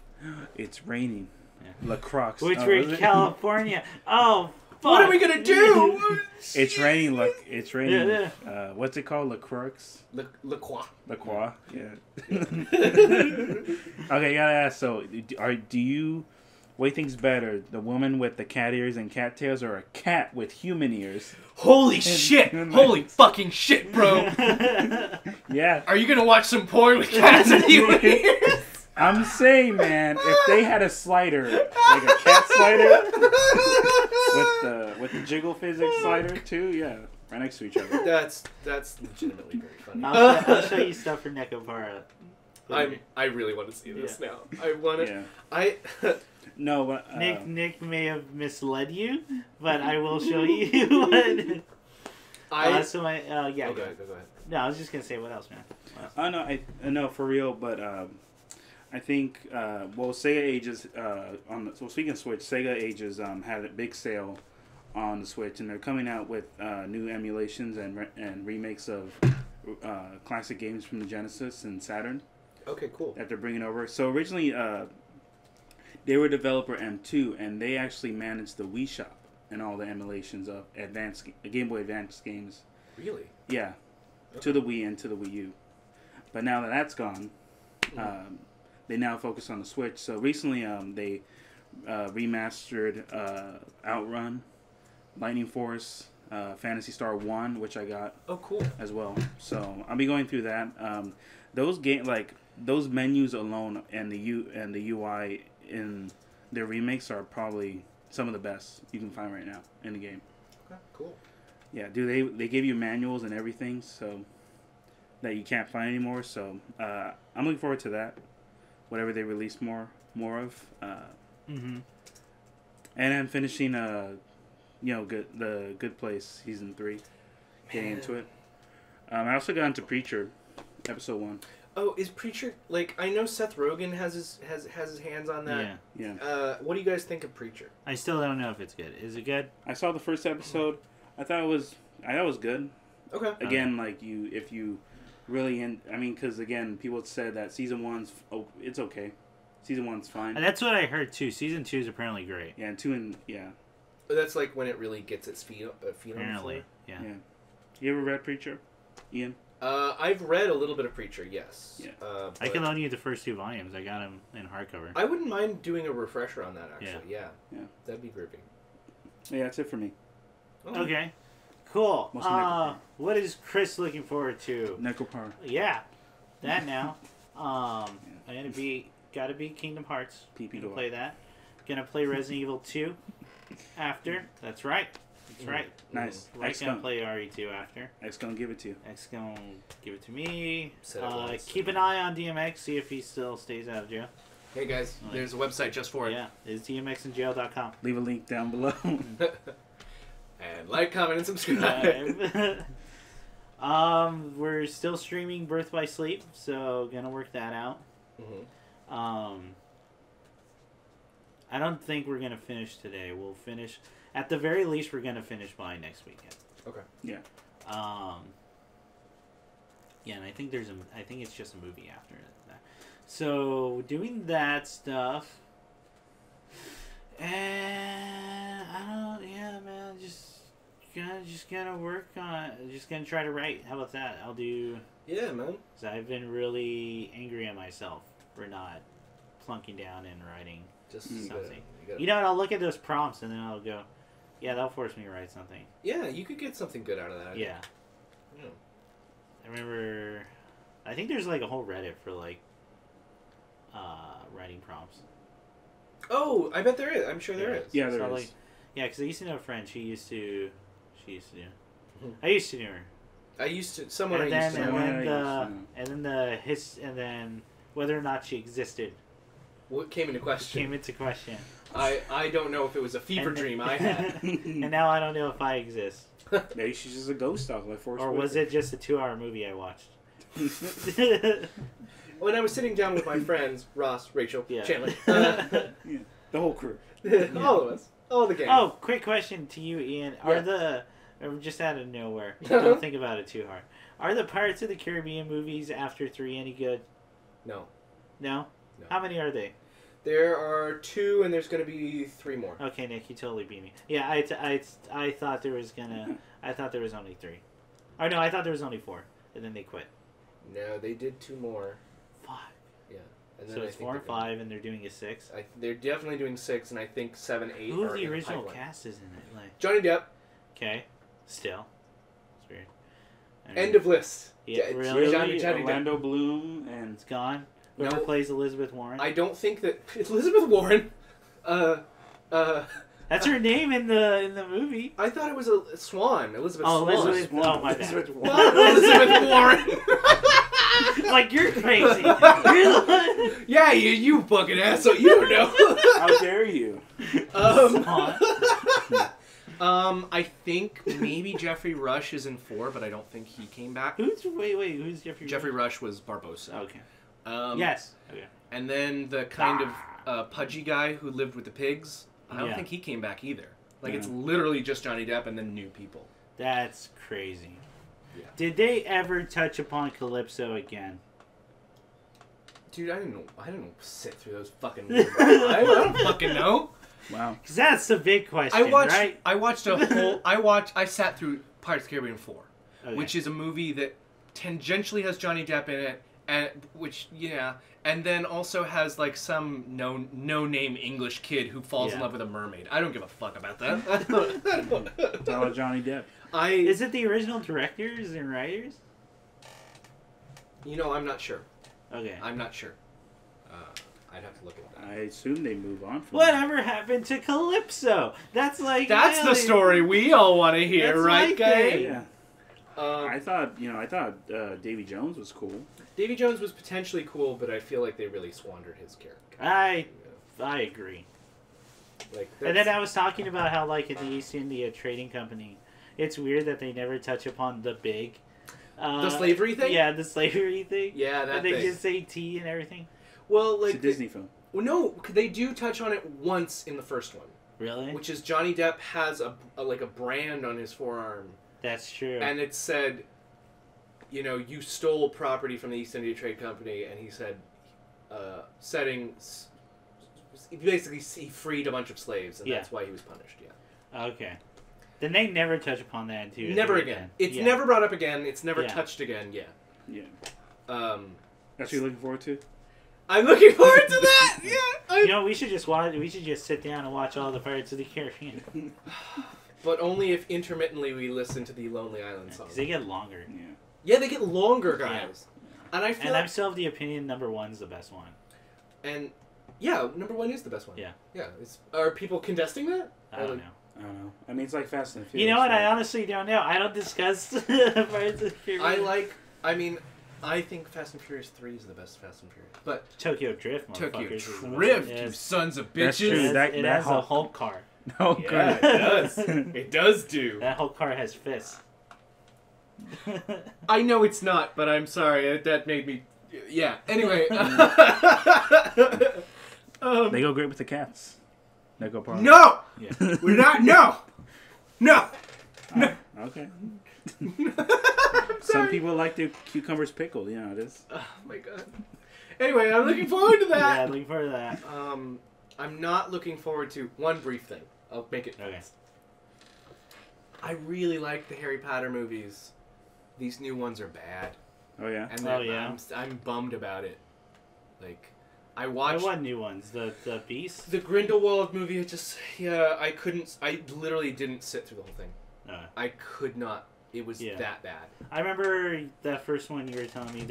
It's raining. Yeah. La Croix. Which we're in California. Oh, fuck. What are we gonna do? It's raining. Look, it's raining. Yeah. What's it called? La Croix. La Croix. La Croix. Yeah. Okay, I gotta ask. So, do you? What do you think's better, the woman with the cat ears and cat tails, or a cat with human ears? Holy shit! Holy fucking shit, bro! Yeah. Are you gonna watch some porn with cats and human ears? I'm saying, man, if they had a slider, like a cat slider, with the jiggle physics slider too, yeah, right next to each other. That's legitimately very funny. I'll show you stuff for Nekopara. I really want to see this now. I want to. Yeah. No, but Nick may have misled you, but I will show you what. Okay, go ahead. No, I was just gonna say what else, man. Oh no, no, for real. But I think Sega Ages speaking of Switch, Sega Ages had a big sale on the Switch, and they're coming out with new emulations and remakes of classic games from the Genesis and Saturn. Okay, cool. That they're bringing over. So originally, they were developer M2, and they actually managed the Wii Shop and all the emulations of Game Boy Advance games. Really? Yeah, okay. To the Wii and to the Wii U. But now that that's gone, they now focus on the Switch. So recently, they remastered Outrun, Lightning Force, Phantasy Star 1, which I got. Oh, cool. As well. So I'll be going through that. Those menus alone and the UI in their remakes are probably some of the best you can find right now in the game. Okay, cool. Yeah, dude, they give you manuals and everything, so that you can't find anymore. So I'm looking forward to that. Whatever they release more of. And I'm finishing the Good Place season 3, getting into it. I also got into Preacher, episode 1. Oh, is Preacher, like, I know Seth Rogen has his hands on that. Yeah. What do you guys think of Preacher? I still don't know if it's good. Is it good? I saw the first episode. I thought it was good. Okay. Again, if you really because again, people said that season 1's it's okay. Season 1's fine. And that's what I heard too. Season 2 is apparently great. Yeah, and 2 and yeah. But that's like when it really gets its feet on the floor. Yeah. You ever read Preacher, Ian? I've read a little bit of Preacher, yes. Yeah. I can loan you the first 2 volumes. I got them in hardcover. I wouldn't mind doing a refresher on that, actually. Yeah. That'd be groovy. Yeah, that's it for me. Okay. Cool. What is Chris looking forward to? Nekopara. Yeah. That now. Gotta be Kingdom Hearts. Gonna play that. Gonna play Resident Evil 2 after. That's right. Nice. X gonna play RE2 after. X gonna give it to you. X gonna give it to me. Keep an eye on DMX, see if he still stays out of jail. Hey guys, there's a website just for it. Yeah, it's dmxinjail.com. Leave a link down below. And like, comment, and subscribe. We're still streaming Birth by Sleep, so gonna work that out. I don't think we're gonna finish today. We'll finish. At the very least, we're gonna finish by next weekend. Okay. Yeah. Yeah, and I think it's just a movie after that. So doing that stuff, and just gonna work on. Just gonna try to write. How about that? I'll do. Yeah, man. Cause I've been really angry at myself for not plunking down and writing just something. You know what? I'll look at those prompts and then I'll go, yeah, that'll force me to write something. Yeah, you could get something good out of that. Yeah. I remember, I think there's like a whole Reddit for like writing prompts. Oh, I bet there is. I'm sure there is. Yeah, there is. Like, yeah, because I used to know a friend. She used to do. I used to know her. I used to. Someone And I used to know. and then whether or not she existed What came into question? came into question. I don't know if it was a fever dream I had. And now I don't know if I exist. Maybe she's just a ghost dog like Forrest Or was it just a 2-hour movie I watched? When I was sitting down with my friends, Ross, Rachel, Yeah. Chandler, Yeah, the whole crew. all of us, all the gang. Oh, quick question to you, Ian. Just out of nowhere, don't think about it too hard. Are the Pirates of the Caribbean movies after 3 any good? No. No? No. How many are they? There are 2, and there's going to be 3 more. Okay, Nick, you totally beat me. Yeah, I thought there was I thought there was only 3. Oh no, I thought there was only 4, and then they quit. No, they did 2 more. 5. Yeah. And So it's 4 and 5, and they're doing a 6. They're definitely doing 6, and I think 7, 8 Who are of the in original pipeline. cast is in it? Like, Johnny Depp. okay, still, it's weird. End of list. Yeah, really? Johnny Depp. Orlando Bloom and It's gone. Whoever plays Elizabeth Warren. I don't think that Elizabeth Warren. That's her name in the movie. I thought it was a Swan. Elizabeth Oh, Swan. Elizabeth. Oh my bad. Elizabeth Warren. Not Elizabeth Warren. Like you're crazy. You're the one. Yeah, you fucking asshole. You don't know. How dare you? I think maybe Jeffrey Rush is in 4, but I don't think he came back. Who's who's Jeffrey? Jeffrey Rush was Barbossa. Okay. Yes. Okay. And then the kind of pudgy guy who lived with the pigs. I don't think he came back either. Like, it's literally just Johnny Depp and then new people. That's crazy. Yeah. Did they ever touch upon Calypso again? Dude, I didn't sit through those fucking movies. I don't fucking know. Wow. Because that's the big question, right? I sat through Pirates of the Caribbean 4, which is a movie that tangentially has Johnny Depp in it, and then also has like some no-name English kid who falls in love with a mermaid. I don't give a fuck about that. It's all about Johnny Depp. Is it the original directors and writers? I'm not sure. Okay. I'm not sure. I'd have to look at that. I assume they move on from Whatever happened to Calypso? That's the story we all want to hear, That's right, my guys? thing. Yeah. I thought Davy Jones was cool. Davy Jones was potentially cool, but I feel like they really squandered his character. I agree. And then I was talking about how, like, in the East India Trading Company, it's weird that they never touch upon the big... the slavery thing? Yeah, the slavery thing. Yeah, that and they thing. just say tea and everything. Well, like... It's a Disney film. Well, no, they do touch on it once in the first one. Really? Which is Johnny Depp has a brand on his forearm. That's true. And it said, you stole property from the East India Trade Company, and he said, basically he freed a bunch of slaves, and that's why he was punished, Okay. Then they never touch upon that, too. Never again. It's never brought up again. It's never touched again, Yeah. That's what you're looking forward to? I'm looking forward to that! Yeah! We should just sit down and watch all the Pirates of the Caribbean. But only if intermittently we listen to the Lonely Island song. Because they get longer. Yeah, they get longer, guys. Yeah. And I'm still of the opinion number 1's the best one. And, number 1 is the best one. Yeah. Yeah. Are people contesting that? I don't know. I don't know. I mean, it's like Fast and Furious. You know what? Right? I honestly don't know. I don't discuss Pirates of the Caribbean. I think Fast and Furious 3 is the best Fast and Furious. But Tokyo Drift, Tokyo motherfuckers. Drift, you sons of bitches. That's true. It has a Hulk car. Oh, yeah, it does. It does do. That Hulk car has fists. I know it's not, but I'm sorry. That made me... Yeah. Anyway. They go great with the cats. They go part. No! Yeah. We're not... No! No! No. Okay. Some people like their cucumbers pickled. It is. Oh, my God. Anyway, I'm looking forward to that. Yeah, looking forward to that. I'm not looking forward to one brief thing. I'll make it fast. I really like the Harry Potter movies. These new ones are bad. Oh, yeah? And I'm bummed about it. Like, I watched... What new ones? The Beast? The Grindelwald movie, I literally didn't sit through the whole thing. I could not. It was that bad. I remember that first one you were telling me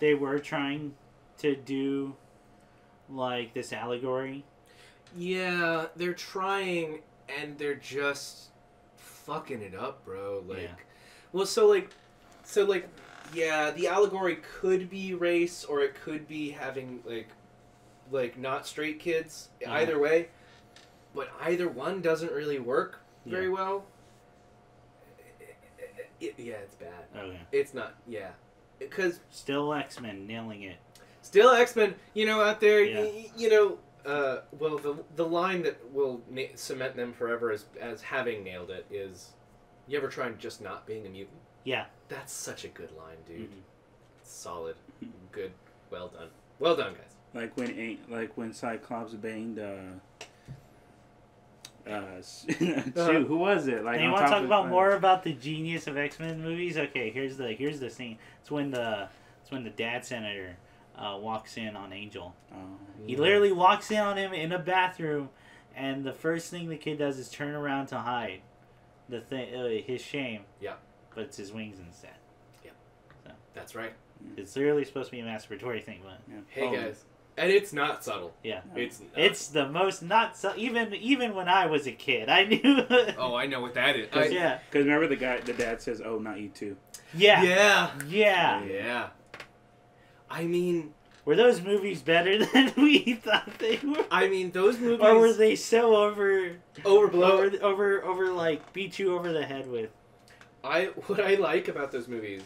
they were trying to do, like, this allegory. Yeah, they're trying, and they're just fucking it up, bro. Like, Yeah. well, yeah, the allegory could be race, or it could be having like not straight kids. Either way, but either one doesn't really work very well. Yeah, it's bad. Okay. It's not. Yeah, because Still X-Men nailing it. still X-Men. Out there. Yeah. Well, the line that will cement them forever as having nailed it is, "You ever tried just not being a mutant?" Yeah. That's such a good line, dude. Mm-hmm. Solid, good, well done, guys. Like when Cyclops banged. Shoot, who was it? Like, you want to talk about more about the genius of X-Men movies? Okay, here's the scene. It's when the dad senator walks in on Angel. He literally walks in on him in a bathroom, and the first thing the kid does is turn around to hide his shame. Yeah. But it's his wings instead. Yeah. So That's right. it's literally supposed to be a masturbatory thing, but Hey guys, and it's not subtle. yeah, It's not. it's the most not so. Even when I was a kid, I knew. Oh, I know what that is. Yeah. Because remember the dad says, "Oh, not you too." Yeah. Yeah. Yeah. Yeah. I mean, Were those movies better than we thought they were? those movies Or were they so overblown. over like beat you over the head with? What I like about those movies,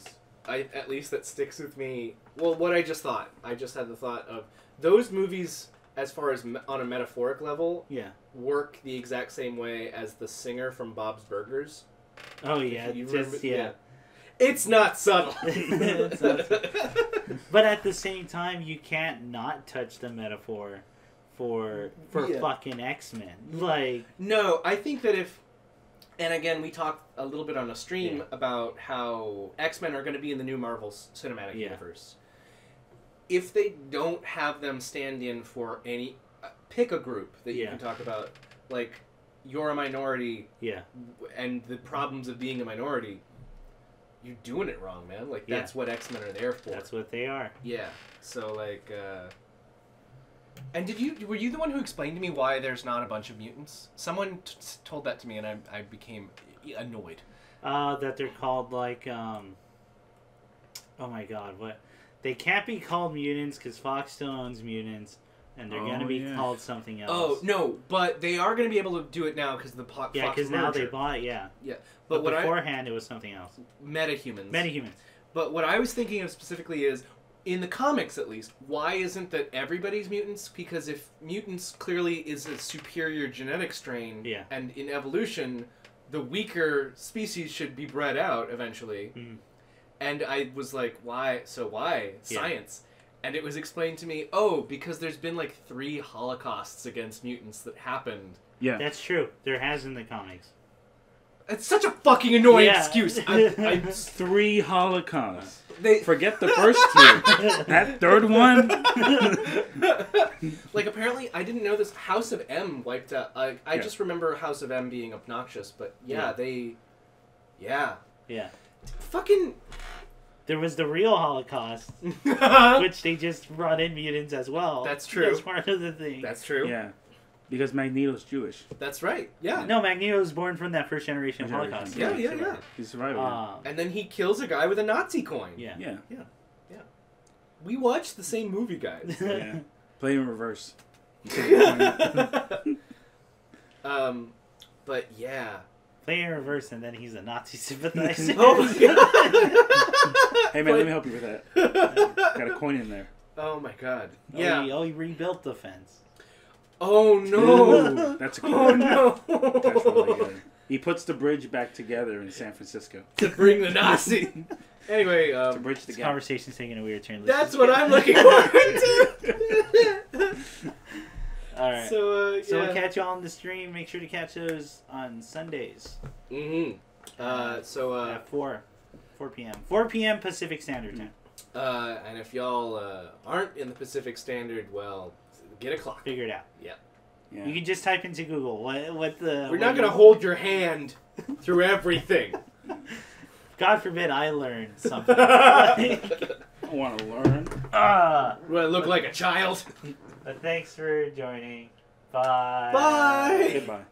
at least that sticks with me. Well, what I just thought. I just had the thought of those movies, as far as on a metaphoric level, Yeah. work the exact same way as the singer from Bob's Burgers. Oh yeah. You Just, remember- yeah. It's not subtle. It's not But at the same time, you can't not touch the metaphor for Yeah. fucking X-Men. Like, No, I think that and again, we talked a little bit on a stream Yeah. about how X-Men are going to be in the new Marvel Cinematic Yeah. Universe. If they don't have them stand in for any... pick a group that you Yeah. can talk about, like, you're a minority, yeah. and the problems of being a minority, you're doing it wrong, man. Like, that's what X-Men are there for. That's what they are. Yeah. So, like, and were you the one who explained to me why there's not a bunch of mutants? Someone told that to me, and I became annoyed. That they're called like, oh my god, what? They can't be called mutants because Fox still owns mutants, and they're gonna be called something else. Oh no, but they are gonna be able to do it now because the Fox because now they merger. bought it. Yeah, Yeah, but what beforehand it was something else. metahumans. Metahumans. But what I was thinking of specifically is, in the comics at least, why isn't that everybody's mutants? Because if mutants clearly is a superior genetic strain, Yeah. and in evolution, the weaker species should be bred out eventually. Mhm. And I was like, why? So why? Yeah. Science. And it was explained to me, because there's been like 3 holocausts against mutants that happened. Yeah. That's true. There has in the comics. It's such a fucking annoying Yeah. excuse. 3 Holocausts. They Forget the first 2. That third one. like apparently I didn't know this. House of M wiped out. I Yeah. just remember House of M being obnoxious, but Yeah. yeah, Yeah. fucking. There was the real Holocaust, which they just brought in mutants as well. That's true. That's part of the thing. That's true. Yeah. Because Magneto's Jewish. That's right. Yeah. No, Magneto was born from that first generation of Holocaust. Yeah. He's survived. And then he kills a guy with a Nazi coin. Yeah. Yeah. We watched the same movie, guys. Yeah. Play in reverse. But yeah. Play in reverse, and then he's a Nazi sympathizer. Oh my god. Hey man, let me help you with that. Got a coin in there. Oh my god. Oh, Yeah. he rebuilt the fence. Oh no. Ooh, that's a Oh no. That's really good. He puts the bridge back together in San Francisco. To bring the Nazi. Anyway, To bridge the This gap. conversation's taking a weird turn. that's what I'm looking forward to. All right. So So yeah. we'll catch you all on the stream. Make sure to catch those on Sundays at 4 p.m. 4 p.m. Pacific Standard Time. And if y'all aren't in the Pacific Standard, well, get a clock. Figure it out. Yeah. You can just type into Google what the. We're not gonna hold your hand through everything. God forbid I learned something. I want to learn. Do I look like a child? But thanks for joining. Bye. Bye. Goodbye.